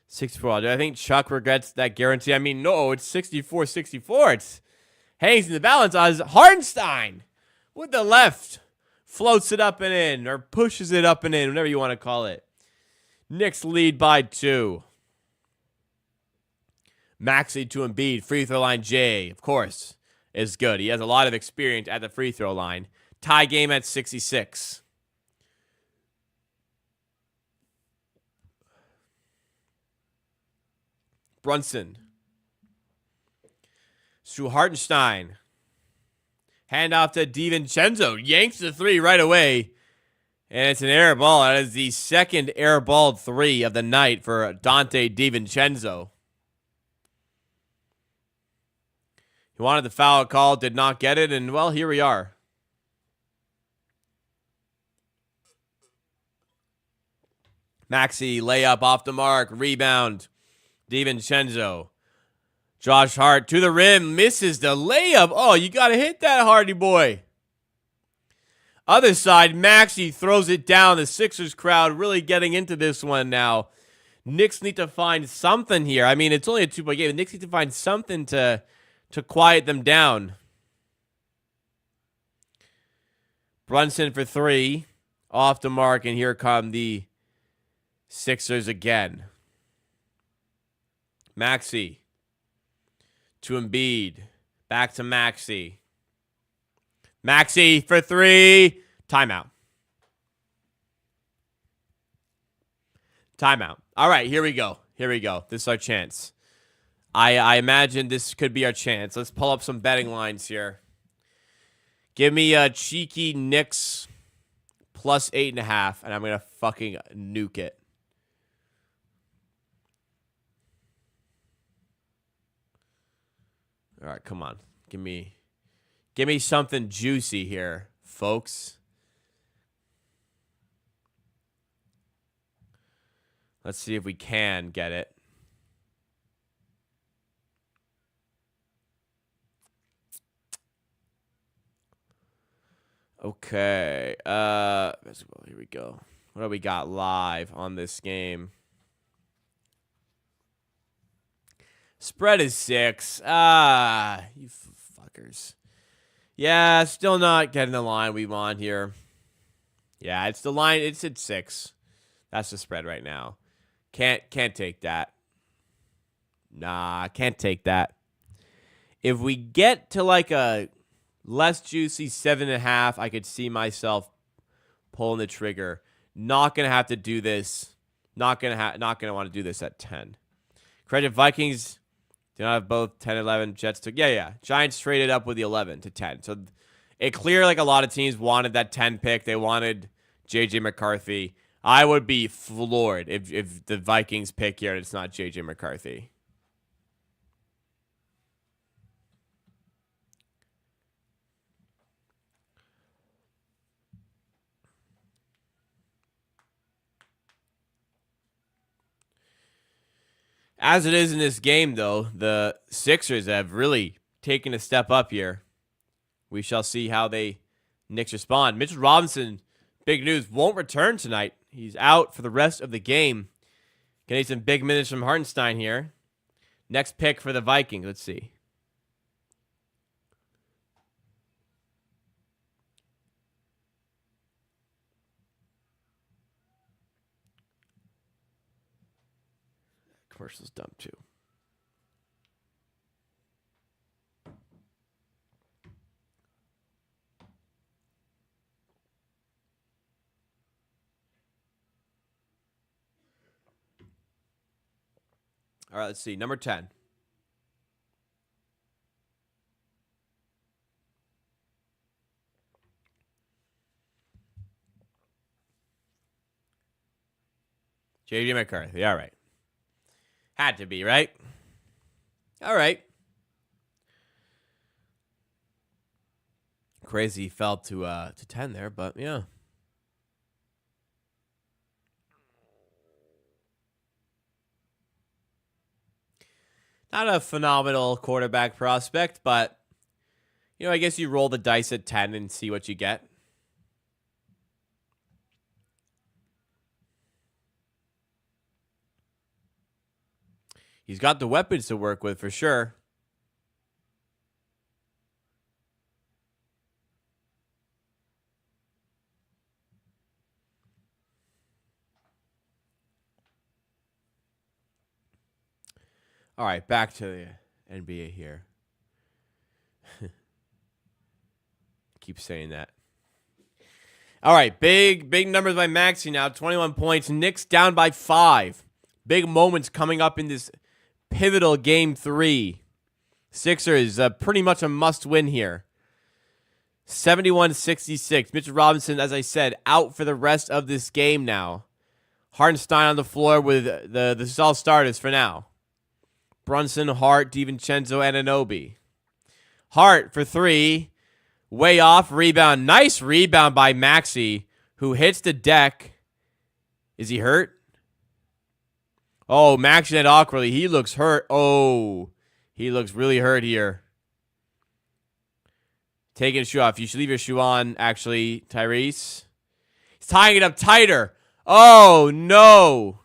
64. Do I think Chuck regrets that guarantee? I mean, no, it's 64-64. It's hangs in the balance as Hartenstein with the left. Floats it up and in, or pushes it up and in, whatever you want to call it. Knicks lead by 2. Maxey to Embiid. Free throw line J, of course, is good. He has a lot of experience at the free throw line. Tie game at 66. Brunson. Stu Hartenstein. Hand off to DiVincenzo. Yanks the 3 right away. And it's an air ball. That is the second airballed 3 of the night for Dante DiVincenzo. He wanted the foul call, did not get it, and, well, here we are. Maxey, layup off the mark, rebound. DiVincenzo. Josh Hart to the rim, misses the layup. Oh, you got to hit that, Hardy boy. Other side, Maxey throws it down. The Sixers crowd really getting into this one now. Knicks need to find something here. I mean, it's only a 2-point game. The Knicks need to find something to quiet them down. Brunson for 3. Off the mark, and here come the Sixers again. Maxey to Embiid. Back to Maxey. Maxey for 3. Timeout. Timeout. All right, here we go. Here we go. This is our chance. I imagine this could be our chance. Let's pull up some betting lines here. Give me a cheeky Knicks plus 8.5, and I'm going to fucking nuke it. All right, come on. Give me something juicy here, folks. Let's see if we can get it. Okay. Here we go. What do we got live on this game? Spread is 6. You fuckers. Yeah, still not getting the line we want here. Yeah, it's the line. It's at 6. That's the spread right now. Can't take that. Nah, can't take that. If we get to like a less juicy 7.5, I could see myself pulling the trigger. Not gonna have to do this. Not gonna want to do this at 10. Credit Vikings. Do not have both 10, 11. Jets took. Yeah. Giants traded up with the 11 to 10. So it clear like a lot of teams wanted that 10 pick. They wanted J.J. McCarthy. I would be floored if the Vikings pick here and it's not J.J. McCarthy. As it is in this game, though, the Sixers have really taken a step up here. We shall see how the Knicks respond. Mitchell Robinson, big news, won't return tonight. He's out for the rest of the game. Gonna need some big minutes from Hartenstein here. Next pick for the Vikings. Let's see. Commercial's dumb too. All right, let's see. Number 10. J.J. McCarthy. All right. Had to be, right? All right. Crazy fell to 10 there, but yeah. Not a phenomenal quarterback prospect, but, you know, I guess you roll the dice at 10 and see what you get. He's got the weapons to work with for sure. All right, back to the NBA here. Keep saying that. All right, big numbers by Maxey now. 21 points. Knicks down by 5. Big moments coming up in this pivotal Game 3. Sixers, pretty much a must-win here. 71-66. Mitchell Robinson, as I said, out for the rest of this game now. Hartenstein on the floor with the all starters for now. Brunson, Hart, DiVincenzo, Anunoby. Hart for 3. Way off. Rebound. Nice rebound by Maxey, who hits the deck. Is he hurt? Oh, Maxey did awkwardly. He looks hurt. Oh, he looks really hurt here. Taking a shoe off. You should leave your shoe on, actually, Tyrese. He's tying it up tighter. Oh, no.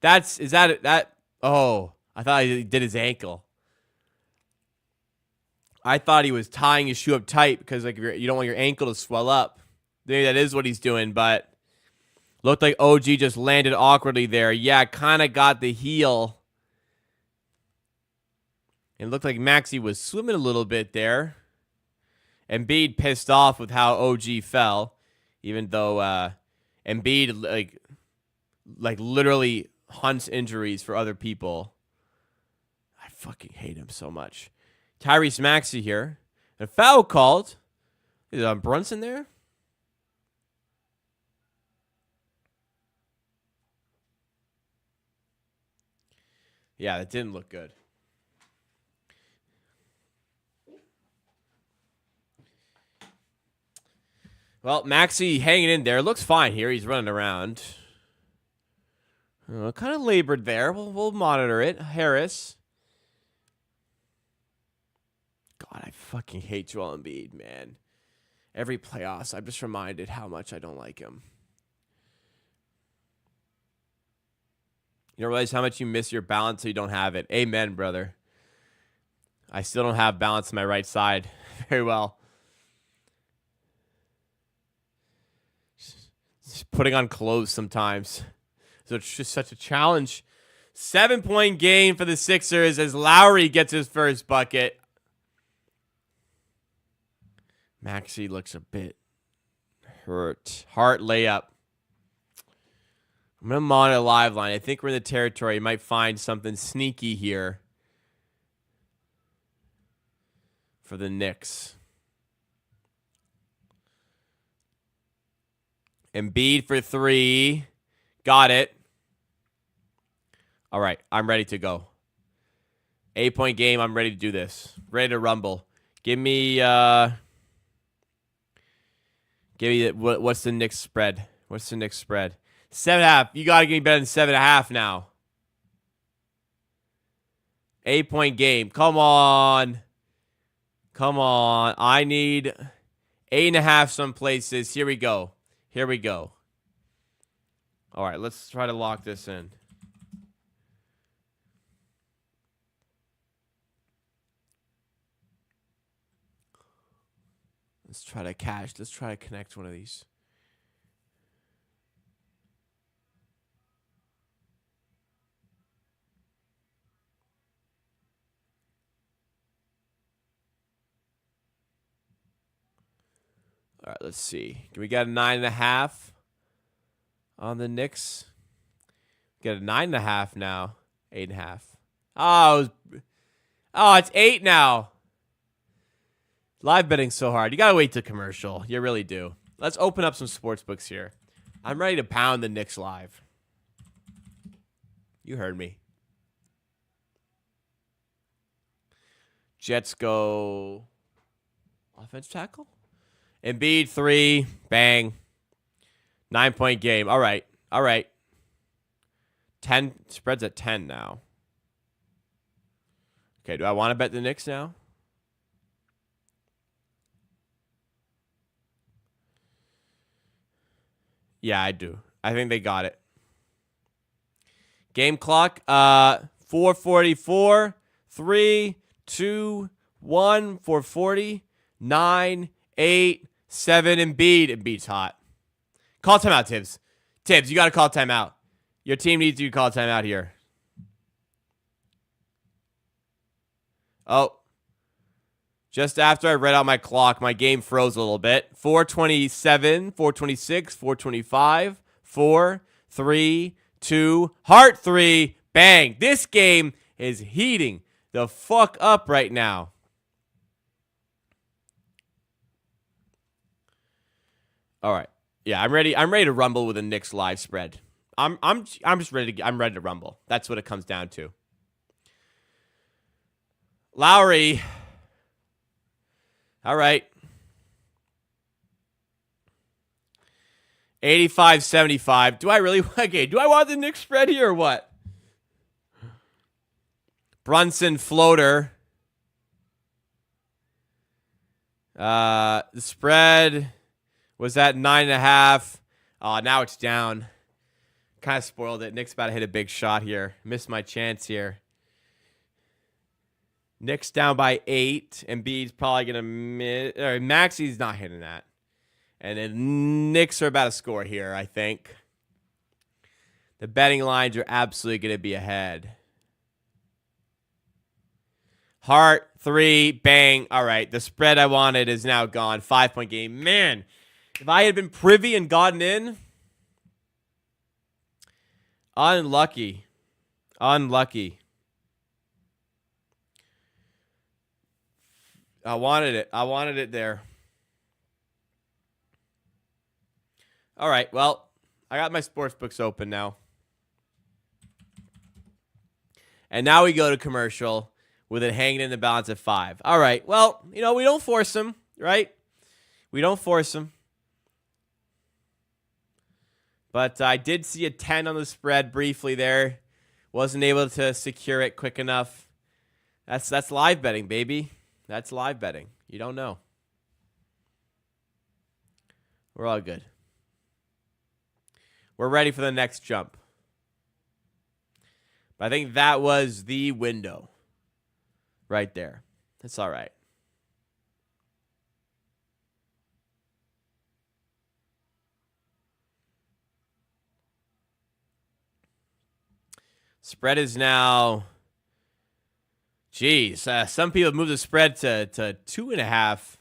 Is that? Oh, I thought he did his ankle. I thought he was tying his shoe up tight because like you don't want your ankle to swell up. Maybe that is what he's doing, but looked like OG just landed awkwardly there. Yeah, kind of got the heel. It looked like Maxey was swimming a little bit there. Embiid pissed off with how OG fell, even though Embiid like literally hunts injuries for other people. I fucking hate him so much. Tyrese Maxey here. A foul called. Is it on Brunson there? Yeah, that didn't look good. Well, Maxey hanging in there. Looks fine here. He's running around. Kind of labored there. We'll monitor it. Harris. God, I fucking hate Joel Embiid, man. Every playoffs, I'm just reminded how much I don't like him. You don't realize how much you miss your balance so you don't have it. Amen, brother. I still don't have balance on my right side very well. Just putting on clothes sometimes. So it's just such a challenge. 7-point game for the Sixers as Lowry gets his first bucket. Maxey looks a bit hurt. Hart layup. I'm going to monitor live line. I think we're in the territory. You might find something sneaky here for the Knicks. Embiid for 3. Got it. All right, I'm ready to go. 8-point game. I'm ready to do this. Ready to rumble. Give me what's the Knicks spread? What's the Knicks spread? 7.5. You got to give me better than 7.5 now. 8-point game. Come on. Come on. I need 8.5 some places. Here we go. Here we go. All right, let's try to lock this in. Let's try to cash. Let's try to connect one of these. All right, let's see. We got a 9.5 on the Knicks. We got a 9.5 now. 8.5. Oh, it's 8 now. Live betting's so hard. You got to wait to commercial. You really do. Let's open up some sports books here. I'm ready to pound the Knicks live. You heard me. Jets go offense tackle. Embiid 3. Bang. 9-point game. All right. All right. 10. Spread's at 10 now. Okay, do I want to bet the Knicks now? Yeah, I do. I think they got it. Game clock. 4:44. 3, 2, 1. 4:40. 9, 8, 7. Embiid. Embiid's hot. Call timeout, Tibbs. Tibbs, you got to call timeout. Your team needs you to call timeout here. Oh, just after I read out my clock, my game froze a little bit. 427, 426, 425, 4, 3, 2, heart 3, bang. This game is heating the fuck up right now. All right. Yeah, I'm ready. I'm ready to rumble with a Knicks live spread. I'm just ready to I'm ready to rumble. That's what it comes down to. Lowry. All right. 85-75. Do I really okay, do I want the Knicks spread here or what? Brunson floater. The spread was at 9.5. Oh, now it's down. Kind of spoiled it. Knicks about to hit a big shot here. Missed my chance here. Knicks down by 8. Embiid's probably going to miss. Maxi's not hitting that. And then Knicks are about to score here, I think. The betting lines are absolutely going to be ahead. Hart, 3, bang. All right, the spread I wanted is now gone. 5-point game. Man, if I had been privy and gotten in, unlucky. Unlucky. I wanted it. I wanted it there. All right, well, I got my sports books open now. And now we go to commercial with it hanging in the balance at 5. All right, well, we don't force them, right? We don't force them. But I did see a 10 on the spread briefly there. Wasn't able to secure it quick enough. That's live betting, baby. That's live betting. You don't know. We're all good. We're ready for the next jump. But I think that was the window right there. That's all right. Spread is now, geez, some people moved the spread to 2.5.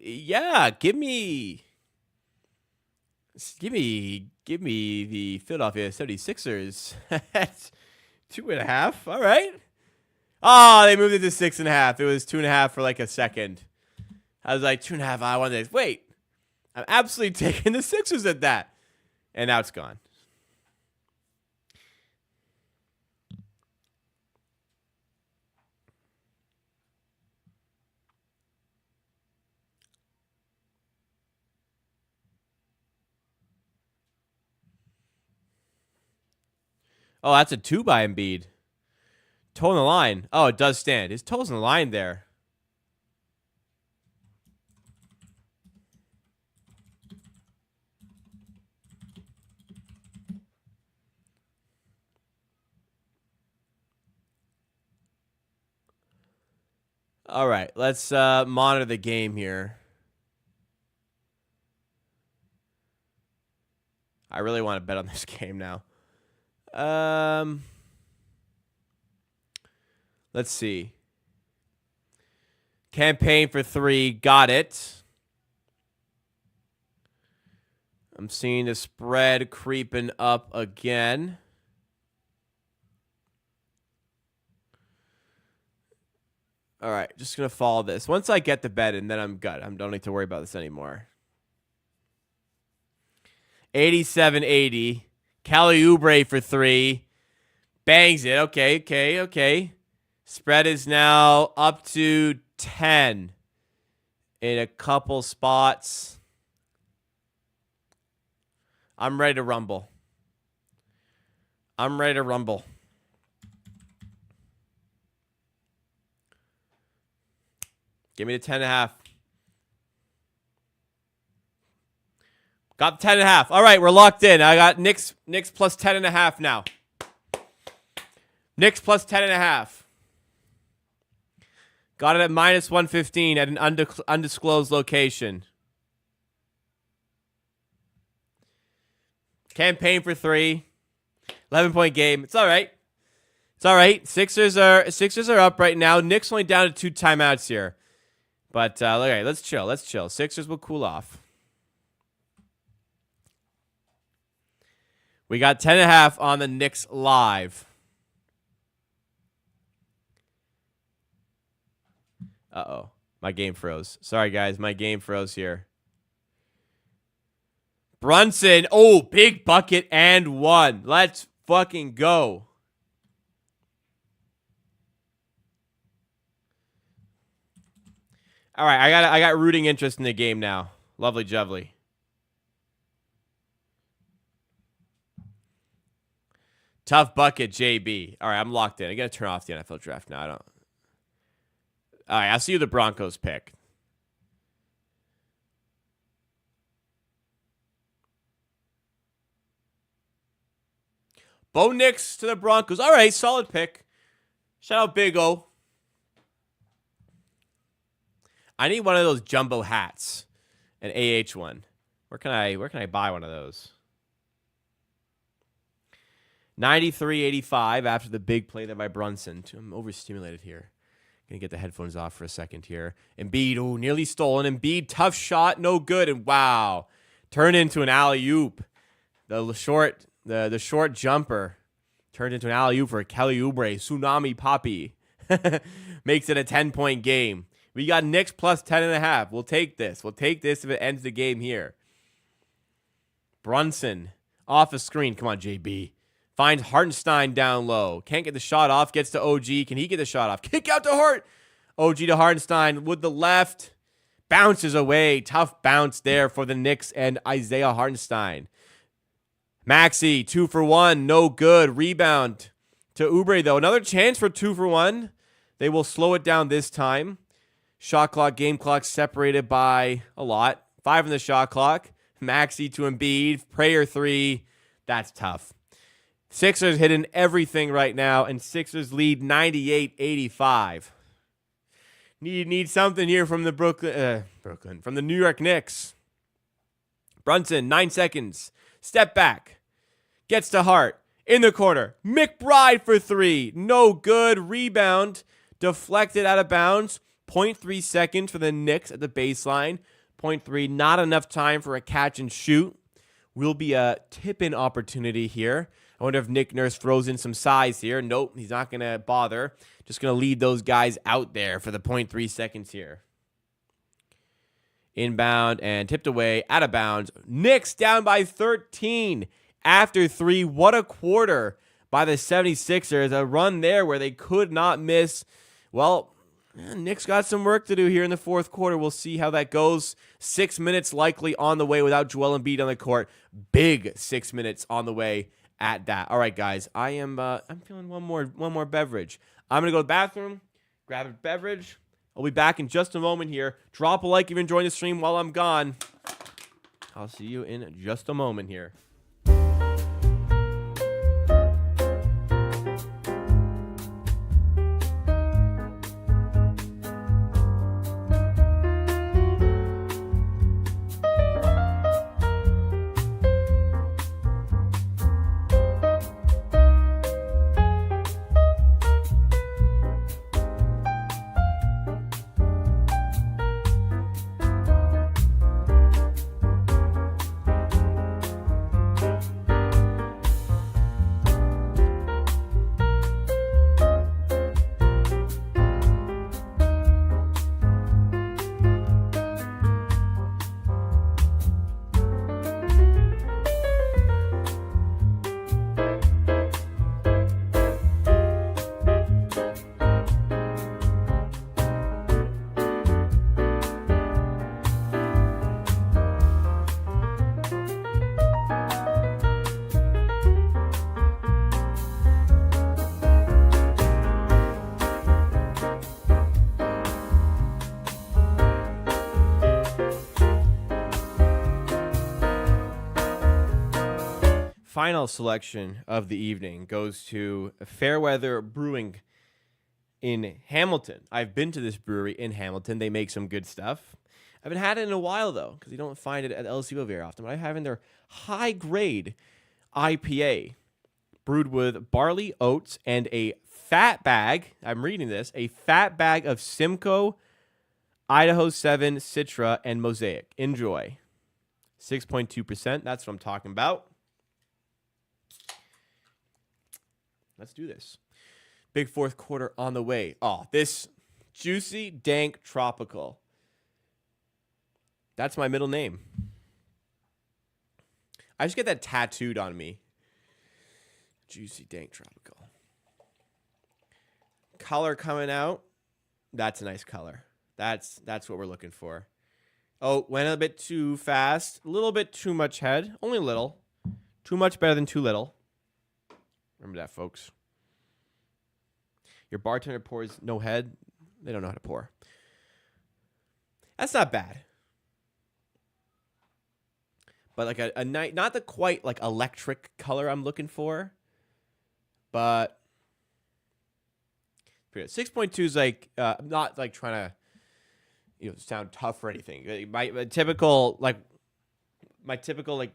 Yeah, give me the Philadelphia 76ers at 2.5. All right. Oh, they moved it to 6.5. It was 2.5 for like a second. I was like 2.5. I wanted to wait. I'm absolutely taking the Sixers at that, and now it's gone. Oh, that's a 2 by Embiid. Toe on the line. Oh, it does stand. His toe's on the line there. All right, let's monitor the game here. I really want to bet on this game now. Let's see. Campaign for 3. Got it. I'm seeing the spread creeping up again. All right, just going to follow this. Once I get the bet in, then I'm good. I don't need to worry about this anymore. 87-80. Cali Oubre for 3. Bangs it. Okay. Spread is now up to 10 in a couple spots. I'm ready to rumble. Give me the 10.5. Got 10.5. All right, we're locked in. I got Knicks plus 10.5 now. Knicks plus 10.5. Got it at minus 115 at an undisclosed location. Campaign for 3. 11-point game. It's all right. It's all right. Sixers are up right now. Knicks only down to 2 timeouts here. But okay, let's chill. Let's chill. Sixers will cool off. We got 10.5 on the Knicks live. Uh-oh. My game froze. Sorry, guys. My game froze here. Brunson. Oh, big bucket and one. Let's fucking go. All right, I got rooting interest in the game now. Lovely jubbly. Tough bucket, JB. All right, I'm locked in. I got to turn off the NFL draft now. I don't. All right, I'll see you the Broncos pick. Bo Nix to the Broncos. All right, solid pick. Shout out Big O. I need one of those jumbo hats, an AH one. Where can I buy one of those? 93.85 after the big play there by Brunson. I'm overstimulated here. Gonna get the headphones off for a second here. Embiid, oh, nearly stolen. Embiid, tough shot, no good, and wow, turned into an alley-oop. The short jumper turned into an alley-oop for Kelly Oubre. Tsunami Poppy makes it a 10-point game. We got Knicks plus 10.5. We'll take this. We'll take this if it ends the game here. Brunson off a screen. Come on, JB. Finds Hartenstein down low. Can't get the shot off. Gets to OG. Can he get the shot off? Kick out to Hart. OG to Hartenstein with the left. Bounces away. Tough bounce there for the Knicks and Isaiah Hartenstein. Maxey, 2 for 1. No good. Rebound to Oubre, though. Another chance for 2 for 1. They will slow it down this time. Shot clock, game clock separated by a lot. 5 in the shot clock. Maxey to Embiid. Prayer 3. That's tough. Sixers hitting everything right now, and Sixers lead 98-85. Need something here from the from the New York Knicks. Brunson, 9 seconds. Step back. Gets to Hart. In the corner. McBride for 3. No good. Rebound. Deflected out of bounds. 0.3 seconds for the Knicks at the baseline. 0.3, not enough time for a catch and shoot. Will be a tip-in opportunity here. I wonder if Nick Nurse throws in some size here. Nope, he's not going to bother. Just going to lead those guys out there for the 0.3 seconds here. Inbound and tipped away, out of bounds. Knicks down by 13 after 3. What a quarter by the 76ers. A run there where they could not miss. Well, Knicks got some work to do here in the fourth quarter. We'll see how that goes. 6 minutes likely on the way without Joel Embiid on the court. Big 6 minutes on the way at that. All right, guys. I'm feeling one more beverage. I'm gonna go to the bathroom, grab a beverage. I'll be back in just a moment here. Drop a like if you're enjoying the stream while I'm gone. I'll see you in just a moment here. Final selection of the evening goes to Fairweather Brewing in Hamilton. I've been to this brewery in Hamilton. They make some good stuff. I haven't had it in a while, though, because you don't find it at El Civo very often. But I have in their high-grade IPA. brewed with barley, oats, and a fat bag. I'm reading this. A fat bag of Simcoe, Idaho 7, Citra, and Mosaic. Enjoy. 6.2%. That's what I'm talking about. Let's do this. Big fourth quarter on the way. Oh, this juicy, dank, tropical. That's my middle name. I just get that tattooed on me. Juicy, dank, tropical. Color coming out. That's a nice color. That's what we're looking for. Oh, went a bit too fast. A little bit too much head. Only a little. Too much better than too little. Remember that, folks. Your bartender pours no head. They don't know how to pour. That's not bad. But like a night, not the quite like electric color I'm looking for. But 6.2 is like I'm not like trying to sound tough or anything. My typical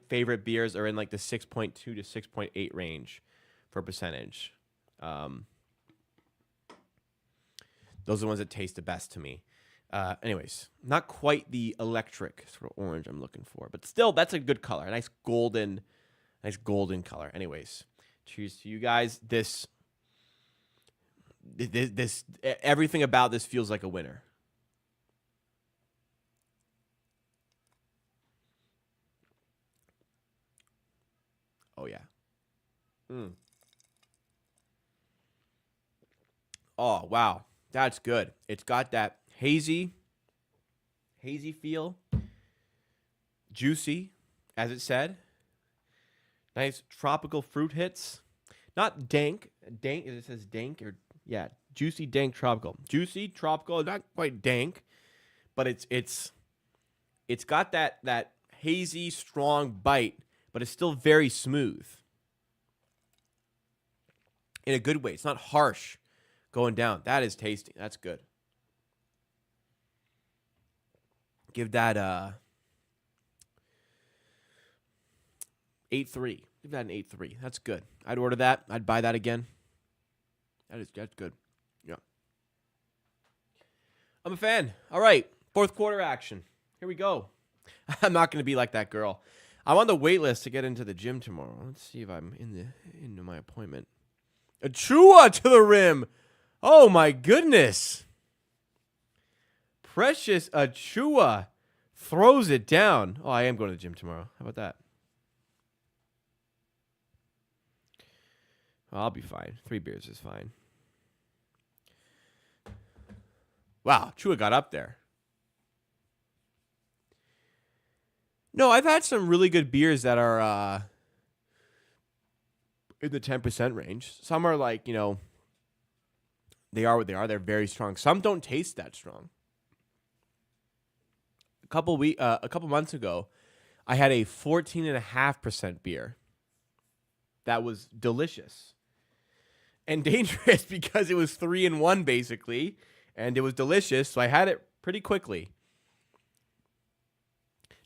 favorite beers are in like the 6.2 to 6.8 range for percentage. Those are the ones that taste the best to me. Anyways, not quite the electric sort of orange I'm looking for, but still, that's a good color. A nice golden color. Anyways, cheers to you guys. This everything about this feels like a winner. Oh yeah. Oh wow. That's good. It's got that hazy feel. Juicy, as it said. Nice tropical fruit hits. Not dank. Dank, it says dank or yeah, juicy, dank, tropical. Juicy, tropical, not quite dank, but it's got that hazy, strong bite, but it's still very smooth. In a good way. It's not harsh. Going down. That is tasty. That's good. Give that 8.3. Give that an 8.3. That's good. I'd order that. I'd buy that again. That's good. Yeah. I'm a fan. All right. Fourth quarter action. Here we go. I'm not going to be like that girl. I'm on the wait list to get into the gym tomorrow. Let's see if I'm into my appointment. Achua to the rim. Oh, my goodness. Precious Achua throws it down. Oh, I am going to the gym tomorrow. How about that? I'll be fine. 3 beers is fine. Wow, Achua got up there. No, I've had some really good beers that are in the 10% range. Some are like, they are what they are. They're very strong. Some don't taste that strong. A couple months ago, I had a 14.5% beer that was delicious and dangerous because it was 3-in-1 basically, and it was delicious. So I had it pretty quickly.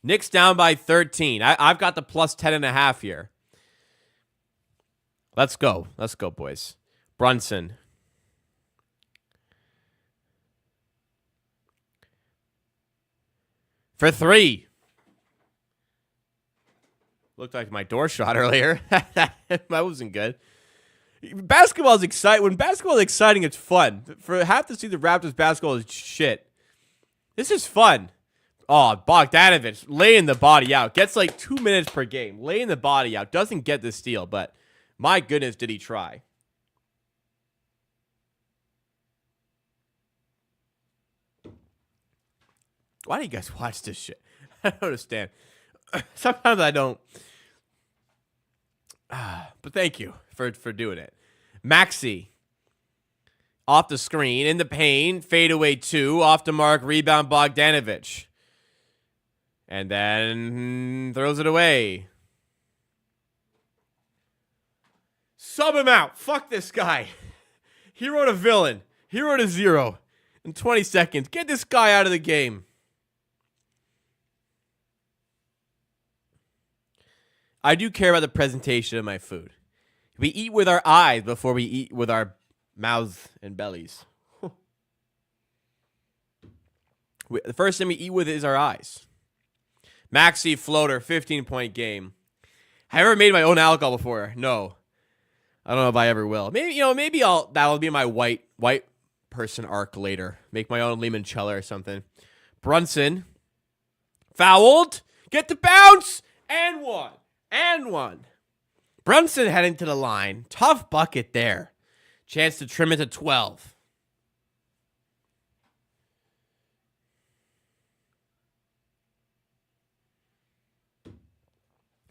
Knicks down by 13. I've got the plus 10.5 here. Let's go, boys. Brunson. For 3. Looked like my door shot earlier. That wasn't good. Basketball is exciting. When basketball is exciting, it's fun. For half to see the Raptors basketball is shit. This is fun. Oh, Bogdanovich laying the body out. Gets like 2 minutes per game. Laying the body out. Doesn't get the steal, but my goodness, did he try. Why do you guys watch this shit? I don't understand. Sometimes I don't. But thank you for doing it. Maxey. Off the screen, in the paint, fadeaway 2, off the mark, rebound Bogdanovich. And then throws it away. Sub him out. Fuck this guy. He wrote a villain. He wrote a 0 in 20 seconds. Get this guy out of the game. I do care about the presentation of my food. We eat with our eyes before we eat with our mouths and bellies. The first thing we eat with is our eyes. Maxi floater, 15-point game. Have I ever made my own alcohol before? No. I don't know if I ever will. Maybe that'll be my white person arc later. Make my own limoncello or something. Brunson fouled. Get the bounce and one. Brunson heading to the line. Tough bucket there. Chance to trim it to 12.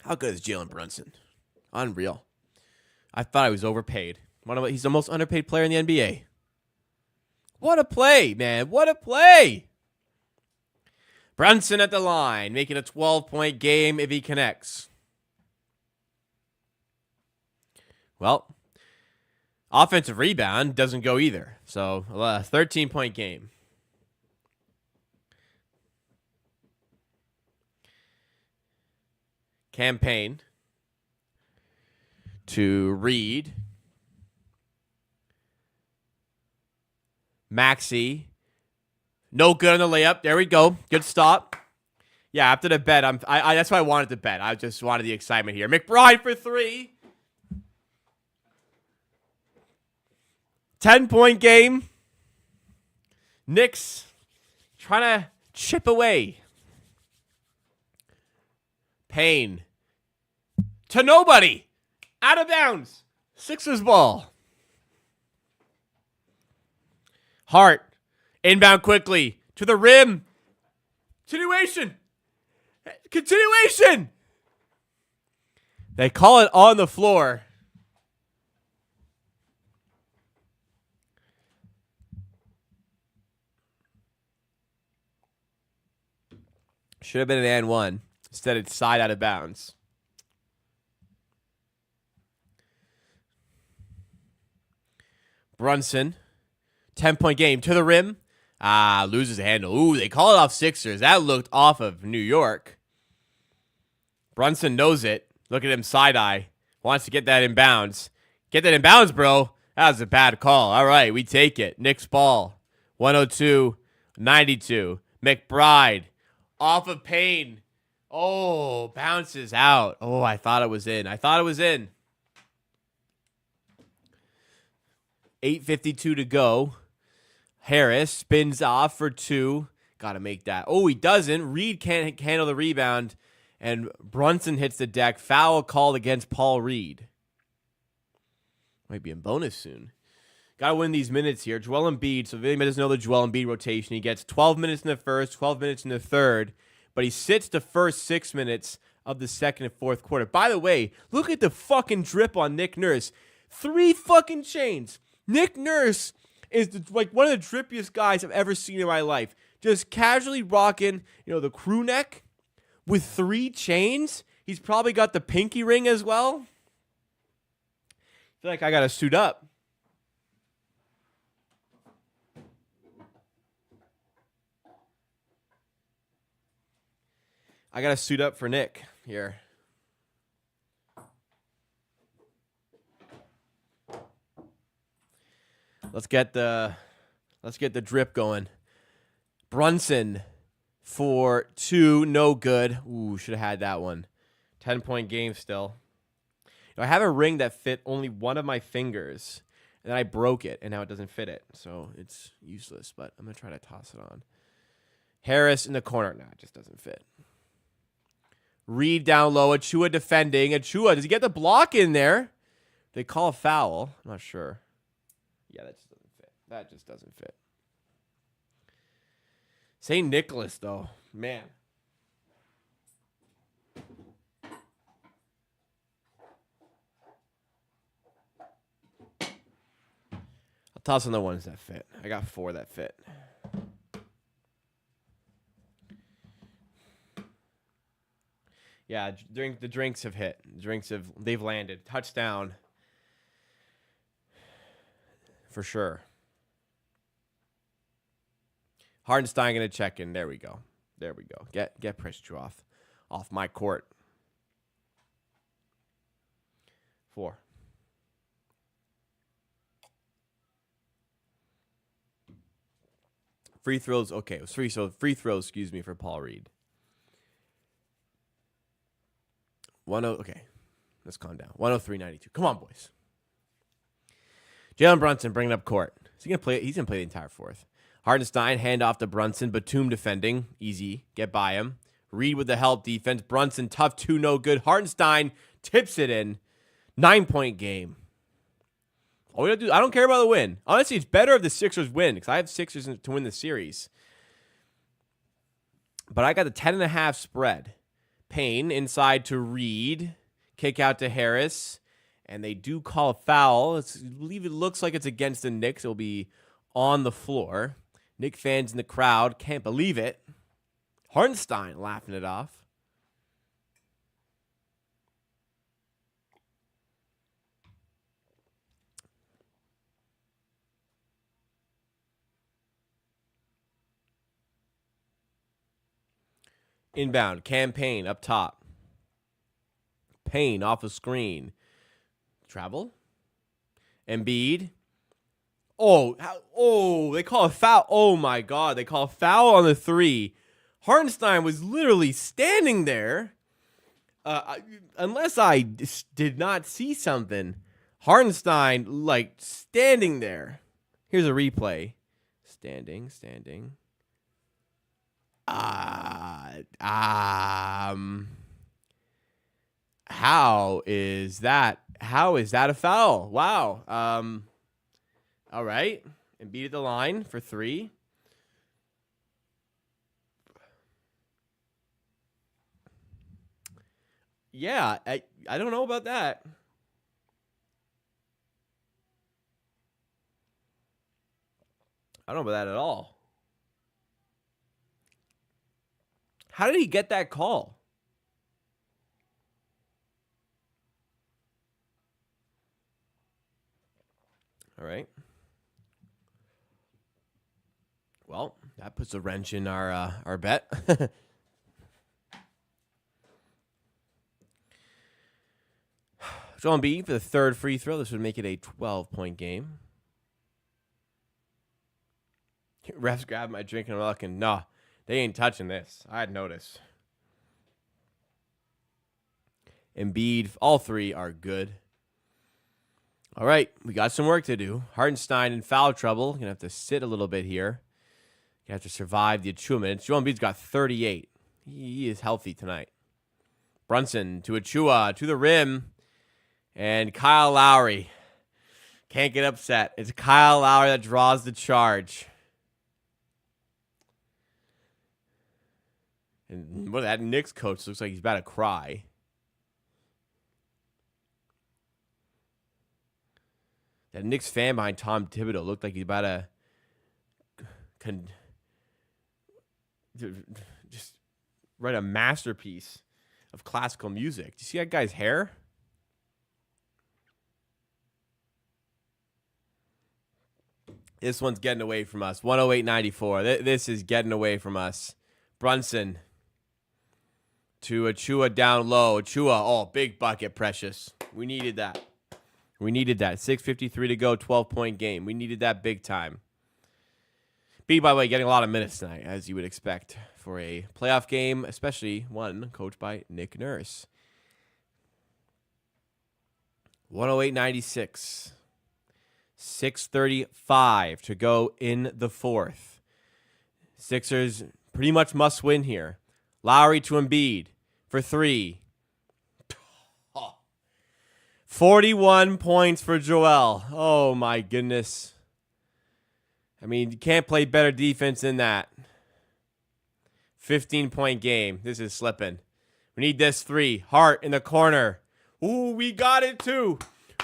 How good is Jalen Brunson? Unreal. I thought I was overpaid. He's the most underpaid player in the NBA. What a play, man. What a play. Brunson at the line, making a 12-point game if he connects. Well, offensive rebound doesn't go either. So, a 13-point game. Campaign to Reed. Maxi. No good on the layup. There we go. Good stop. Yeah, after the bet, that's why I wanted to bet. I just wanted the excitement here. McBride for 3. 10-point game. Knicks trying to chip away. Payne. To nobody. Out of bounds. Sixers ball. Hart. Inbound quickly. To the rim. Continuation. They call it on the floor. Should have been an and one. Instead, it's side out of bounds. Brunson. 10-point game to the rim. Loses the handle. Ooh, they call it off Sixers. That looked off of New York. Brunson knows it. Look at him side-eye. Wants to get that in bounds. Get that in bounds, bro. That was a bad call. All right, we take it. Knicks ball. 102-92. McBride. Off of Payne. Oh, bounces out. Oh, I thought it was in. 8:52 to go. Harris spins off for 2. Got to make that. Oh, he doesn't. Reed can't handle the rebound. And Brunson hits the deck. Foul called against Paul Reed. Might be in bonus soon. Got to win these minutes here. Joel Embiid. So if anybody doesn't know the Joel Embiid rotation, he gets 12 minutes in the first, 12 minutes in the third. But he sits the first 6 minutes of the second and fourth quarter. By the way, look at the fucking drip on Nick Nurse. 3 fucking chains. Nick Nurse is like one of the drippiest guys I've ever seen in my life. Just casually rocking, the crew neck with 3 chains. He's probably got the pinky ring as well. I feel like I got to suit up. I got to suit up for Nick here. Let's get the drip going. Brunson for 2, no good. Ooh, should have had that one. 10-point game still. I have a ring that fit only one of my fingers, and then I broke it, and now it doesn't fit it, so it's useless. But I'm gonna try to toss it on. Harris in the corner. Nah, it just doesn't fit. Reed down low. Achua defending. Achua, does he get the block in there? They call a foul. I'm not sure. Yeah, that just doesn't fit. That just doesn't fit. St. Nicholas, though. Man. I'll toss on the ones that fit. I got 4 that fit. Yeah, the drinks have hit. They've landed. Touchdown. For sure. Hardenstein going to check in. There we go. Get Prishchu off my court. 4. Free throws. Okay, it was free throws, excuse me, for Paul Reed. 10. Okay, let's calm down. 103.92. Come on, boys. Jalen Brunson bringing up court. Is he gonna play? He's gonna play the entire fourth. Hartenstein hand off to Brunson. Batum defending. Easy. Get by him. Reed with the help defense. Brunson tough 2, no good. Hartenstein tips it in. 9-point game. All we gotta do, I don't care about the win. Honestly, it's better if the Sixers win because I have Sixers to win the series. But I got the 10.5 spread. Payne inside to Reed. Kick out to Harris. And they do call a foul. I believe it looks like it's against the Knicks. It'll be on the floor. Knick fans in the crowd can't believe it. Hartenstein laughing it off. Inbound, Campaign up top. Payne off a screen. Travel. Embiid. Oh, they call a foul. Oh, my God. They call a foul on the 3. Hartenstein was literally standing there. Unless I did not see something. Hartenstein, like, standing there. Here's a replay. Standing. How is that a foul? Wow. All right. And beat at the line for 3. Yeah, I don't know about that. I don't know about that at all. How did he get that call? All right. Well, that puts a wrench in our bet. Joel Embiid for the 3rd free throw. This would make it a 12-point game. Refs grabbed my drink and I'm looking. No, they ain't touching this. I'd notice. Embiid, all 3 are good. All right, we got some work to do. Hartenstein in foul trouble. Gonna have to sit a little bit here. Gonna have to survive the Achua minutes. Joel Embiid's got 38. He is healthy tonight. Brunson to Achua, to the rim. And Kyle Lowry can't get upset. It's Kyle Lowry that draws the charge. And what that Knicks coach looks like he's about to cry. That Knicks fan behind Tom Thibodeau looked like he's about to just write a masterpiece of classical music. Do you see that guy's hair? This one's getting away from us. 108.94. This is getting away from us. Brunson to Achua down low. Achua, big bucket, Precious. We needed that. 6:53 to go, 12-point game. We needed that big time. B, by the way, getting a lot of minutes tonight, as you would expect for a playoff game, especially one coached by Nick Nurse. 108.96. 6:35 to go in the 4th. Sixers pretty much must win here. Lowry to Embiid for 3. 41 points for Joel. Oh, my goodness. I mean, you can't play better defense than that. 15-point game. This is slipping. We need this 3. Hart in the corner. Ooh, we got it too.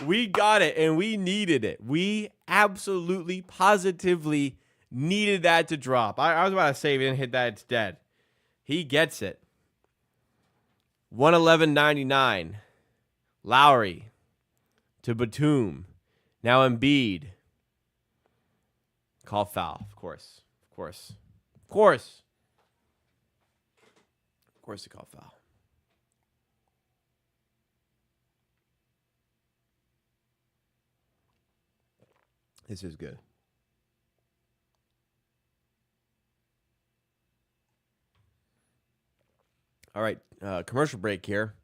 We got it, and we needed it. We absolutely, positively needed that to drop. I was about to say if he didn't hit that, it's dead. He gets it. 111.99. Lowry to Batum. Now Embiid. Call foul, of course. Of course they call foul. This is good. All right, commercial break here.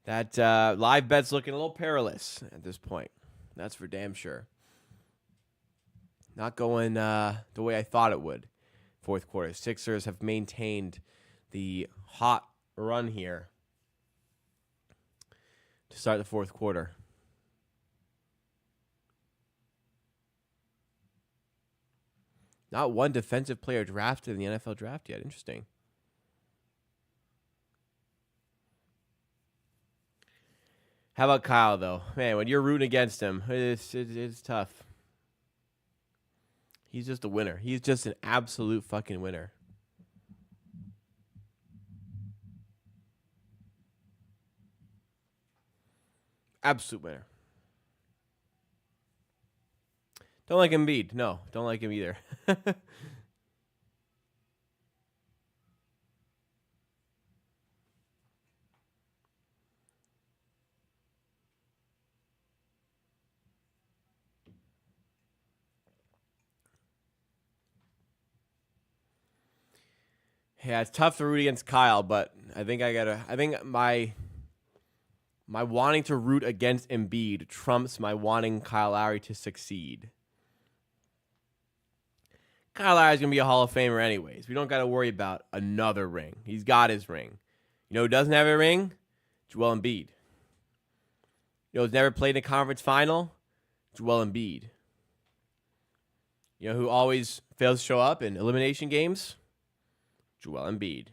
That live bet's looking a little perilous at this point. That's for damn sure. Not going the way I thought it would. Fourth quarter. Sixers have maintained the hot run here to start the fourth quarter. Not one defensive player drafted in the NFL draft yet. Interesting. How about Kyle, though? Man, when you're rooting against him, it's tough. He's just a winner. He's just an absolute fucking winner. Absolute winner. Don't like Embiid. No, don't like him either. Yeah, it's tough to root against Kyle, but I think my wanting to root against Embiid trumps my wanting Kyle Lowry to succeed. Kyle Lowry's going to be a Hall of Famer anyways. We don't got to worry about another ring. He's got his ring. You know who doesn't have a ring? Joel Embiid. You know who's never played in a conference final? Joel Embiid. You know who always fails to show up in elimination games? Joel Embiid.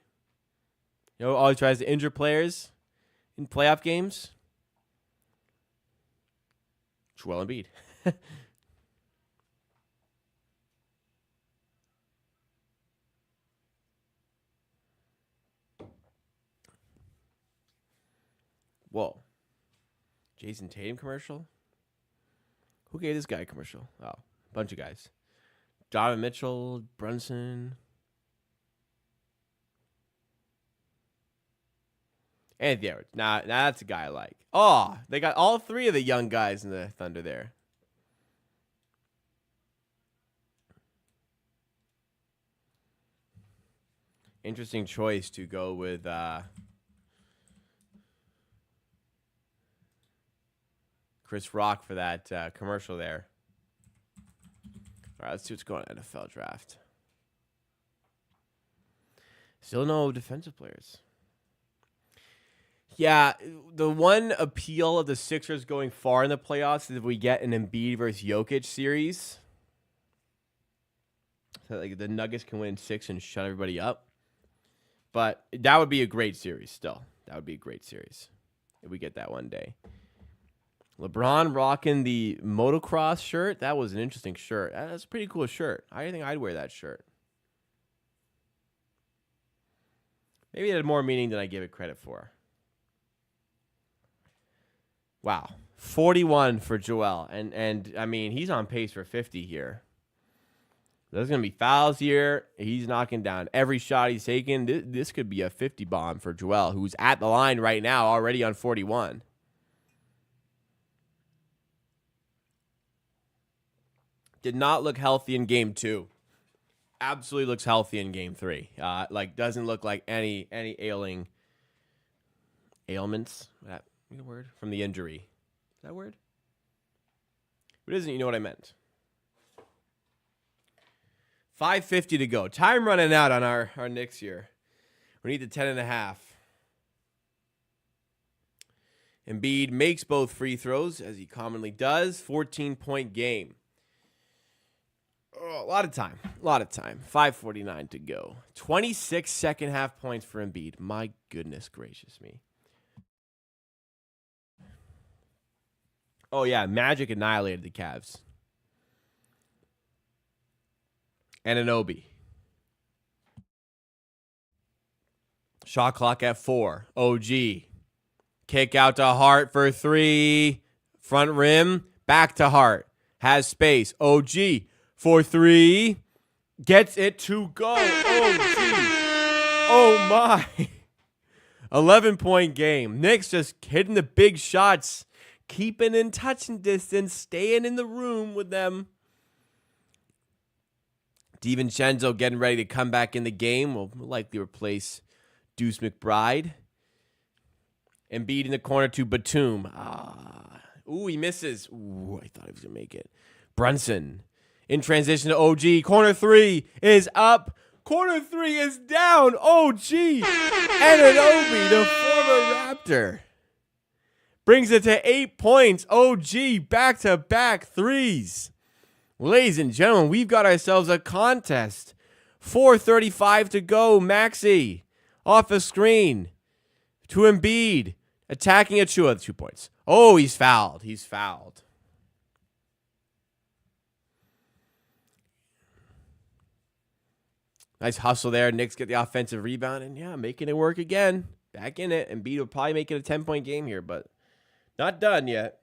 You know who always tries to injure players in playoff games? Joel Embiid. Whoa. Jason Tatum commercial? Who gave this guy a commercial? Oh, a bunch of guys. Donovan Mitchell, Brunson. Anthony Edwards. Nah, that's a guy I like. Oh, they got all three of the young guys in the Thunder there. Interesting choice to go with Chris Rock for that commercial there. All right, let's see what's going on in the NFL draft. Still no defensive players. Yeah, the one appeal of the Sixers going far in the playoffs is if we get an Embiid versus Jokic series. So like the Nuggets can win 6 and shut everybody up. But that would be a great series still. That would be a great series if we get that one day. LeBron rocking the motocross shirt. That was an interesting shirt. That's a pretty cool shirt. I think I'd wear that shirt. Maybe it had more meaning than I give it credit for. Wow. 41 for Joel. And I mean, he's on pace for 50 here. There's going to be fouls here. He's knocking down every shot he's taking. This could be a 50 bomb for Joel, who's at the line right now, already on 41. Did not look healthy in game 2. Absolutely looks healthy in game 3. Doesn't look like any ailments. That a word from the injury. Is that a word? If it isn't, you know what I meant. 5:50 to go. Time running out on our Knicks here. We need the 10.5. Embiid makes both free throws, as he commonly does. 14-point game. Oh, a lot of time. 5:49 to go. 26 second half points for Embiid. My goodness gracious me. Oh, yeah. Magic annihilated the Cavs. Anunoby. Shot clock at 4. OG. Kick out to Hart for 3. Front rim. Back to Hart. Has space. OG for 3. Gets it to go. OG. Oh, my. 11-point game. Knicks just hitting the big shots. Keeping in touching distance. Staying in the room with them. DiVincenzo getting ready to come back in the game. Will likely replace Deuce McBride. Embiid in the corner to Batum. Ooh, he misses. Ooh, I thought he was going to make it. Brunson in transition to OG. Corner 3 is up. Corner 3 is down. OG Anunoby, the former Raptor, brings it to 8 points. OG back-to-back threes. Ladies and gentlemen, we've got ourselves a contest. 4:35 to go. Maxey off a screen to Embiid, attacking Achua, 2 points. Oh, he's fouled. He's fouled. Nice hustle there. Knicks get the offensive rebound, and yeah, making it work again. Back in it. Embiid will probably make it a 10-point game here, but not done yet.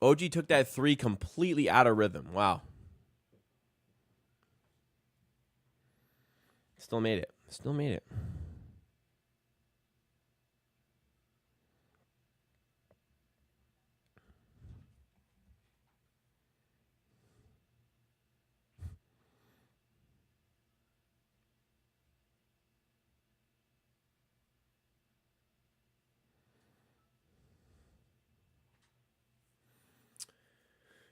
OG took that 3 completely out of rhythm. Wow. Still made it. Still made it.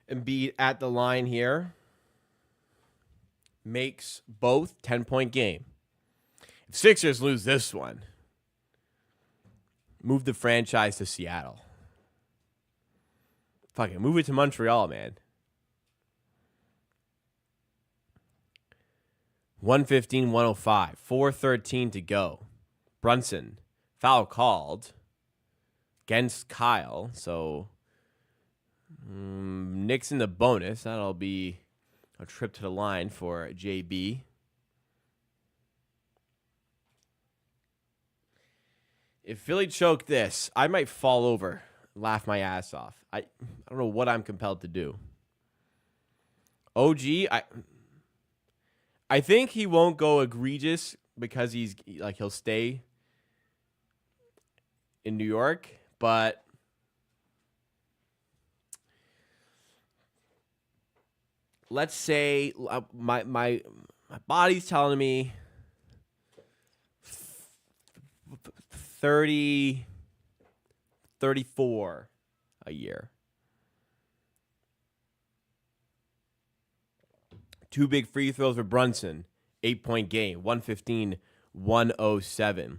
Embiid at the line here. Makes both 10-point game. If Sixers lose this one, move the franchise to Seattle. Fucking move it to Montreal, man. 115-105. 4:13 to go. Brunson. Foul called against Kyle. So Knicks in the bonus. That'll be a trip to the line for JB. If Philly choke this, I might fall over, laugh my ass off. I don't know what I'm compelled to do. OG, I think he won't go egregious because he'll stay in New York, but let's say my body's telling me 30, 34 a year. 2 big free throws for Brunson. 8-point game. 115-107.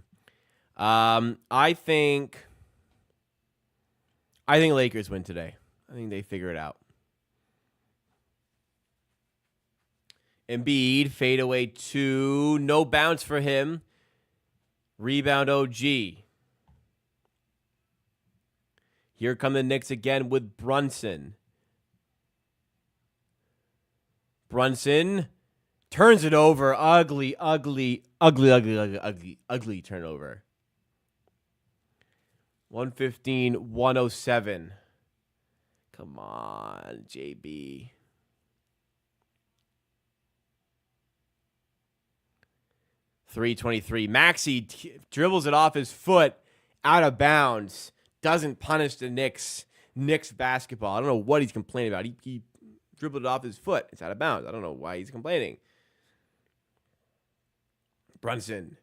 I think Lakers win today. I think they figure it out. Embiid, fadeaway 2. No bounce for him. Rebound OG. Here come the Knicks again with Brunson. Brunson turns it over. Ugly turnover. 115-107. Come on, JB. .323. Maxey dribbles it off his foot, out of bounds. Doesn't punish the Knicks. Knicks basketball. I don't know what he's complaining about. He dribbled it off his foot. It's out of bounds. I don't know why he's complaining. Brunson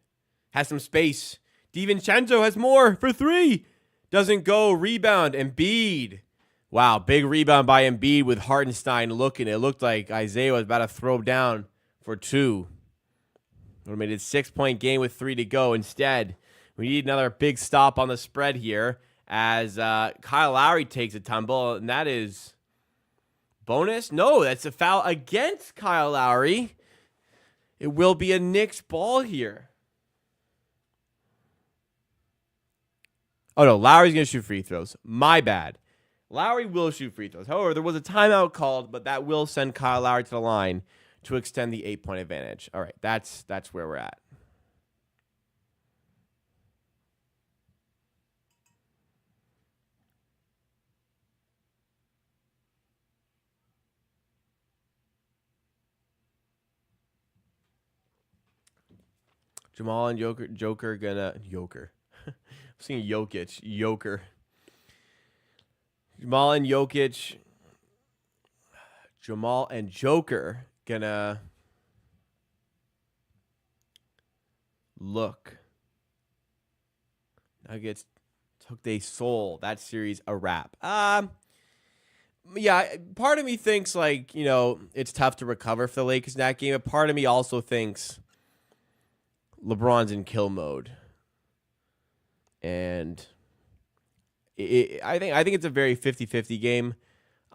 has some space. DiVincenzo has more for 3. Doesn't go. Rebound. Embiid. Wow, big rebound by Embiid with Hartenstein looking. It looked like Isaiah was about to throw down for 2. Would have made it a 6-point game with 3 to go. Instead, we need another big stop on the spread here as Kyle Lowry takes a tumble, and that is bonus? No, that's a foul against Kyle Lowry. It will be a Knicks ball here. Oh, no, Lowry's going to shoot free throws. My bad. Lowry will shoot free throws. However, there was a timeout called, but that will send Kyle Lowry to the line to extend the 8-point advantage. All right, that's where we're at. Jamal and Joker gonna Joker. I'm seeing Jokic. Jamal and Jokic Jamal and Joker gonna look. Nuggets took they soul. That series a wrap. Yeah, part of me thinks it's tough to recover for the Lakers in that game, but part of me also thinks LeBron's in kill mode. And I think it's a very 50-50 game.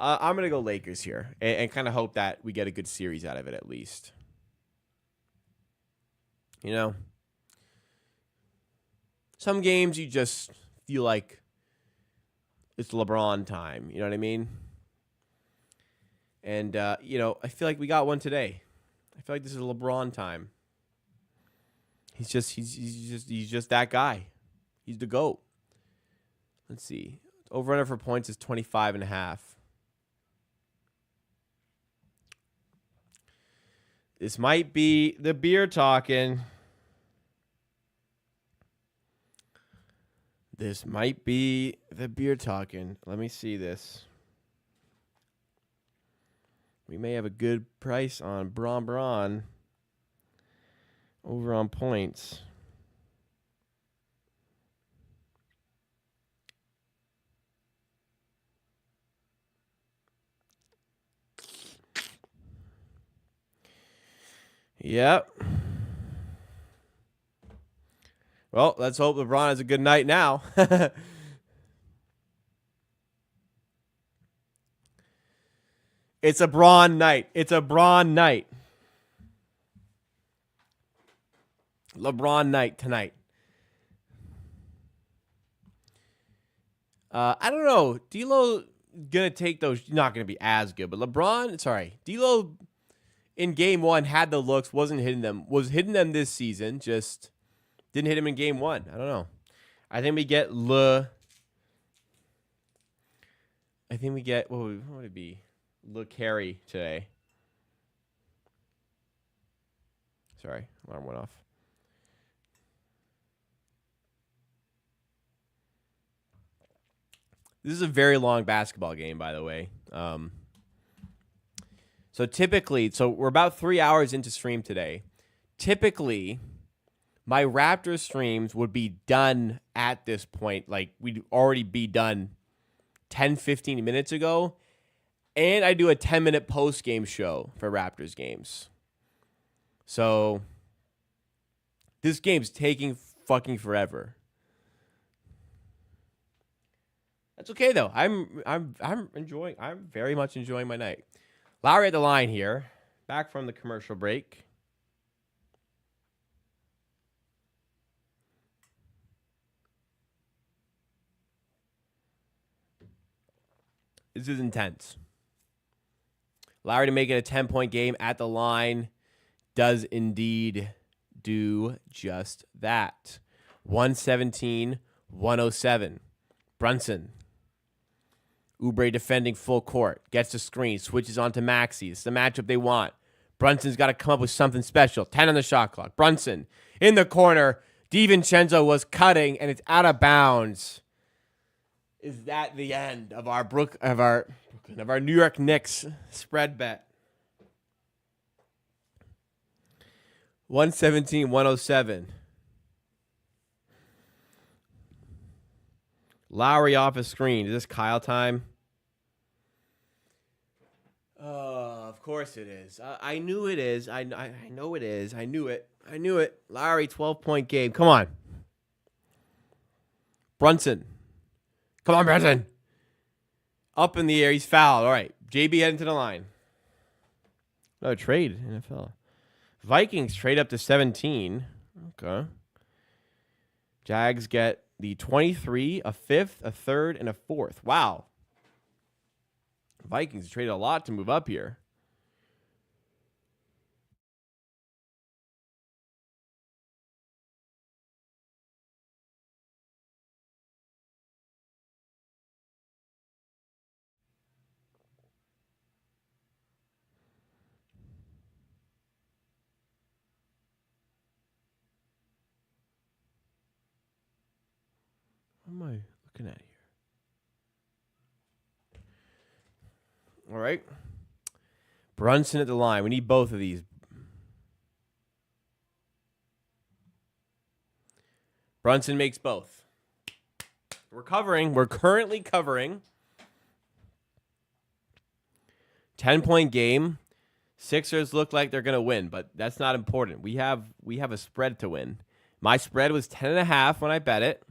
I'm going to go Lakers here and kind of hope that we get a good series out of it at least. Some games you just feel like it's LeBron time. You know what I mean? And, I feel like we got one today. I feel like this is LeBron time. He's just that guy. He's the GOAT. Let's see. Over-under for points is 25.5. This might be the beer talking. Let me see this. We may have a good price on Braun over on points. Yep. Well, let's hope LeBron has a good night now. It's a Braun night. LeBron night tonight. I don't know. D'Lo gonna take those. Not gonna be as good, but D'Lo in game one had the looks, wasn't hitting them. Was hitting them this season, just didn't hit him in game one. I don't know. I think we get what would it be? Carey today. Sorry, alarm went off. This is a very long basketball game, by the way. So we're about 3 hours into stream today. Typically, my Raptors streams would be done at this point. Like, we'd already be done 10, 15 minutes ago. And I do a 10-minute post-game show for Raptors games. So this game's taking fucking forever. That's okay though. I'm very much enjoying my night. Lowry at the line here. Back from the commercial break. This is intense. Lowry to make it a 10-point game at the line does indeed do just that. 117-107. Brunson. Oubre defending full court. Gets the screen. Switches on to Maxey. It's the matchup they want. Brunson's got to come up with something special. 10 on the shot clock. Brunson in the corner. DiVincenzo was cutting, and it's out of bounds. Is that the end of our New York Knicks spread bet? 117-107. Lowry off a screen. Is this Kyle time? Of course it is. I knew it is. I know it is. I knew it. Lowry, 12-point game. Come on. Brunson. Come on, Brunson. Up in the air. He's fouled. All right. JB heading to the line. Another trade, NFL. Vikings trade up to 17. Okay. Jags get the 23, a 5th, a 3rd, and a 4th. Wow. Vikings traded a lot to move up here. What am I looking at here? All right. Brunson at the line. We need both of these. Brunson makes both. We're covering. We're currently covering. 10-point game. Sixers look like they're going to win, but that's not important. We have a spread to win. My spread was 10.5 when I bet it.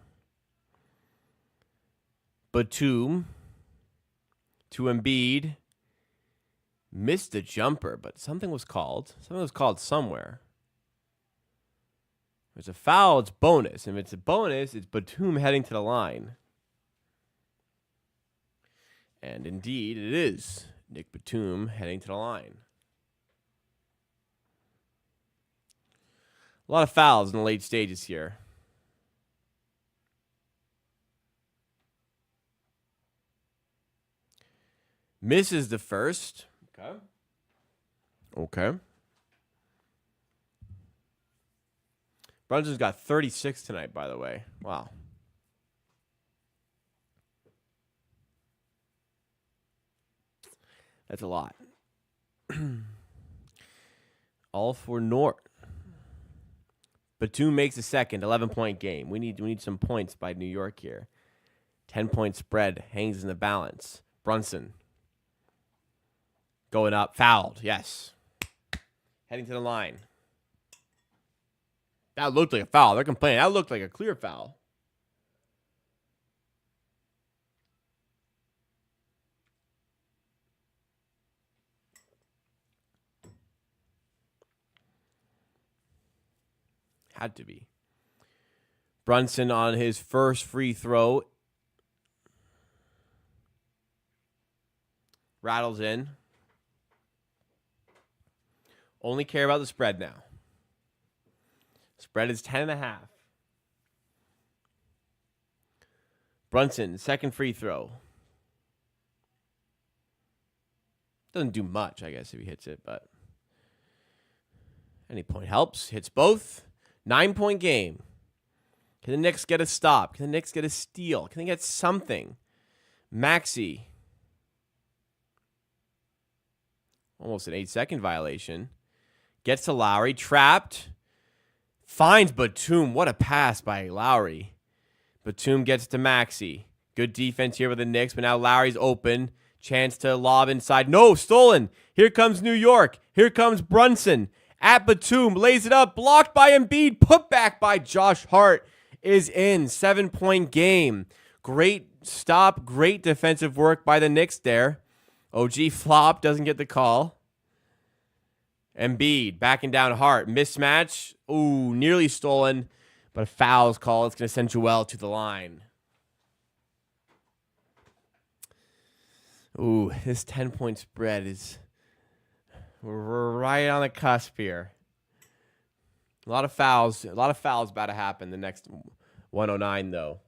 Batum to Embiid. Missed a jumper, but something was called. Something was called somewhere. If it's a foul, it's bonus. If it's a bonus, it's Batum heading to the line. And indeed, it is Nick Batum heading to the line. A lot of fouls in the late stages here. Misses the first. Okay. Brunson's got 36 tonight, by the way. Wow. That's a lot. All for Nort. Batum makes a second, 11-point game. We need some points by New York here. 10-point spread hangs in the balance. Brunson. Going up, fouled, yes. Heading to the line. That looked like a foul. They're complaining. That looked like a clear foul. Had to be. Brunson on his first free throw. Rattles in. Only care about the spread now. Spread is 10.5. Brunson, second free throw. Doesn't do much, I guess, if he hits it, but any point helps. Hits both. 9-point game. Can the Knicks get a stop? Can the Knicks get a steal? Can they get something? Maxey. Almost an 8-second violation. Gets to Lowry. Trapped. Finds Batum. What a pass by Lowry. Batum gets to Maxey. Good defense here with the Knicks, but now Lowry's open. Chance to lob inside. No, stolen. Here comes New York. Here comes Brunson. At Batum. Lays it up. Blocked by Embiid. Put back by Josh Hart. Is in. 7-point game. Great stop. Great defensive work by the Knicks there. OG flop. Doesn't get the call. Embiid backing down Hart. Mismatch. Ooh, nearly stolen. But a foul's called. It's going to send Joel to the line. Ooh, this 10-point spread is... We're right on the cusp here. A lot of fouls. A lot of fouls about to happen the next 109, though.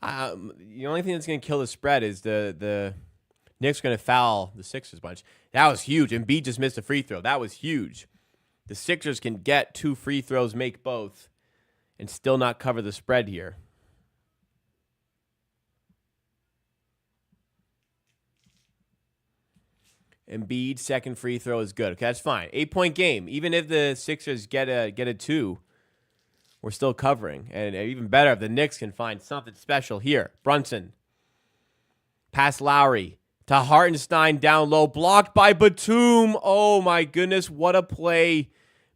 The only thing that's going to kill the spread is the Knicks are going to foul the Sixers bunch. That was huge. Embiid just missed a free throw. That was huge. The Sixers can get 2 free throws, make both, and still not cover the spread here. Embiid, second free throw is good. Okay, that's fine. 8-point game. Even if the Sixers get a 2, we're still covering. And even better if the Knicks can find something special here. Brunson. Pass Lowry. To Hartenstein down low. Blocked by Batum. Oh, my goodness. What a play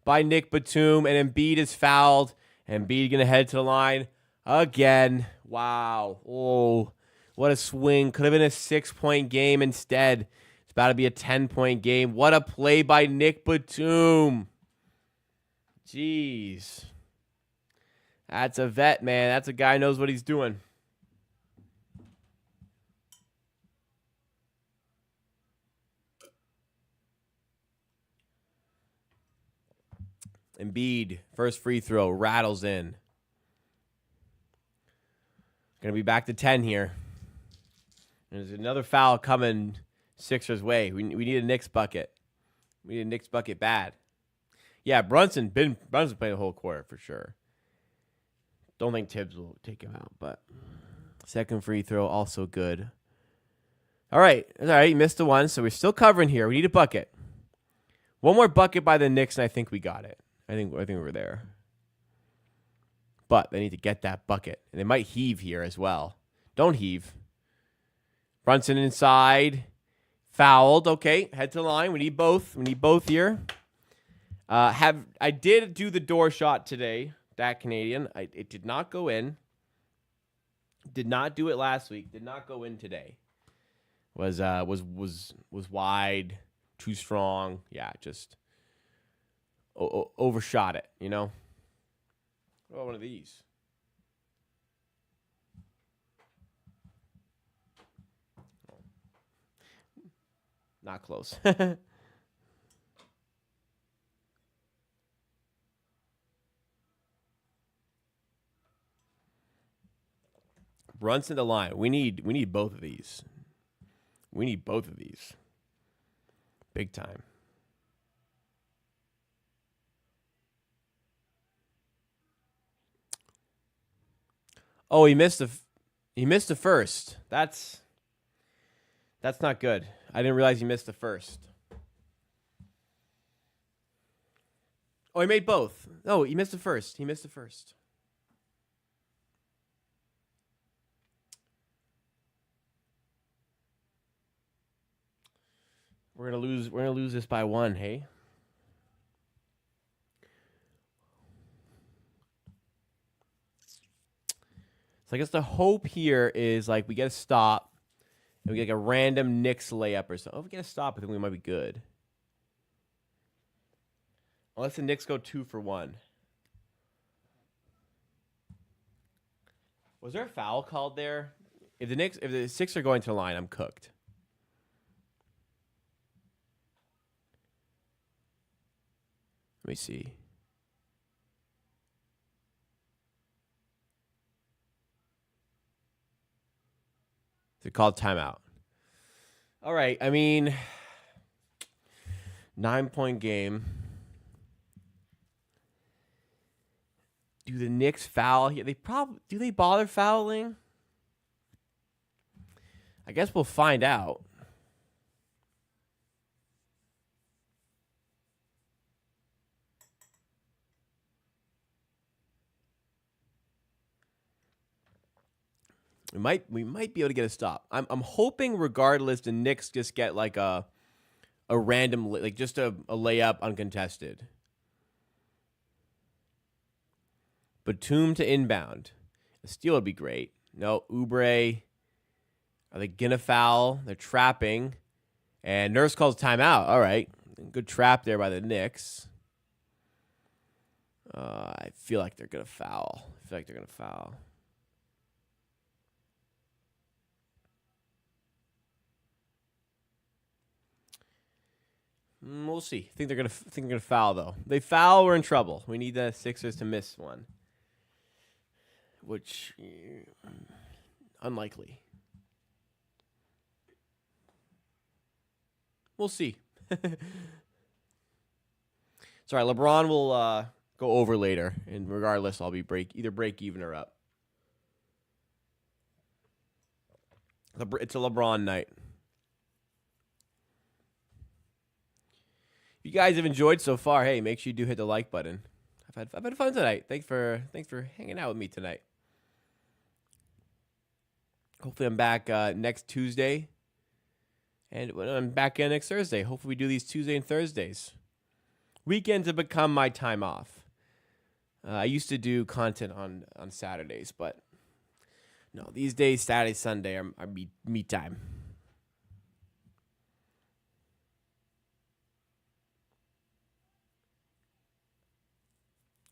by Nick Batum. And Embiid is fouled. Embiid going to head to the line again. Wow. Oh, what a swing. Could have been a 6-point game instead. It's about to be a 10-point game. What a play by Nick Batum. Jeez. That's a vet, man. That's a guy who knows what he's doing. Embiid, first free throw, rattles in. Going to be back to 10 here. There's another foul coming Sixers' way. We need a Knicks bucket. We need a Knicks bucket bad. Yeah, Brunson playing the whole quarter for sure. Don't think Tibbs will take him out, but second free throw also good. All right. You missed the one, so we're still covering here. We need a bucket. One more bucket by the Knicks, and I think we got it. I think we're there. But they need to get that bucket. And they might heave here as well. Don't heave. Brunson inside. Fouled. Okay, head to the line. We need both. We need both here. I did do the door shot today. That Canadian. It did not go in. Did not do it last week. Did not go in today. Was wide, too strong. Yeah, just overshot it, you know? What about one of these? Not close. Brunson the line. We need both of these. We need both of these. Big time. Oh, he missed the first. That's not good. I didn't realize he missed the first. Oh, he made both. No, he missed the first. He missed the first. We're gonna lose this by one, hey? So I guess the hope here is like we get a stop and we get like a random Knicks layup or something. Oh, if we get a stop, I think we might be good. Unless the Knicks go 2 for 1. Was there a foul called there? If the Sixers are going to the line, I'm cooked. Let me see. They called timeout. All right. I mean, 9-point game. Do the Knicks foul here? Do they bother fouling? I guess we'll find out. We might be able to get a stop. I'm hoping, regardless, the Knicks just get like a random, like just a layup uncontested. Batum to inbound. A steal would be great. No, Oubre. Are they gonna foul? They're trapping, and Nurse calls timeout. All right, good trap there by the Knicks. I feel like they're gonna foul. We'll see. I think they're gonna foul though. They foul, we're in trouble. We need the Sixers to miss one, which unlikely. We'll see. Sorry, LeBron will go over later, and regardless, I'll be either break even or up. It's a LeBron night. If you guys have enjoyed so far, hey, make sure you do hit the like button. I've had fun tonight. Thanks for hanging out with me tonight. Hopefully I'm back next Tuesday. And I'm back in next Thursday. Hopefully we do these Tuesday and Thursdays. Weekends have become my time off. I used to do content on Saturdays, but no, these days, Saturday, Sunday are me time.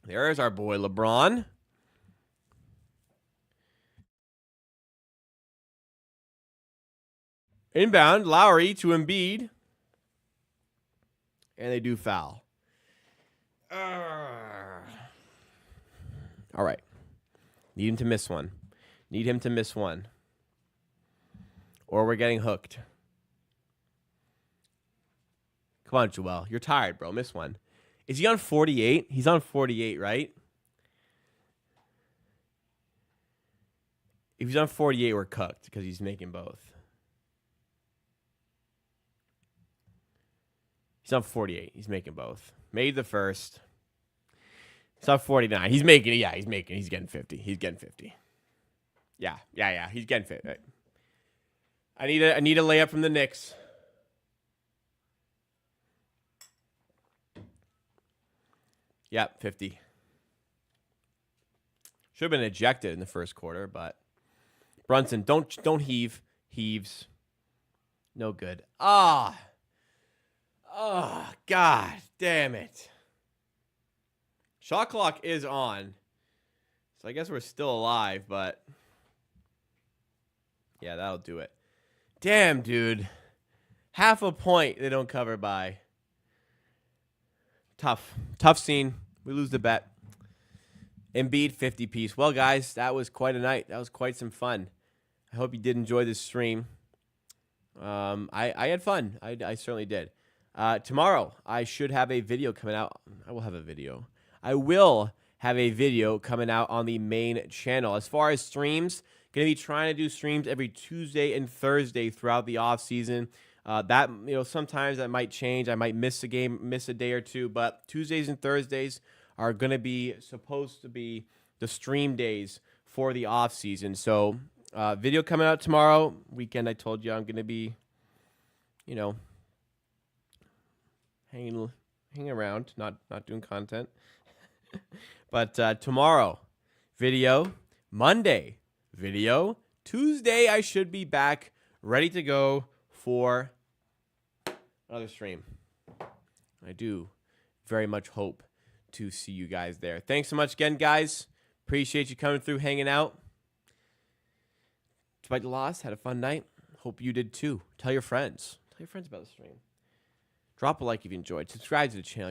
There's our boy LeBron. Inbound, Lowry to Embiid. And they do foul. All right. Need him to miss one. Or we're getting hooked. Come on, Joel. You're tired, bro. Miss one. Is he on 48? He's on 48, right? If he's on 48, we're cooked because he's making both. He's on 48. He's making both. Made the first. He's on 49. He's making it. Yeah, he's getting 50. He's getting 50. Yeah. He's getting 50. I need a layup from the Knicks. Yep, 50. Should have been ejected in the first quarter, but Brunson, don't heave. Heaves. No good. Oh, God damn it. Shot clock is on. So I guess we're still alive, but yeah, that'll do it. Damn, dude. Half a point they don't cover by. Tough scene. We lose the bet. Embiid 50 piece. Well, guys, that was quite a night. That was quite some fun. I hope you did enjoy this stream. I had fun. I certainly did. Tomorrow, I should have a video coming out. I will have a video. I will have a video coming out on the main channel. As far as streams, going to be trying to do streams every Tuesday and Thursday throughout the off season. That, sometimes that might change. I might miss a day or two, but Tuesdays and Thursdays are going to be supposed to be the stream days for the off season. So, video coming out tomorrow. Weekend, I told you I'm going to be, hanging around, not doing content. But tomorrow, video. Monday, video. Tuesday, I should be back, ready to go for another stream. I do very much hope to see you guys there. Thanks so much again, guys. Appreciate you coming through, hanging out. Despite the loss, had a fun night. Hope you did too. Tell your friends. Tell your friends about the stream. Drop a like if you enjoyed. Subscribe to the channel.